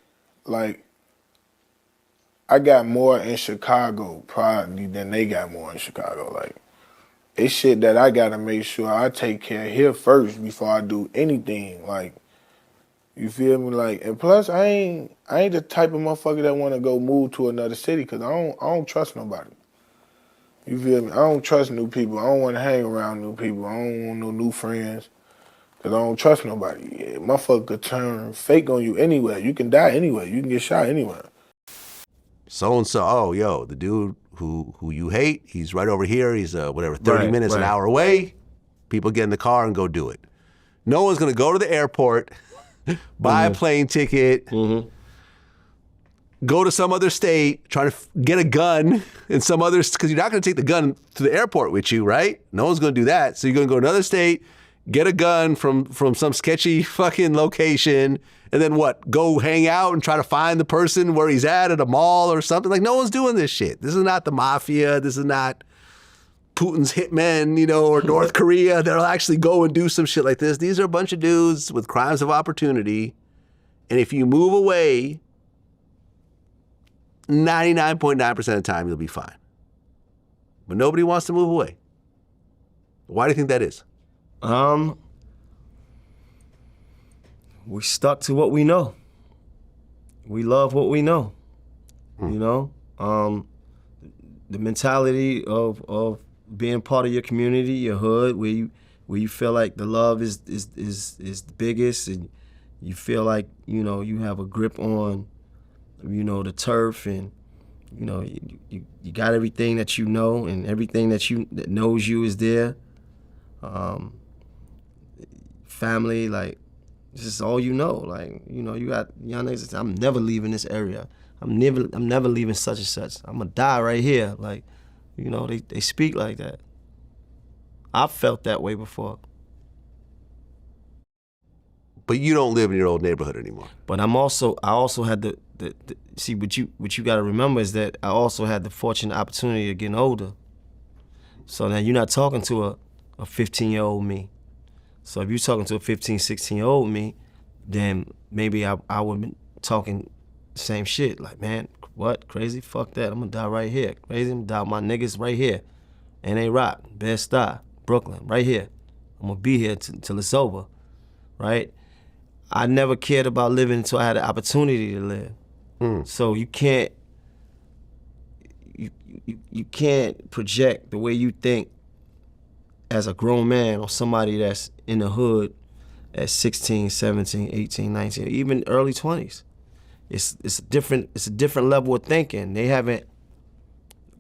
like, I got more in Chicago probably than they got more in Chicago. Like, it's shit that I gotta make sure I take care of here first before I do anything. Like, you feel me? Like, and plus, I ain't the type of motherfucker that want to go move to another city because I don't trust nobody. You feel me? I don't trust new people. I don't want to hang around new people. I don't want no new friends because I don't trust nobody. Yeah, motherfucker could turn fake on you anywhere. You can die anywhere. You can get shot anywhere. So-and-so, oh, yo, the dude who you hate, he's right over here. He's, 30 minutes, an hour away. People get in the car and go do it. No one's going to go to the airport, buy a plane ticket, go to some other state, try to get a gun in some other, because you're not going to take the gun to the airport with you, right? No one's going to do that. So you're going to go to another state, get a gun from some sketchy fucking location, and then what? Go hang out and try to find the person where he's at a mall or something. Like, no one's doing this shit. This is not the mafia. This is not Putin's hitmen, you know, or North Korea that'll actually go and do some shit like this. These are a bunch of dudes with crimes of opportunity. And if you move away, 99.9% of the time, you'll be fine. But nobody wants to move away. Why do you think that is? We stuck to what we know. We love what we know. You know? The mentality of being part of your community, your hood, where you feel like the love is the biggest, and you feel like, you know, you have a grip on, you know, the turf, and you know, you got everything that you know, and everything that knows you is there. Family, like, this is all you know. Like, you know, you got young niggas. I'm never leaving this area. I'm never leaving such and such. I'm gonna die right here. Like, you know, they speak like that. I've felt that way before. But you don't live in your old neighborhood anymore. But I also had the see, what you got to remember is that I also had the fortunate opportunity of getting older. So now you're not talking to a 15-year-old me. So if you're talking to a 15, 16-year-old me, then maybe I would be talking the same shit. Like, man, what? Crazy? Fuck that. I'm gonna die right here. Crazy? I'm gonna die with my niggas right here. NA Rock, Bed-Stuy, Brooklyn, right here. I'm gonna be here till it's over, right? I never cared about living until I had the opportunity to live. So you can't project the way you think as a grown man or somebody that's in the hood at 16, 17, 18, 19, even early 20s. It's a different level of thinking. They haven't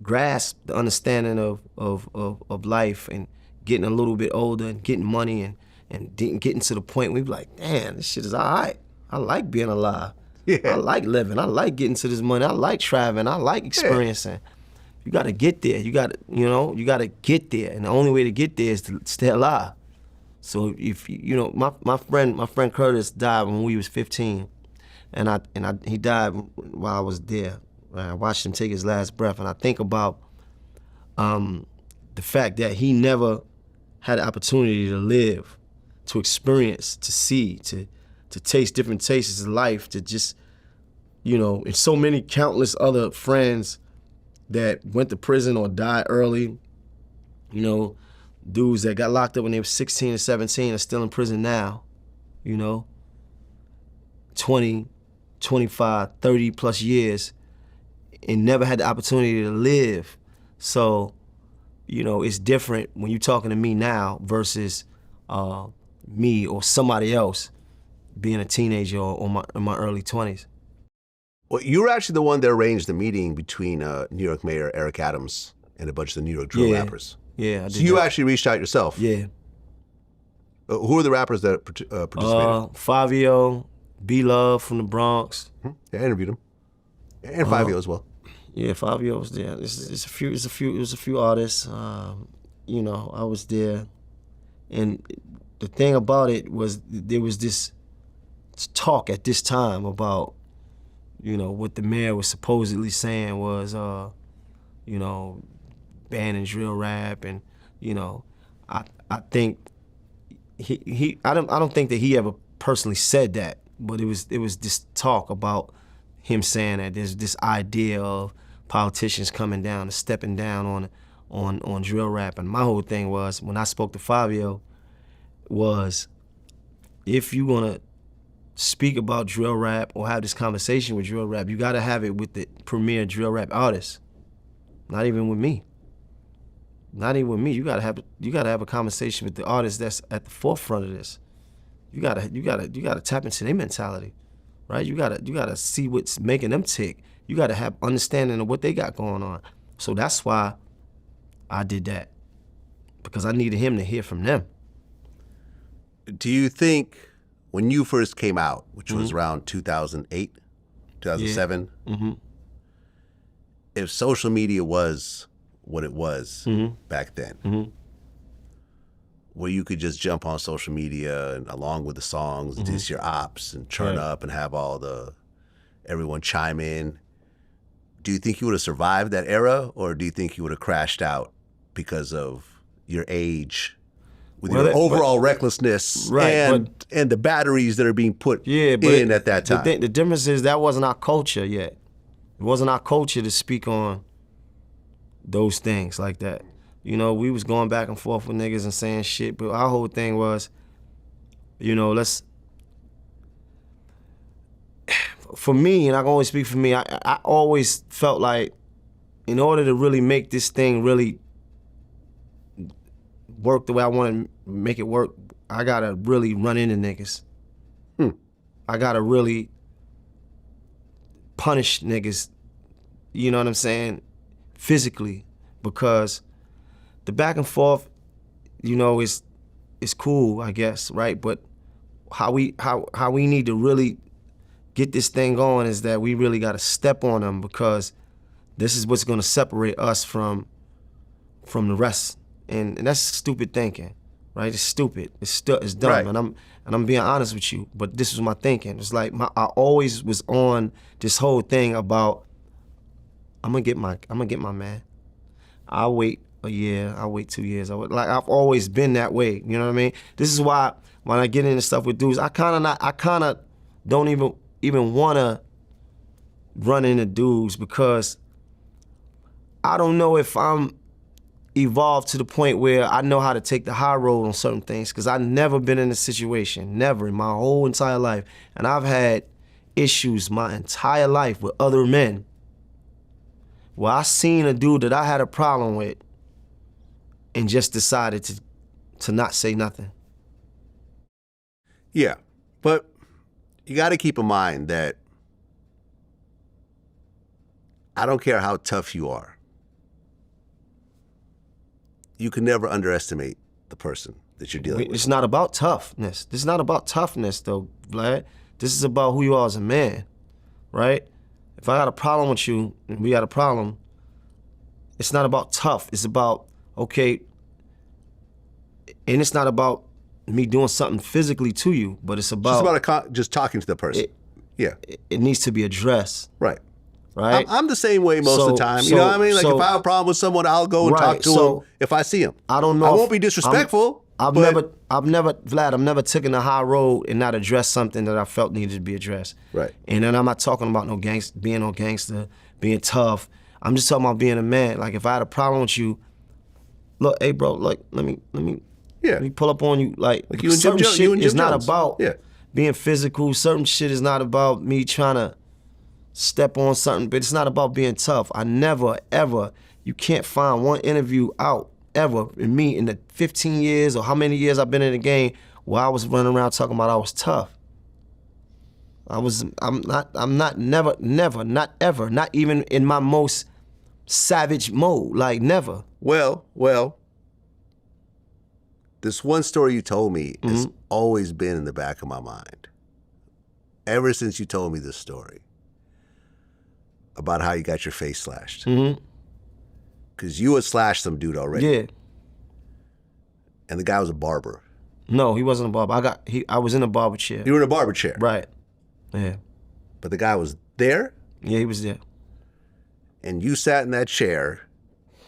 grasped the understanding of life and getting a little bit older and getting money and getting to the point where we be like, damn, this shit is all right. I like being alive. Yeah. I like living. I like getting to this money. I like traveling. I like experiencing. Yeah. You gotta get there. You gotta get there. And the only way to get there is to stay alive. So if my friend Curtis died when we was 15. And he died while I was there. I watched him take his last breath, and I think about the fact that he never had the opportunity to live, to experience, to see, to taste different tastes of life, to just, and so many countless other friends that went to prison or died early, dudes that got locked up when they were 16 or 17 are still in prison now, 20, 25, 30 plus years, and never had the opportunity to live. So, it's different when you're talking to me now versus me or somebody else being a teenager or in my early 20s. Well, you were actually the one that arranged the meeting between New York Mayor Eric Adams and a bunch of the New York drill rappers. Yeah, I did. So you actually reached out yourself? Yeah. Who are the rappers that participated? Fabio, B-Love from the Bronx. Yeah, I interviewed him. And Fabio as well. Yeah, Fabio was there. It was a few artists. I was there, and the thing about it was there was this talk at this time about, what the mayor was supposedly saying was, banning drill rap, and I think I don't think that he ever personally said that, but it was this talk about him saying that there's this idea of politicians coming down and stepping down on drill rap. And my whole thing was, when I spoke to Fabio, was if you're gonna speak about drill rap or have this conversation with drill rap, you gotta have it with the premier drill rap artists. Not even with me. Not even with me. You gotta have a conversation with the artists that's at the forefront of this. You gotta tap into their mentality, right? You gotta see what's making them tick. You gotta have understanding of what they got going on. So that's why I did that, because I needed him to hear from them. Do you think when you first came out, which was around 2008, 2007, if social media was what it was back then, where you could just jump on social media and along with the songs, diss your ops and turn up and have everyone chime in, do you think you would have survived that era, or do you think you would have crashed out because of your age, with your overall recklessness and the batteries that are being put in at that time? The difference is that wasn't our culture yet. It wasn't our culture to speak on those things like that. We was going back and forth with niggas and saying shit, but our whole thing was, for me, and I can only speak for me, I always felt like in order to really make this thing really work the way I want to make it work, I gotta really run into niggas. I gotta really punish niggas, you know what I'm saying, physically, because the back and forth, is cool, I guess, right? But how we need to really get this thing going is that we really got to step on them, because this is what's going to separate us from the rest. And that's stupid thinking, right? It's stupid. It's dumb. Right. And I'm being honest with you. But this was my thinking. It's like I always was on this whole thing about I'm gonna get my man. I'll wait a year. I'll wait 2 years. I've always been that way. You know what I mean? This is why when I get into stuff with dudes, I kind of don't even wanna run into dudes, because I don't know if I'm evolved to the point where I know how to take the high road on certain things because I've never been in a situation, never in my whole entire life. And I've had issues my entire life with other men where I seen a dude that I had a problem with and just decided to not say nothing. Yeah, but you got to keep in mind that I don't care how tough you are. You can never underestimate the person that you're dealing with. It's not about toughness. This is not about toughness, though, Vlad. This is about who you are as a man, right? If I got a problem with you and we got a problem, it's not about tough. It's about, okay, and it's not about me doing something physically to you, but it's about... It's about just talking to the person. It needs to be addressed. Right. Right? I'm the same way most of the time. You know what I mean? Like if I have a problem with someone, I'll go and talk to him if I see him. I don't know. I won't be disrespectful. I've never taken the high road and not addressed something that I felt needed to be addressed. Right. And then I'm not talking about being no gangster, being tough. I'm just talking about being a man. Like if I had a problem with you, look, hey bro, like let me pull up on you. Like you and certain Jim, shit you and Jim is not Jones. about being physical. Certain shit is not about me trying to step on something, but it's not about being tough. I never, ever, you can't find one interview out ever in me in the 15 years or how many years I've been in the game where I was running around talking about I was tough. Not ever, not even in my most savage mode, like never. Well, this one story you told me has always been in the back of my mind. Ever since you told me this story about how you got your face slashed. Because you had slashed some dude already. Yeah. And the guy was a barber. No, he wasn't a barber. I was in a barber chair. You were in a barber chair? Right. Yeah. But the guy was there? Yeah, he was there. And you sat in that chair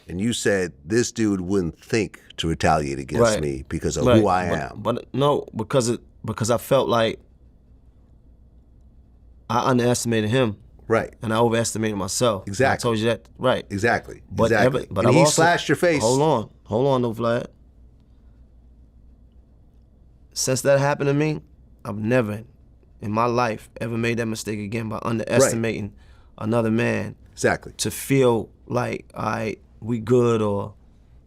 and you said, this dude wouldn't think to retaliate against me because of who I am. But no, because I felt like I underestimated him. Right. And I overestimated myself. Exactly. I told you that. Right. Exactly. But and he slashed your face. Hold on though, Vlad. Since that happened to me, I've never in my life ever made that mistake again by underestimating another man. Exactly. To feel like, all right, we good, or,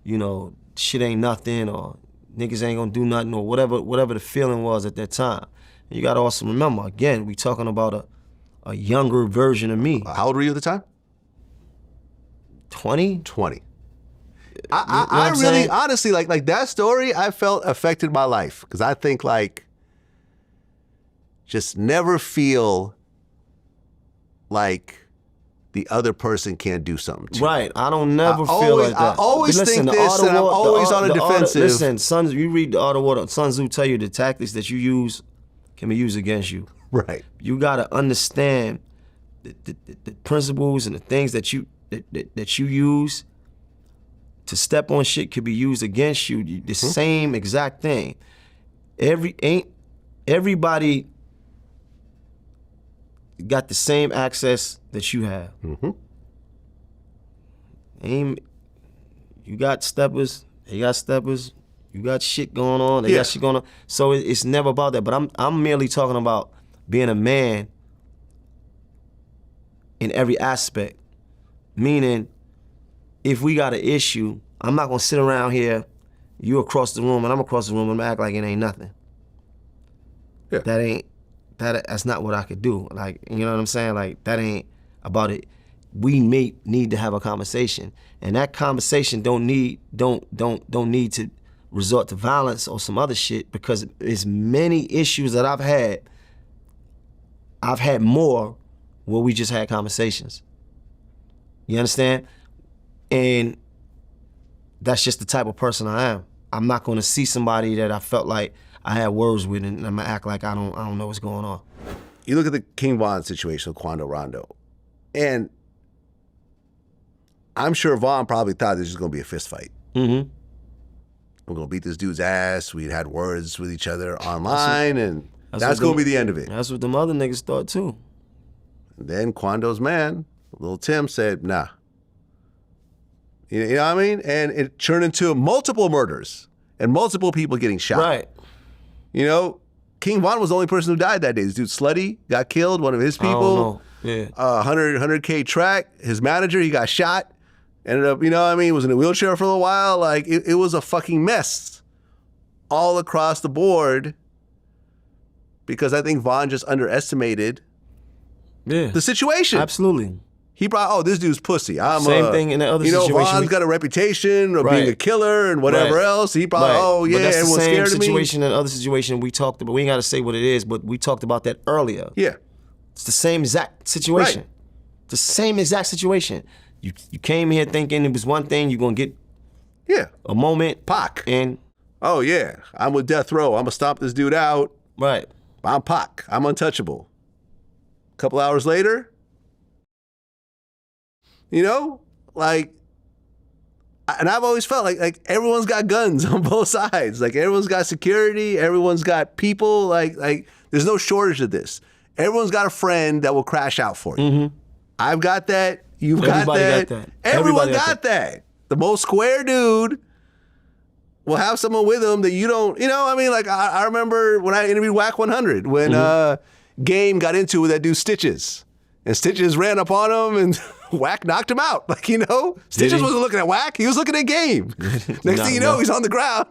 you know, shit ain't nothing, or niggas ain't gonna do nothing, or whatever the feeling was at that time. And you gotta also remember, again, we talking about a younger version of me. How old were you at the time? 20? 20. I really, honestly, like that story, I felt affected my life. Because I think, like, just never feel like the other person can't do something to you. Right. I don't never feel like that. I always think this, and I'm always on the defensive. Listen, you read the art of war, Sun Tzu tell you the tactics that you use can be used against you. Right. You got to understand the principles and the things that you use to step on shit could be used against you. The same exact thing. Everybody got the same access that you have. You got steppers, they got steppers. You got shit going on, they got shit going on. So it's never about that. But I'm merely talking about being a man in every aspect. Meaning, if we got an issue, I'm not gonna sit around here, you across the room and I'm across the room and act like it ain't nothing. Yeah. That's not what I could do. Like, you know what I'm saying? Like, that ain't about it. We may need to have a conversation. And that conversation don't need to resort to violence or some other shit, because as many issues that I've had more where we just had conversations. You understand? And that's just the type of person I am. I'm not gonna see somebody that I felt like I had words with and I'm gonna act like I don't know what's going on. You look at the King Von situation with Quando Rondo, and I'm sure Von probably thought this was gonna be a fist fight. I'm gonna beat this dude's ass. We'd had words with each other online, and that's gonna be the end of it. That's what them other niggas thought too. And then Quando's man, Lil Tim, said, nah, You know what I mean? And it turned into multiple murders and multiple people getting shot. Right. You know, King Von was the only person who died that day. This dude Slutty got killed, one of his people. Yeah. 100K track, his manager, he got shot. Ended up, you know what I mean, was in a wheelchair for a little while. Like, it was a fucking mess all across the board because I think Von just underestimated the situation. Absolutely. He brought, this dude's pussy. Same thing in the other situation. Von's got a reputation of being a killer and whatever else. He brought, but that's everyone's the scared same of me. situation and other situation we talked about. We ain't got to say what it is, but we talked about that earlier. Yeah. It's the same exact situation. Right. The same exact situation. You came here thinking it was one thing, you're going to get a moment. Pac. And oh, yeah, I'm with Death Row. I'm going to stomp this dude out. Right. I'm Pac. I'm untouchable. A couple hours later, you know, like, and I've always felt like everyone's got guns on both sides. Like, everyone's got security. Everyone's got people. Like there's no shortage of this. Everyone's got a friend that will crash out for you. Mm-hmm. I've got that. You've got that. Everyone got that. The most square dude will have someone with him that you don't, you know, I mean, like, I remember when I interviewed Whack 100, when Game got into with that dude Stitches. And Stitches ran up on him and Whack knocked him out. Like, you know, Stitches wasn't looking at Whack, he was looking at Game. Next thing you know, he's on the ground,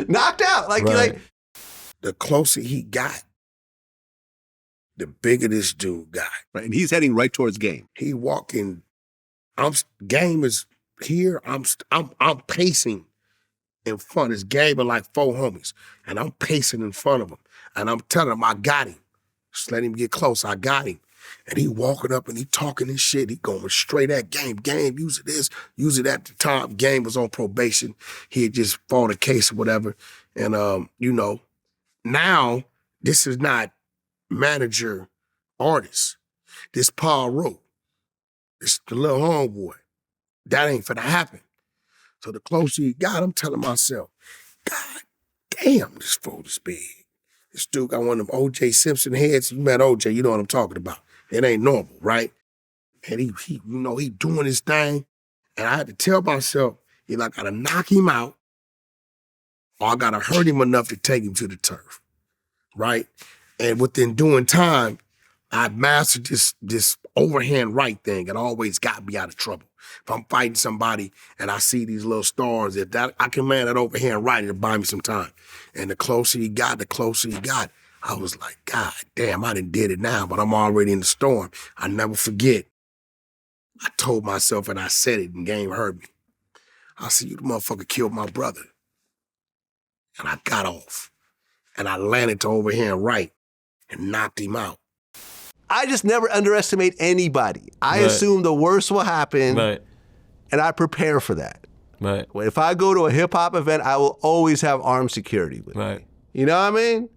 knocked out. Like, the closer he got, the bigger this dude got. Right, and he's heading right towards Game. He walking, Game is here, I'm pacing in front. It's Game and like 4 homies, and I'm pacing in front of him. And I'm telling him, I got him. Just let him get close, I got him. And he walking up and he talking this shit. He going straight at Game. Game, use it this, use it at the time. Game was on probation. He had just fought a case or whatever. And, you know, now this is not manager artist. This Paul wrote. This the little homeboy. That ain't finna happen. So the closer he got, I'm telling myself, God damn, this fool is big. This dude got one of them O.J. Simpson heads. You met O.J., you know what I'm talking about. It ain't normal, right? And he you know, he doing his thing. And I had to tell myself, either I gotta knock him out or I gotta hurt him enough to take him to the turf, right? And within doing time, I mastered this overhand right thing. It always got me out of trouble. If I'm fighting somebody and I see these little stars, if that I can land that overhand right, it'll buy me some time. And the closer he got, I was like, God damn, I done did it now, but I'm already in the storm. I never forget. I told myself and I said it and Game heard me. I said, you the motherfucker killed my brother. And I got off. And I landed to overhand right and knocked him out. I just never underestimate anybody. I assume the worst will happen, and I prepare for that. Right. If I go to a hip-hop event, I will always have armed security with me. You know what I mean?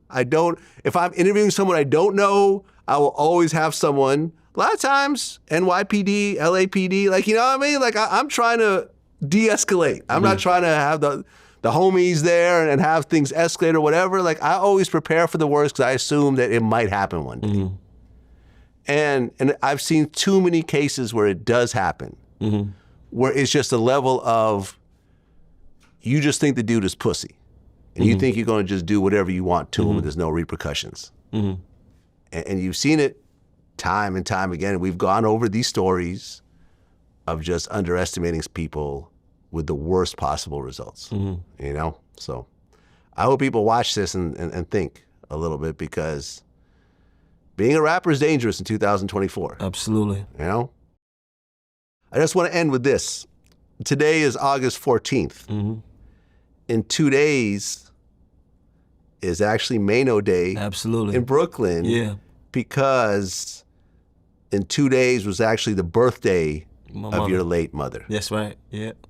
If I'm interviewing someone I don't know, I will always have someone, a lot of times, NYPD, LAPD, like, you know what I mean? Like, I'm trying to de-escalate. I'm not trying to have the homies there and have things escalate or whatever. Like, I always prepare for the worst because I assume that it might happen one day. And I've seen too many cases where it does happen, where it's just a level of, you just think the dude is pussy. And you think you're going to just do whatever you want to him and there's no repercussions. And you've seen it time and time again. We've gone over these stories of just underestimating people with the worst possible results, you know? So I hope people watch this and think a little bit, because being a rapper is dangerous in 2024. Absolutely. You know? I just want to end with this. Today is August 14th. In 2 days is actually Maino Day. Absolutely. In Brooklyn. Yeah. Because in 2 days was actually the birthday of your late mother. That's right. Yep.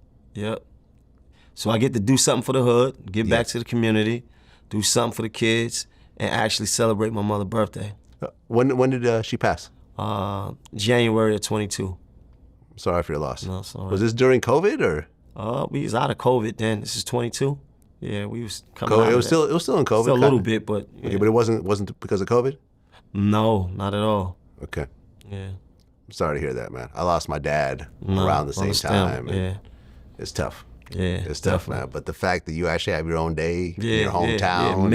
So I get to do something for the hood, give back to the community, do something for the kids, and actually celebrate my mother's birthday. When did she pass? January of 22. Sorry for your loss. No, sorry. Was this during COVID or? We was out of COVID then. This is 22. Yeah, we was coming out. It was still in COVID. Still a little bit, but yeah. Okay, but it wasn't because of COVID? No, not at all. Okay. Yeah. I'm sorry to hear that, man. I lost my dad around the same time. Yeah. It's tough. Yeah, It's tough, man. But the fact that you actually have your own day in your hometown. Yeah,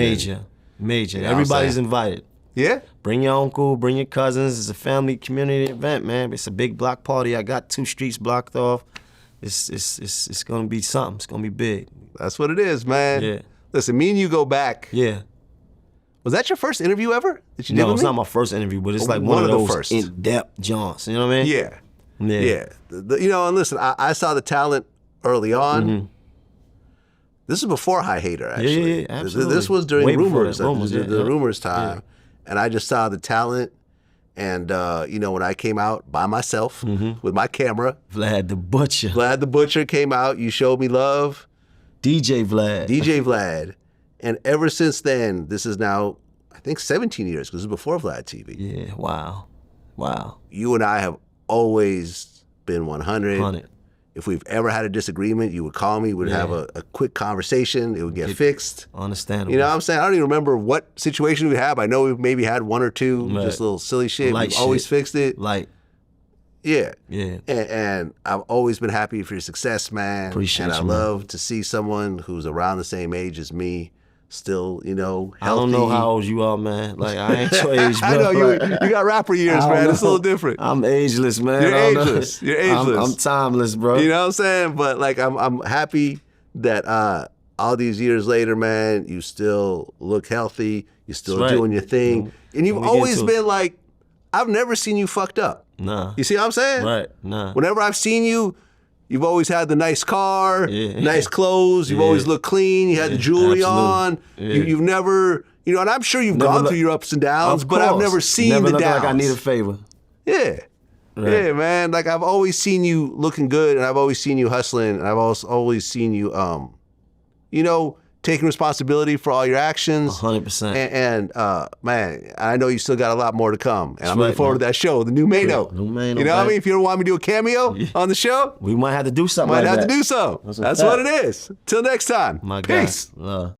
major. You know Everybody's invited. Yeah? Bring your uncle, bring your cousins. It's a family community event, man. It's a big block party. I got 2 streets blocked off. It's gonna be something. It's gonna be big. That's what it is, man. Yeah. Listen, me and you go back. Yeah. Was that your first interview ever that you did No, with it's me? not my first interview, but it's like One one of of the those first. in-depth jaunts. You know what I mean? Yeah. Yeah. Yeah. You know, and listen, I saw the talent early on. Mm-hmm. This is before High Hater, actually. Yeah, absolutely. This was during Way before Rumors. that, Rumors, the yeah. Rumors time. And I just saw the talent. And, you know, when I came out by myself with my camera. Vlad the Butcher. Vlad the Butcher came out. You showed me love. DJ Vlad. And ever since then, this is now, I think, 17 years, because this is before VladTV. Yeah, wow. You and I have always been 100. 100. If we've ever had a disagreement, you would call me, we'd have a quick conversation, it would get fixed. Understandable. You know what I'm saying? I don't even remember what situation we have. I know we've maybe had 1 or 2, just little silly shit. Light We've shit. always fixed it. Light. Yeah. Yeah. And I've always been happy for your success, man. Appreciate and I you, man. love to see someone who's around the same age as me, still, you know, healthy. I don't know how old you are, man. Like, I ain't your age, bro. I know, you got rapper years, man. It's a little different. I'm ageless, man. You're I don't know. ageless. You're ageless. I'm timeless, bro. You know what I'm saying? But like, I'm happy that all these years later, man, you still look healthy. You're still That's right. doing your thing, and you've When we get always to been like, I've never seen you fucked up. Nah. You see what I'm saying? Right. Nah. Whenever I've seen you, you've always had the nice car, Yeah. nice clothes. You've Yeah. always looked clean. You had the jewelry on. Yeah. You've never, you know, and I'm sure you've Never gone look- through your ups and downs, Of but I've course. never seen Never the look downs. like I need a favor. Yeah. Right. Yeah, man. Like, I've always seen you looking good, and I've always seen you hustling, and I've always seen you, you know, taking responsibility for all your actions. 100%. And man, I know you still got a lot more to come. And I'm right, looking forward man. to that show, the new Maino. New Maino, You know what I baby. mean? If you don't want me to do a cameo on the show, We might have to do something might like have that. to do so. That's a That's fact. what it is. Till next time. My God. Peace. Love.